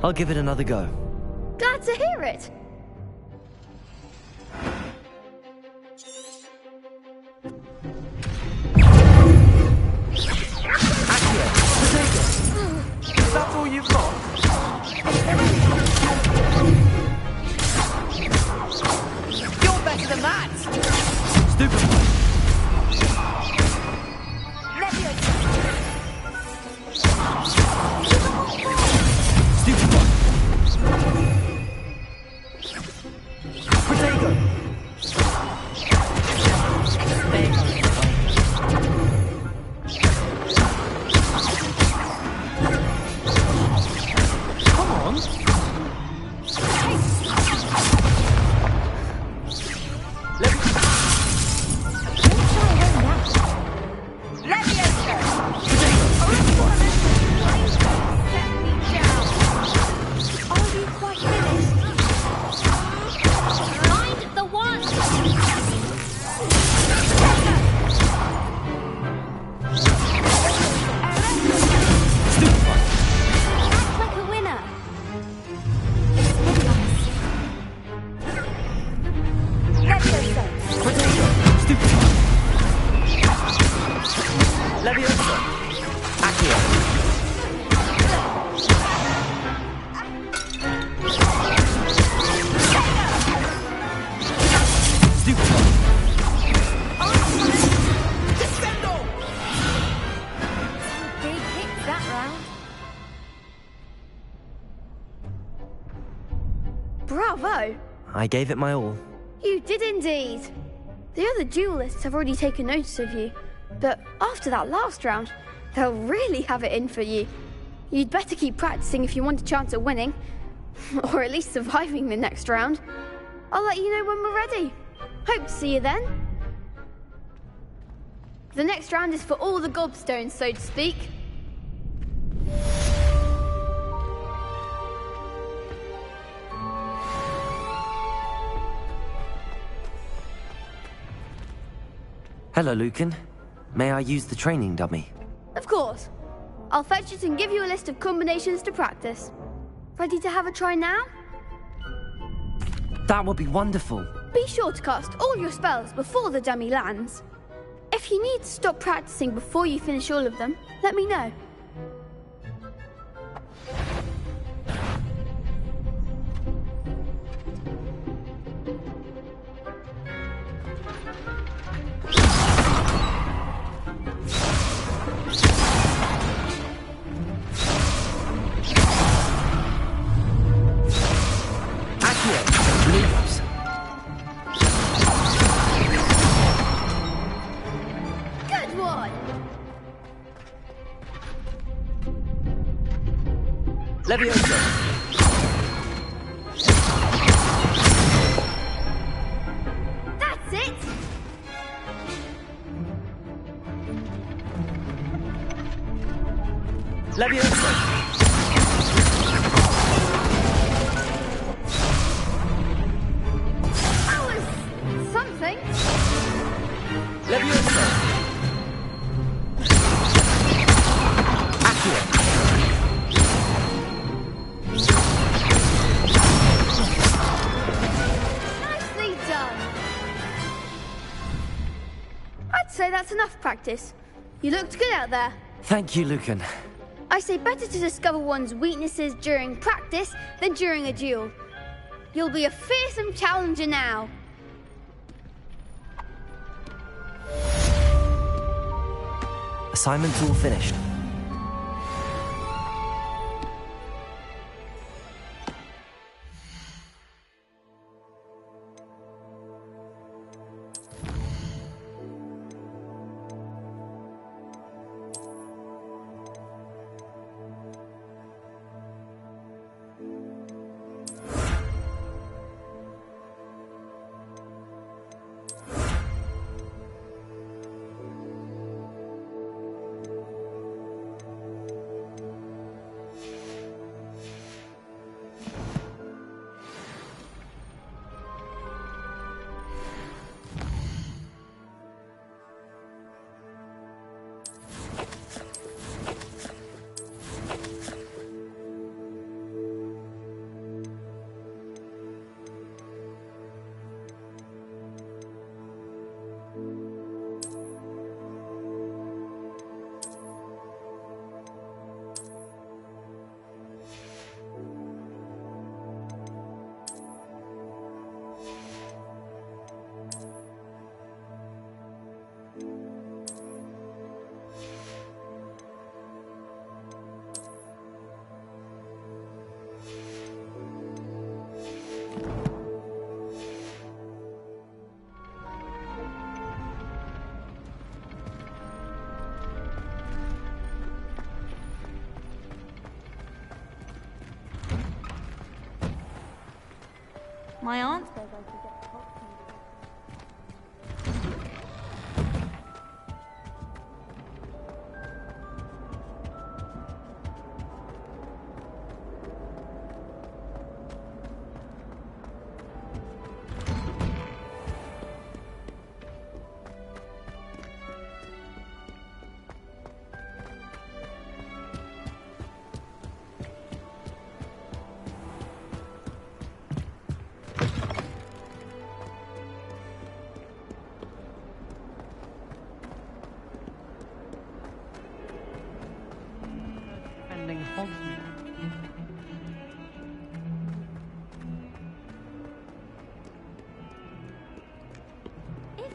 [SPEAKER 1] I'll give it another go.
[SPEAKER 3] Glad to hear it.
[SPEAKER 1] Is that all you've got?
[SPEAKER 20] You're better than that!
[SPEAKER 1] Stupid. Leviosa! Accio!
[SPEAKER 3] Big hits that round. Bravo!
[SPEAKER 1] I gave it my all.
[SPEAKER 3] You did indeed. The other duelists have already taken notice of you, but after that last round, they'll really have it in for you. You'd better keep practicing if you want a chance at winning, or at least surviving the next round. I'll let you know when we're ready. Hope to see you then. The next round is for all the gobstones, so to speak.
[SPEAKER 1] Hello, Lucan. May I use the training dummy?
[SPEAKER 3] Of course. I'll fetch it and give you a list of combinations to practice. Ready to have a try now?
[SPEAKER 1] That would be wonderful.
[SPEAKER 3] Be sure to cast all your spells before the dummy lands. If you need to stop practicing before you finish all of them, let me know. Good one!
[SPEAKER 1] Leviosa!
[SPEAKER 3] That's it!
[SPEAKER 1] Leviosa!
[SPEAKER 3] That was something.
[SPEAKER 1] Leviosa! Accio!
[SPEAKER 3] Nicely done. I'd say that's enough practice. You looked good out there.
[SPEAKER 1] Thank you, Lucan.
[SPEAKER 3] I say better to discover one's weaknesses during practice than during a duel. You'll be a fearsome challenger now.
[SPEAKER 1] Assignment's all finished.
[SPEAKER 2] My aunt says I should get hot
[SPEAKER 3] If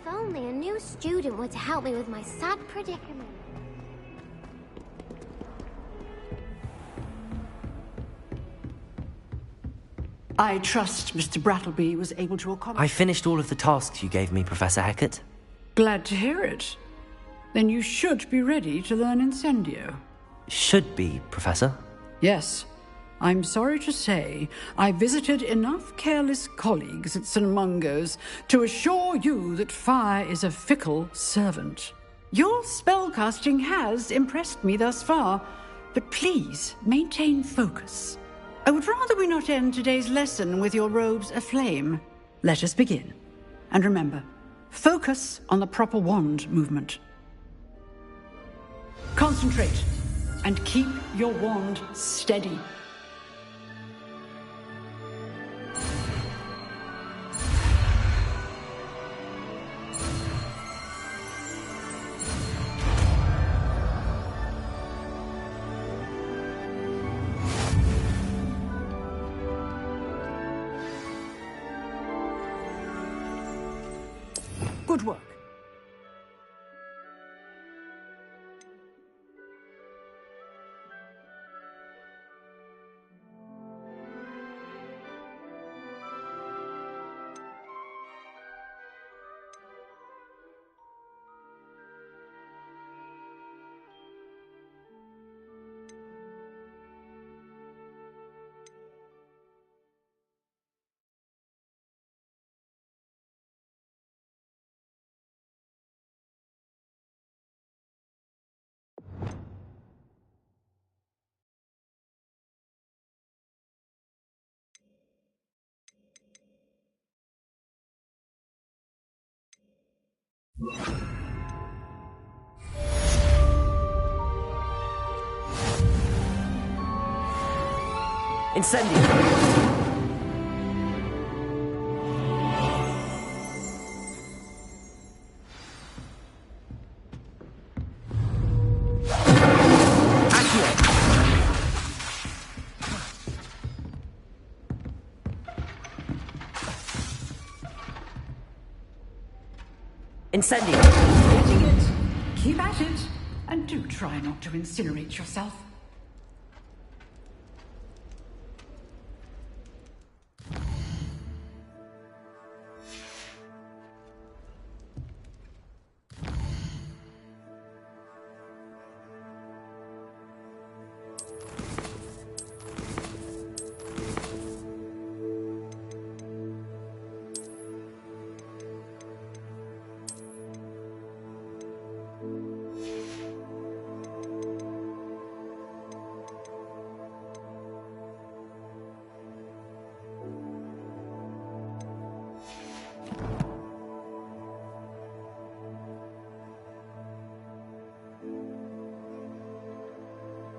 [SPEAKER 3] only a new student were to help me with my sad predicament.
[SPEAKER 21] I trust Mr. Brattleby was able to accomplish...
[SPEAKER 1] I finished all of the tasks you gave me, Professor Hecat.
[SPEAKER 21] Glad to hear it. Then you should be ready to learn Incendio.
[SPEAKER 1] Should be, Professor.
[SPEAKER 21] Yes. I'm sorry to say, I visited enough careless colleagues at St. Mungo's to assure you that fire is a fickle servant. Your spellcasting has impressed me thus far, but please maintain focus. I would rather we not end today's lesson with your robes aflame. Let us begin. And remember, focus on the proper wand movement. Concentrate, and keep your wand steady. Good work.
[SPEAKER 1] Incendio! Incendio!
[SPEAKER 21] Getting it. Keep at it. And do try not to incinerate yourself.